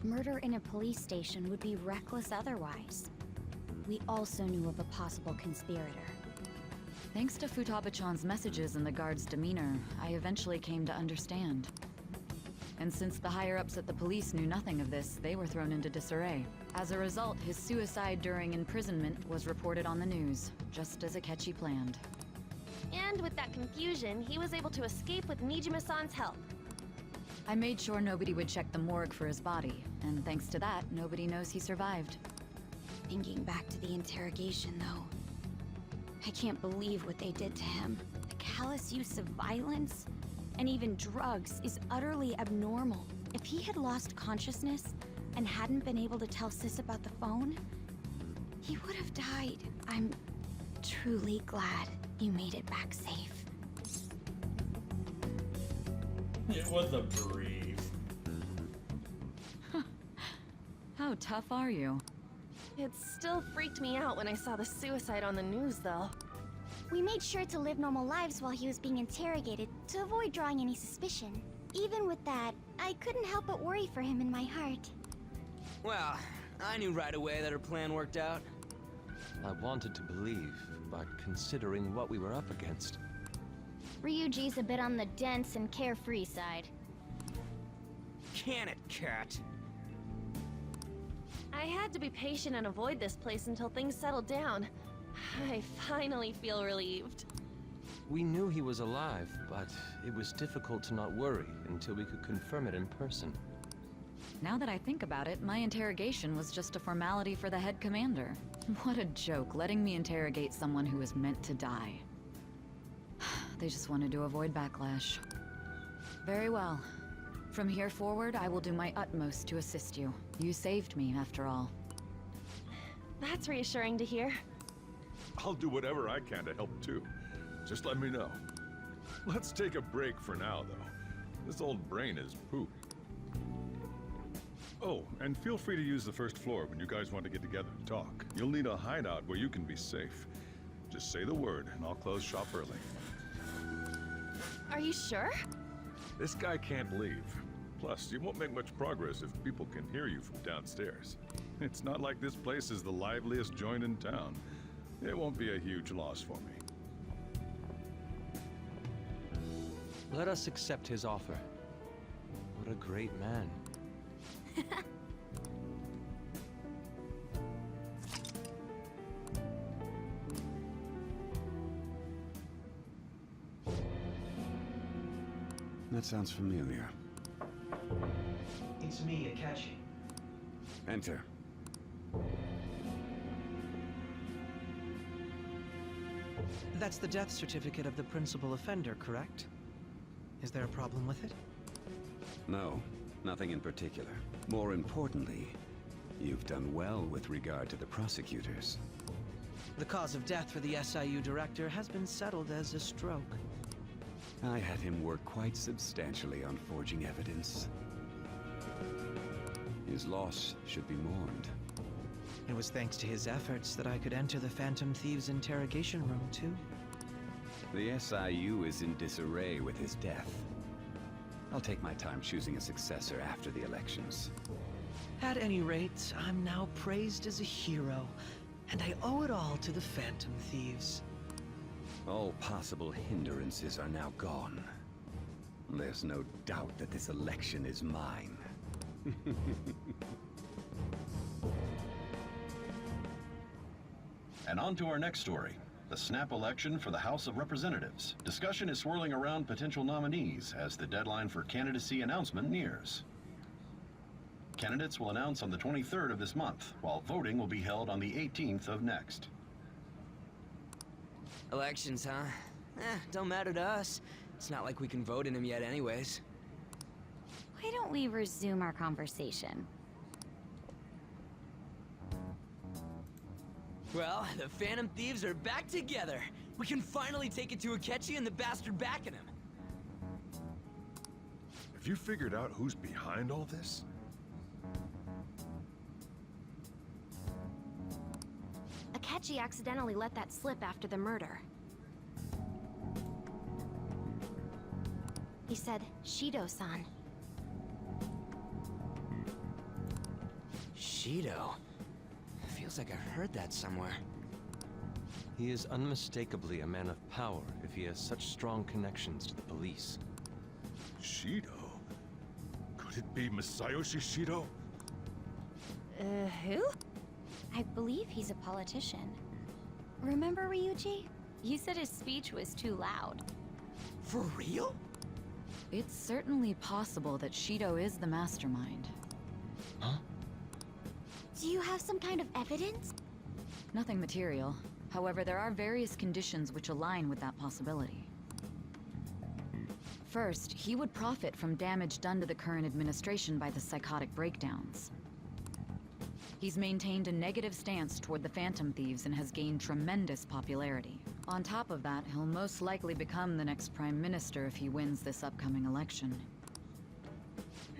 Murder in a police station would be reckless otherwise. We also knew of a possible conspirator. Thanks to Futaba-chan's messages and the guard's demeanor, I eventually came to understand. And since the higher-ups at the police knew nothing of this, they were thrown into disarray. As a result, his suicide during imprisonment was reported on the news, just as Akechi planned. And with that confusion, he was able to escape with Nijima-san's help. I made sure nobody would check the morgue for his body, and thanks to that, nobody knows he survived. Thinking back to the interrogation, though, I can't believe what they did to him. The callous use of violence, and even drugs, is utterly abnormal. If he had lost consciousness and hadn't been able to tell Sis about the phone, he would have died. I'm truly glad you made it back safe. It was a breeze. How tough are you? It still freaked me out when I saw the suicide on the news, though. We made sure to live normal lives while he was being interrogated to avoid drawing any suspicion. Even with that, I couldn't help but worry for him in my heart. Well, I knew right away that her plan worked out. I wanted to believe, but considering what we were up against. Ryuji's a bit on the dense and carefree side. Can it, cat? I had to be patient and avoid this place until things settled down. I finally feel relieved. We knew he was alive, but it was difficult to not worry until we could confirm it in person. Now that I think about it, my interrogation was just a formality for the head commander. What a joke, letting me interrogate someone who was meant to die. They just wanted to avoid backlash. Very well. From here forward, I will do my utmost to assist you. You saved me, after all. That's reassuring to hear. I'll do whatever I can to help too. Just let me know. Let's take a break for now, though. This old brain is poop. Oh, and feel free to use the first floor when you guys want to get together and talk. You'll need a hideout where you can be safe. Just say the word, and I'll close shop early. Are you sure? This guy can't leave. Plus, you won't make much progress if people can hear you from downstairs. It's not like this place is the liveliest joint in town. It won't be a huge loss for me. Let us accept his offer. What a great man. That sounds familiar. It's me, Akechi. Enter. That's the death certificate of the principal offender, correct? Is there a problem with it? No, nothing in particular. More importantly, you've done well with regard to the prosecutors. The cause of death for the SIU director has been settled as a stroke. I had him work quite substantially on forging evidence. His loss should be mourned. It was thanks to his efforts that I could enter the Phantom Thieves' interrogation room, too. The SIU is in disarray with his death. I'll take my time choosing a successor after the elections. At any rate, I'm now praised as a hero, and I owe it all to the Phantom Thieves. All possible hindrances are now gone. There's no doubt that this election is mine. And on to our next story. The snap election for the House of Representatives. Discussion is swirling around potential nominees as the deadline for candidacy announcement nears. Candidates will announce on the 23rd of this month, while voting will be held on the 18th of next. Elections, huh? Don't matter to us. It's not like we can vote in them yet anyways. Why don't we resume our conversation? Well, the Phantom Thieves are back together. We can finally take it to Akechi and the bastard backing him. Have you figured out who's behind all this? Akechi accidentally let that slip after the murder. He said, Shido-san. Shido? Feels like I've heard that somewhere. He is unmistakably a man of power if he has such strong connections to the police. Shido? Could it be Masayoshi Shido? Who? I believe he's a politician. Remember Ryuji? You said his speech was too loud. For real? It's certainly possible that Shido is the mastermind. Huh? Do you have some kind of evidence? Nothing material. However, there are various conditions which align with that possibility. First, he would profit from damage done to the current administration by the psychotic breakdowns. He's maintained a negative stance toward the Phantom Thieves and has gained tremendous popularity. On top of that, he'll most likely become the next Prime Minister if he wins this upcoming election.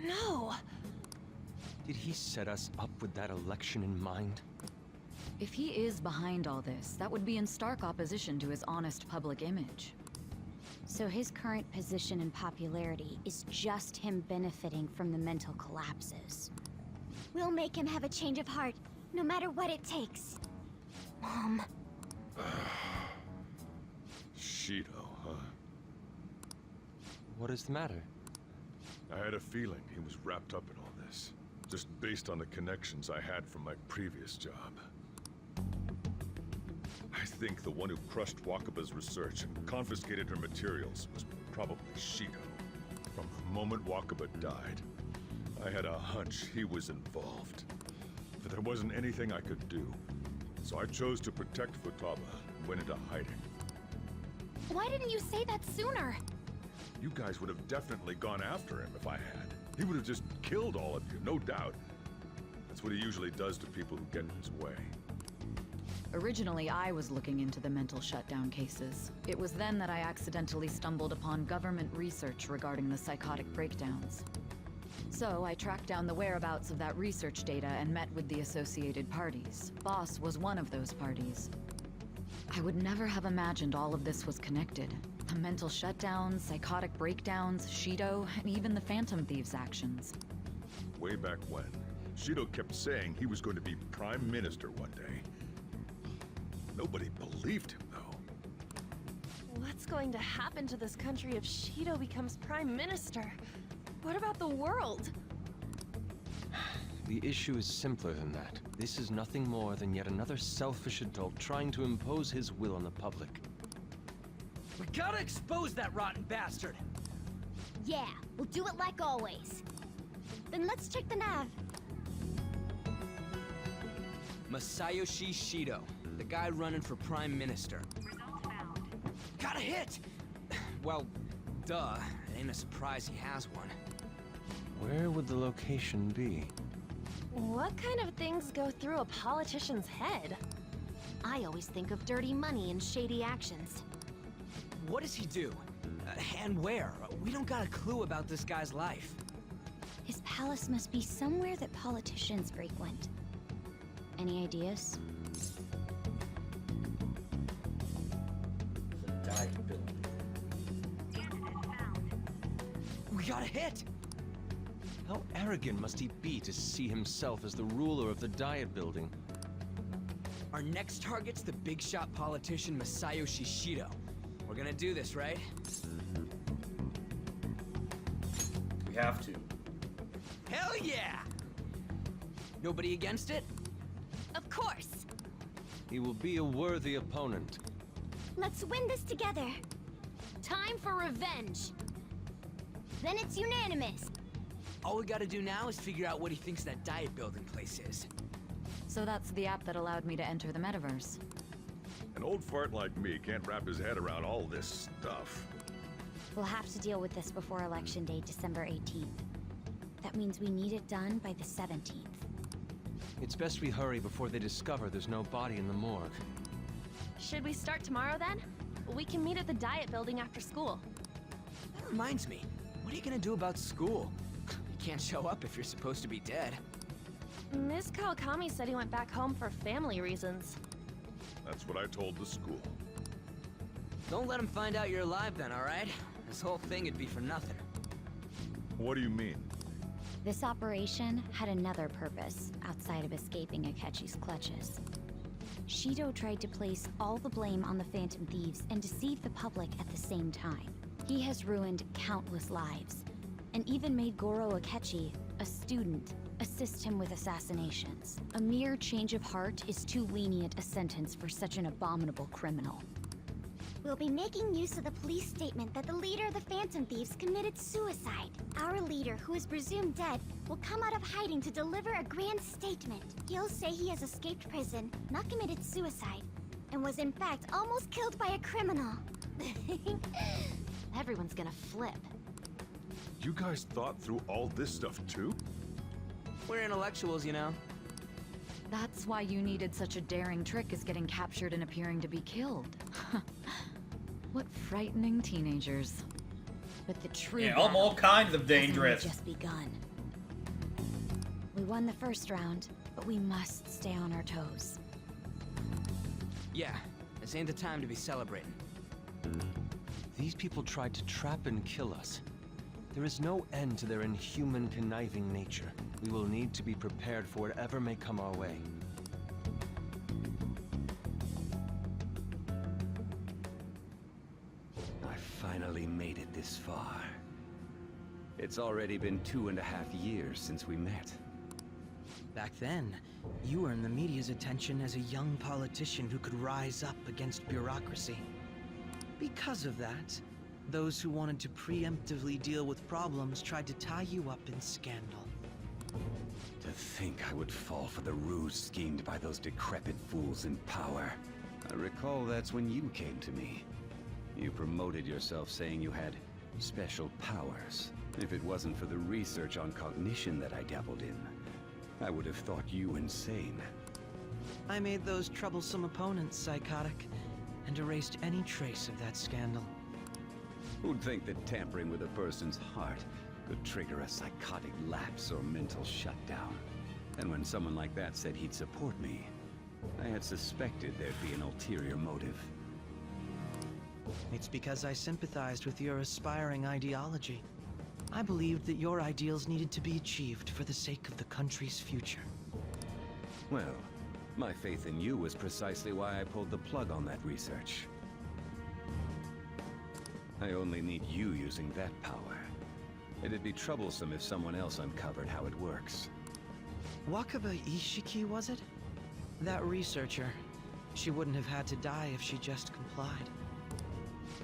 No! Did he set us up with that election in mind? If he is behind all this, that would be in stark opposition to his honest public image. So his current position and popularity is just him benefiting from the mental collapses. We'll make him have a change of heart, no matter what it takes. Mom. Shido, huh? What is the matter? I had a feeling he was wrapped up in all this, just based on the connections I had from my previous job. I think the one who crushed Wakaba's research and confiscated her materials was probably Shido. From the moment Wakaba died, I had a hunch he was involved. But there wasn't anything I could do. So I chose to protect Futaba and went into hiding. Why didn't you say that sooner? You guys would have definitely gone after him if I had. He would have just killed all of you, no doubt. That's what he usually does to people who get in his way. Originally, I was looking into the mental shutdown cases. It was then that I accidentally stumbled upon government research regarding the psychotic breakdowns. So I tracked down the whereabouts of that research data and met with the associated parties. Boss was one of those parties. I would never have imagined all of this was connected. The mental shutdowns, psychotic breakdowns, Shido, and even the Phantom Thieves' actions. Way back when, Shido kept saying he was going to be Prime Minister one day. Nobody believed him, though. What's going to happen to this country if Shido becomes Prime Minister? What about the world? The issue is simpler than that. This is nothing more than yet another selfish adult trying to impose his will on the public. We gotta expose that rotten bastard! Yeah, we'll do it like always. Then let's check the nav. Masayoshi Shido, the guy running for Prime Minister. Got a hit! Well, duh. It ain't a surprise he has one. Where would the location be? What kind of things go through a politician's head? I always think of dirty money and shady actions. What does he do? And where? We don't got a clue about this guy's life. His palace must be somewhere that politicians frequent. Any ideas? The diet building. We got a hit! How arrogant must he be to see himself as the ruler of the Diet Building? Our next target's the big shot politician Masayoshi Shido. We're gonna do this, right? We have to. Hell yeah! Nobody against it? Of course! He will be a worthy opponent. Let's win this together. Time for revenge. Then it's unanimous. All we gotta do now is figure out what he thinks that diet building place is. So that's the app that allowed me to enter the metaverse. An old fart like me can't wrap his head around all this stuff. We'll have to deal with this before Election Day, December 18th. That means we need it done by the 17th. It's best we hurry before they discover there's no body in the morgue. Should we start tomorrow then? We can meet at the diet building after school. That reminds me, what are you gonna do about school? You can't show up if you're supposed to be dead. Miss Kawakami said he went back home for family reasons. That's what I told the school. Don't let him find out you're alive then, alright? This whole thing would be for nothing. What do you mean? This operation had another purpose outside of escaping Akechi's clutches. Shido tried to place all the blame on the Phantom Thieves and deceive the public at the same time. He has ruined countless lives, and even made Goro Akechi, a student, assist him with assassinations. A mere change of heart is too lenient a sentence for such an abominable criminal. We'll be making use of the police statement that the leader of the Phantom Thieves committed suicide. Our leader, who is presumed dead, will come out of hiding to deliver a grand statement. He'll say he has escaped prison, not committed suicide, and was in fact almost killed by a criminal. Everyone's gonna flip. You guys thought through all this stuff too? We're intellectuals, you know. That's why you needed such a daring trick as getting captured and appearing to be killed. What frightening teenagers. But the true Yeah, all kinds of dangerous. has only just begun. We won the first round, but we must stay on our toes. Yeah, this ain't the time to be celebrating. These people tried to trap and kill us. There is no end to their inhuman, conniving nature. We will need to be prepared for whatever may come our way. I finally made it this far. It's already been 2.5 years since we met. Back then, you earned the media's attention as a young politician who could rise up against bureaucracy. Because of that, those who wanted to preemptively deal with problems tried to tie you up in scandal. To think I would fall for the ruse schemed by those decrepit fools in power. I recall that's when you came to me. You promoted yourself saying you had special powers. If it wasn't for the research on cognition that I dabbled in, I would have thought you insane. I made those troublesome opponents psychotic, and erased any trace of that scandal. Who'd think that tampering with a person's heart could trigger a psychotic lapse or mental shutdown? And when someone like that said he'd support me, I had suspected there'd be an ulterior motive. It's because I sympathized with your aspiring ideology. I believed that your ideals needed to be achieved for the sake of the country's future. Well, my faith in you was precisely why I pulled the plug on that research. I only need you using that power. It'd be troublesome if someone else uncovered how it works. Wakaba Ishiki, was it? That researcher. She wouldn't have had to die if she just complied.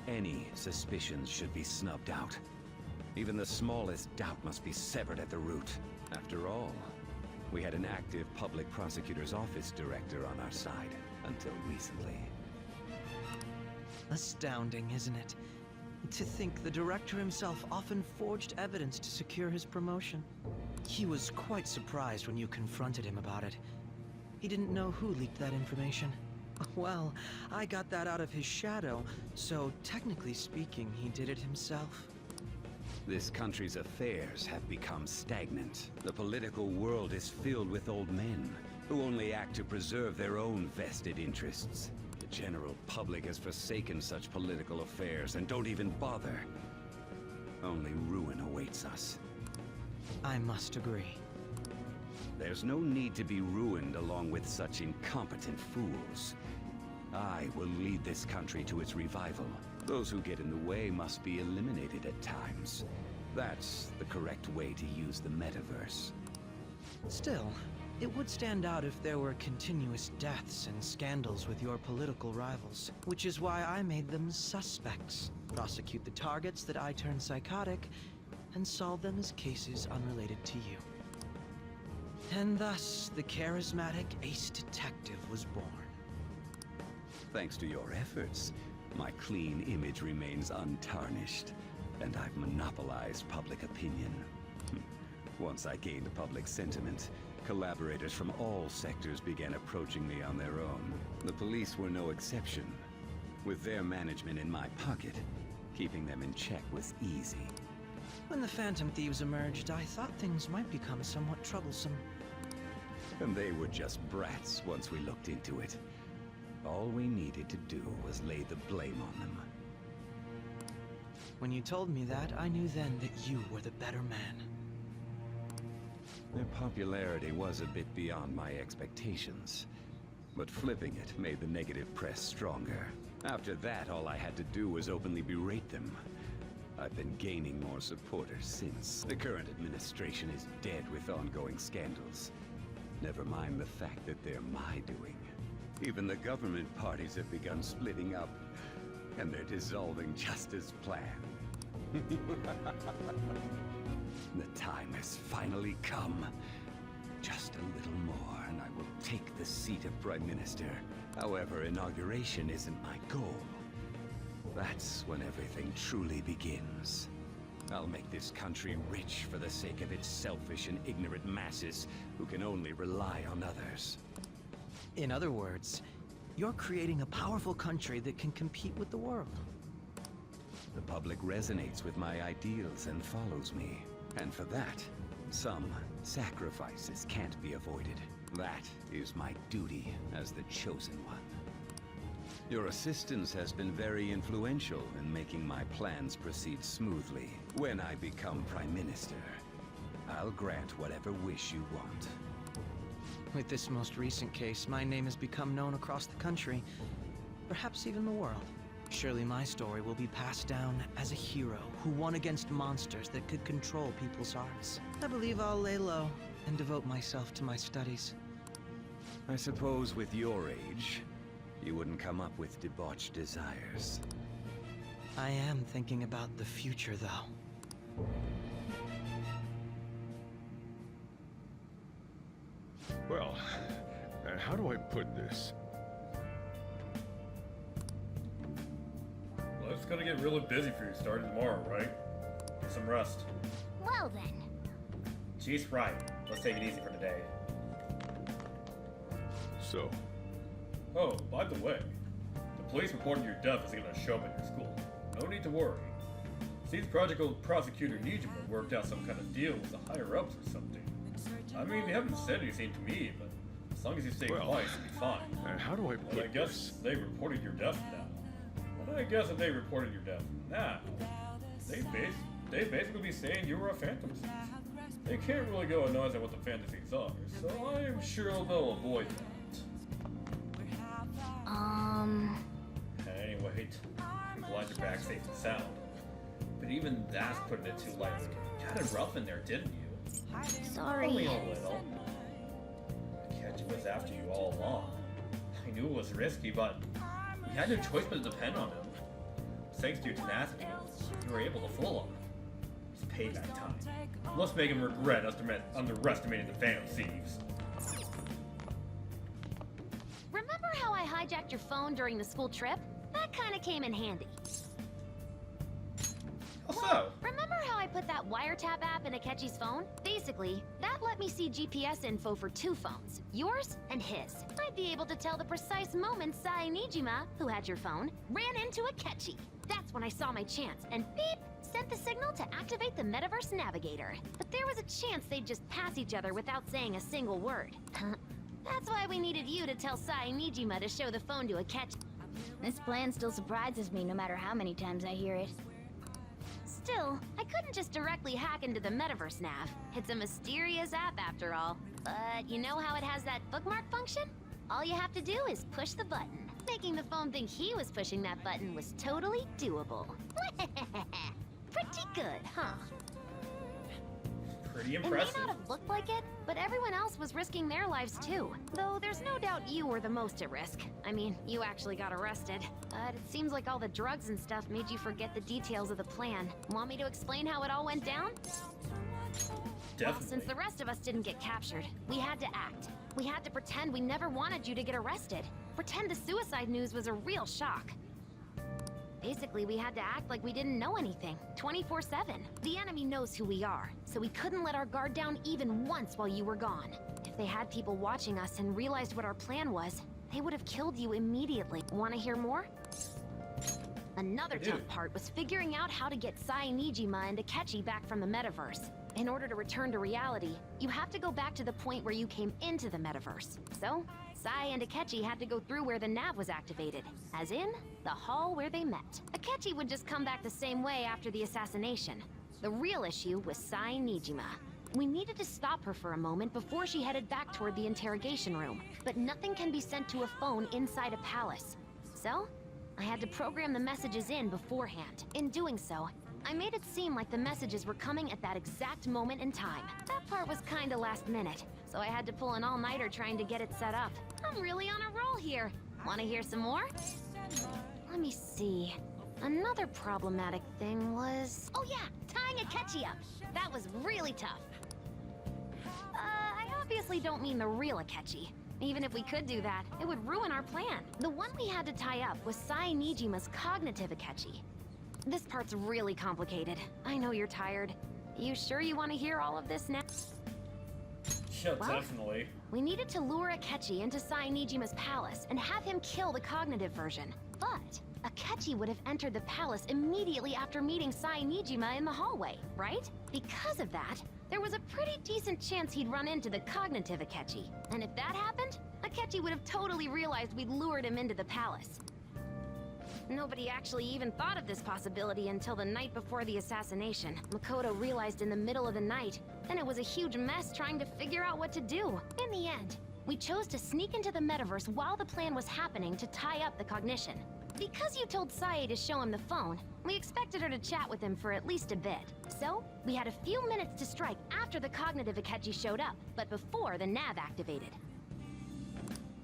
Any suspicions should be snubbed out. Even the smallest doubt must be severed at the root. After all, we had an active public prosecutor's office director on our side, until recently. Astounding, isn't it? To think the director himself often forged evidence to secure his promotion. He was quite surprised when you confronted him about it. He didn't know who leaked that information. Well, I got that out of his shadow, so technically speaking, he did it himself. This country's affairs have become stagnant. The political world is filled with old men who only act to preserve their own vested interests. The general public has forsaken such political affairs and don't even bother. Only ruin awaits us. I must agree. There's no need to be ruined along with such incompetent fools. I will lead this country to its revival. Those who get in the way must be eliminated at times. That's the correct way to use the metaverse. Still, It would stand out if there were continuous deaths and scandals with your political rivals, which is why I made them suspects. Prosecute the targets that I turn psychotic, and solve them as cases unrelated to you. And thus, the charismatic ace detective was born. Thanks to your efforts, my clean image remains untarnished, and I've monopolized public opinion. Once I gained public sentiment, collaborators from all sectors began approaching me on their own. The police were no exception. With their management in my pocket, keeping them in check was easy. When the Phantom Thieves emerged, I thought things might become somewhat troublesome. And they were just brats once we looked into it. All we needed to do was lay the blame on them. When you told me that, I knew then that you were the better man. Their popularity was a bit beyond my expectations, but flipping it made the negative press stronger. After that, all I had to do was openly berate them. I've been gaining more supporters since. The current administration is dead with ongoing scandals. Never mind the fact that they're my doing. Even the government parties have begun splitting up, and they're dissolving just as planned. The time has finally come. Just a little more, and I will take the seat of Prime Minister. However, inauguration isn't my goal. That's when everything truly begins. I'll make this country rich for the sake of its selfish and ignorant masses who can only rely on others. In other words, you're creating a powerful country that can compete with the world. The public resonates with my ideals and follows me. And for that, some sacrifices can't be avoided. That is my duty as the chosen one. Your assistance has been very influential in making my plans proceed smoothly. When I become Prime Minister, I'll grant whatever wish you want. With this most recent case, my name has become known across the country, perhaps even the world. Surely my story will be passed down as a hero who won against monsters that could control people's hearts. I believe I'll lay low and devote myself to my studies. I suppose with your age, you wouldn't come up with debauched desires. I am thinking about the future, though. Well, how do I put this? Well, it's gonna get really busy for you starting tomorrow, right? Get some rest. Well then. She's right. Let's take it easy for today. So? Oh, by the way, the police reported your death is gonna show up at your school. No need to worry. Seems Project Prosecutor Nijima worked out some kind of deal with the higher-ups or something. I mean, they haven't said anything to me, but as long as you stay quiet, you'll be fine. How do I put I guess they reported your death now. And I guess if they reported your death now, they basically be saying you were a phantom thief. They can't really go annoyed at what the phantom thieves are, so I am sure they'll avoid that. Anyway, I'm glad you're back safe and sound. But even that's putting it too lightly. You had it rough in there, didn't you? Sorry. Only a little. Ketchy was after you all along. I knew it was risky, but you had no choice but to depend on him. Thanks to your tenacity, you were able to fool him. It's payback time. Let's make him regret underestimating the Phantom Thieves. Remember how I hijacked your phone during the school trip? That kind of came in handy. So? Remember how I put that wiretap app in Akechi's phone? Basically, that let me see GPS info for 2 phones, yours and his. I'd be able to tell the precise moment Sai Nijima, who had your phone, ran into Akechi. That's when I saw my chance, and beep, sent the signal to activate the Metaverse Navigator. But there was a chance they'd just pass each other without saying a single word. That's why we needed you to tell Sai Nijima to show the phone to Akechi. This plan still surprises me no matter how many times I hear it. Still, I couldn't just directly hack into the Metaverse Nav. It's a mysterious app after all. But you know how it has that bookmark function? All you have to do is push the button. Making the phone think he was pushing that button was totally doable. Pretty good, huh? pretty It impressive. may not have looked like it, but everyone else was risking their lives too. Though there's no doubt you were the most at risk. I mean, you actually got arrested. But it seems like all the drugs and stuff made you forget the details of the plan. Want me to explain how it all went down? Well, since the rest of us didn't get captured, we had to act. We had to pretend we never wanted you to get arrested. Pretend the suicide news was a real shock. Basically, we had to act like we didn't know anything, 24/7. The enemy knows who we are, so we couldn't let our guard down even once while you were gone. If they had people watching us and realized what our plan was, they would have killed you immediately. Want to hear more? Another tough part was figuring out how to get Sai, Nijima, and Akechi back from the metaverse. In order to return to reality, you have to go back to the point where you came into the metaverse. So, Sai and Akechi had to go through where the nav was activated, as in, the hall where they met. Akechi would just come back the same way after the assassination. The real issue was Sai Nijima. We needed to stop her for a moment before she headed back toward the interrogation room, but nothing can be sent to a phone inside a palace. So, I had to program the messages in beforehand. In doing so, I made it seem like the messages were coming at that exact moment in time. That part was kinda last minute, so I had to pull an all-nighter trying to get it set up. I'm really on a roll here. Wanna hear some more? Let me see. Another problematic thing was... Oh yeah, tying Akechi up. That was really tough. I obviously don't mean the real Akechi. Even if we could do that, it would ruin our plan. The one we had to tie up was Sai Nijima's cognitive Akechi. This part's really complicated. I know you're tired. You sure you want to hear all of this now? Yeah, Well, definitely. We needed to lure Akechi into Sai Nijima's palace and have him kill the cognitive version. But Akechi would have entered the palace immediately after meeting Sai Nijima in the hallway, right? Because of that, there was a pretty decent chance he'd run into the cognitive Akechi. And if that happened, Akechi would have totally realized we'd lured him into the palace. Nobody actually even thought of this possibility until the night before the assassination. Makoto realized in the middle of the night, and it was a huge mess trying to figure out what to do. In the end, we chose to sneak into the metaverse while the plan was happening to tie up the cognition. Because you told Sae to show him the phone, we expected her to chat with him for at least a bit. So, we had a few minutes to strike after the cognitive Akechi showed up, but before the nav activated.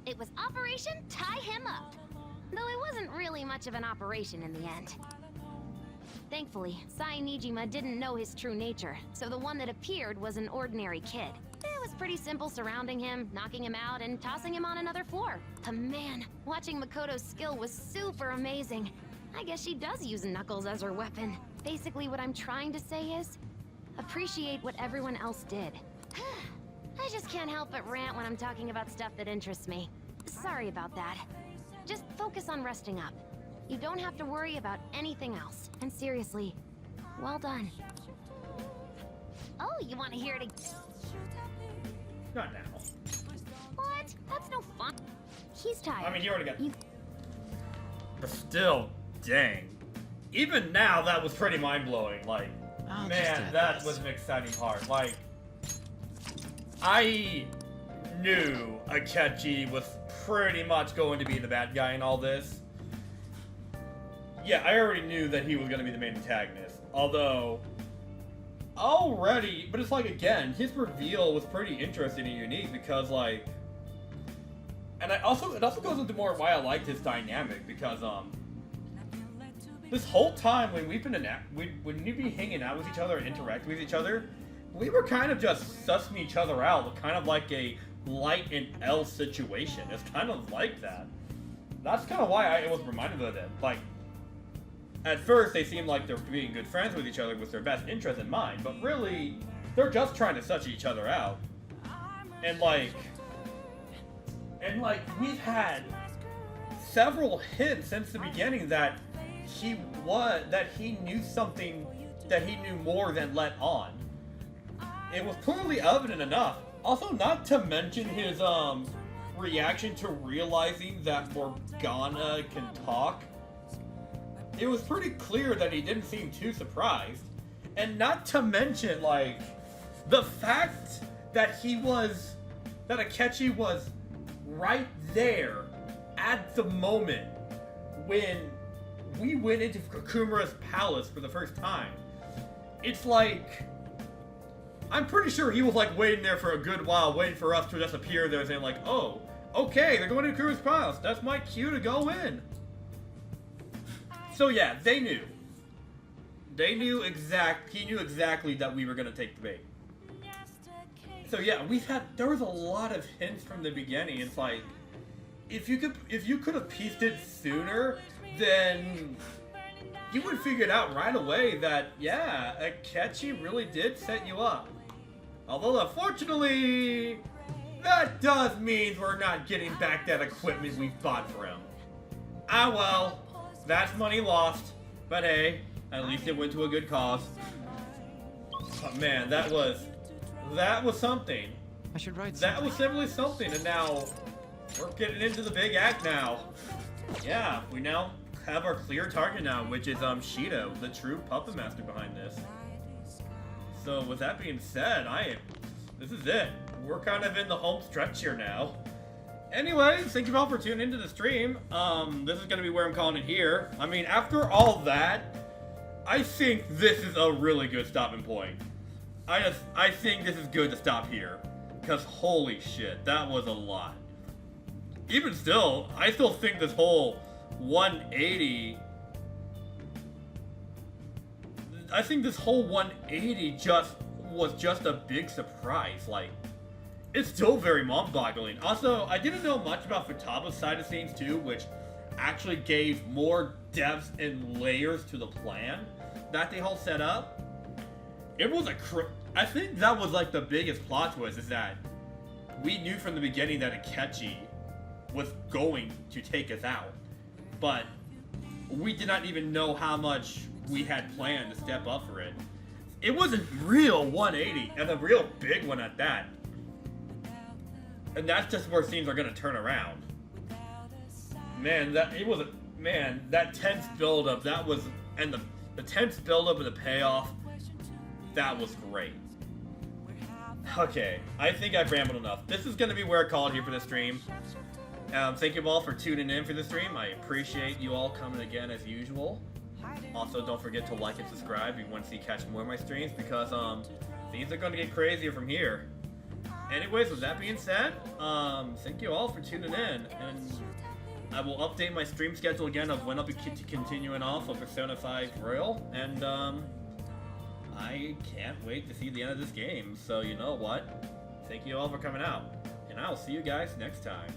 It was Operation Tie Him Up. Though it wasn't really much of an operation in the end. Thankfully, Sai Nijima didn't know his true nature, so the one that appeared was an ordinary kid. It was pretty simple surrounding him, knocking him out, and tossing him on another floor. But man, watching Makoto's skill was super amazing. I guess she does use Knuckles as her weapon. Basically, what I'm trying to say is, appreciate what everyone else did. I just can't help but rant when I'm talking about stuff that interests me. Sorry about that. Just focus on resting up. You don't have to worry about anything else. And seriously, well done. Oh, you want to hear it again? Not now. What? That's no fun. He's tired. I mean, you already got... But still, dang. Even now, that was pretty mind-blowing. Like, man, that was an exciting part. Like, I knew Akechi was pretty much going to be the bad guy in all this. Yeah, I already knew that he was going to be the main antagonist. Although, but it's like, again, his reveal was pretty interesting and unique because, like, and it also goes into more why I liked his dynamic because, this whole time when we've been when we'd be hanging out with each other and interacting with each other, we were kind of just sussing each other out, kind of like a Light and L situation. It's kind of like that. That's kind of why I was reminded of them. Like, at first they seem like they're being good friends with each other with their best interest in mind, but really, they're just trying to suss each other out. And like, we've had several hints since the beginning that he knew something, that he knew more than let on. It was clearly evident enough. Also, not to mention his reaction to realizing that Morgana can talk. It was pretty clear that he didn't seem too surprised. And not to mention, like, the fact that Akechi was right there at the moment when we went into Kakumura's palace for the first time. It's like, I'm pretty sure he was like waiting there for a good while, waiting for us to just appear there saying like, oh, okay, they're going to Cruz Palace. That's my cue to go in. So yeah, they knew. He knew exactly that we were going to take the bait. So yeah, there was a lot of hints from the beginning. It's like, if you could have pieced it sooner, then you would figure it out right away that, yeah, Akechi really did set you up. Although, unfortunately, that does mean we're not getting back that equipment we bought for him. Ah well, that's money lost. But hey, at least it went to a good cause. But man, that was something. I should write that was simply something, and now we're getting into the big act now. Yeah, we now have our clear target now, which is Shido, the true puppet master behind this. So with that being said, this is it. We're kind of in the home stretch here now. Anyways, thank you all for tuning into the stream. This is gonna be where I'm calling it here. I mean, after all that, I think this is a really good stopping point. I think this is good to stop here. Because holy shit, that was a lot. Even still, I still think this whole 180... I think this whole 180 was just a big surprise. Like, it's still very mind-boggling. Also, I didn't know much about Futaba's side of things too, which actually gave more depth and layers to the plan that they all set up. It was I think that was like the biggest plot twist, is that we knew from the beginning that Akechi was going to take us out, but we did not even know how much we had planned to step up for it. It was a real 180, and a real big one at that. And that's just where things are gonna turn around. Man, that tense build-up, the tense build-up and the payoff, that was great. Okay, I think I've rambled enough. This is gonna be where I call it here for this stream. Thank you all for tuning in for the stream. I appreciate you all coming again as usual. Also, don't forget to like and subscribe if you want to catch more of my streams, because things are going to get crazier from here. Anyways, with that being said, thank you all for tuning in, and I will update my stream schedule again of when I'll be continuing off of Persona 5 Royal, and I can't wait to see the end of this game. So you know what? Thank you all for coming out, and I'll see you guys next time.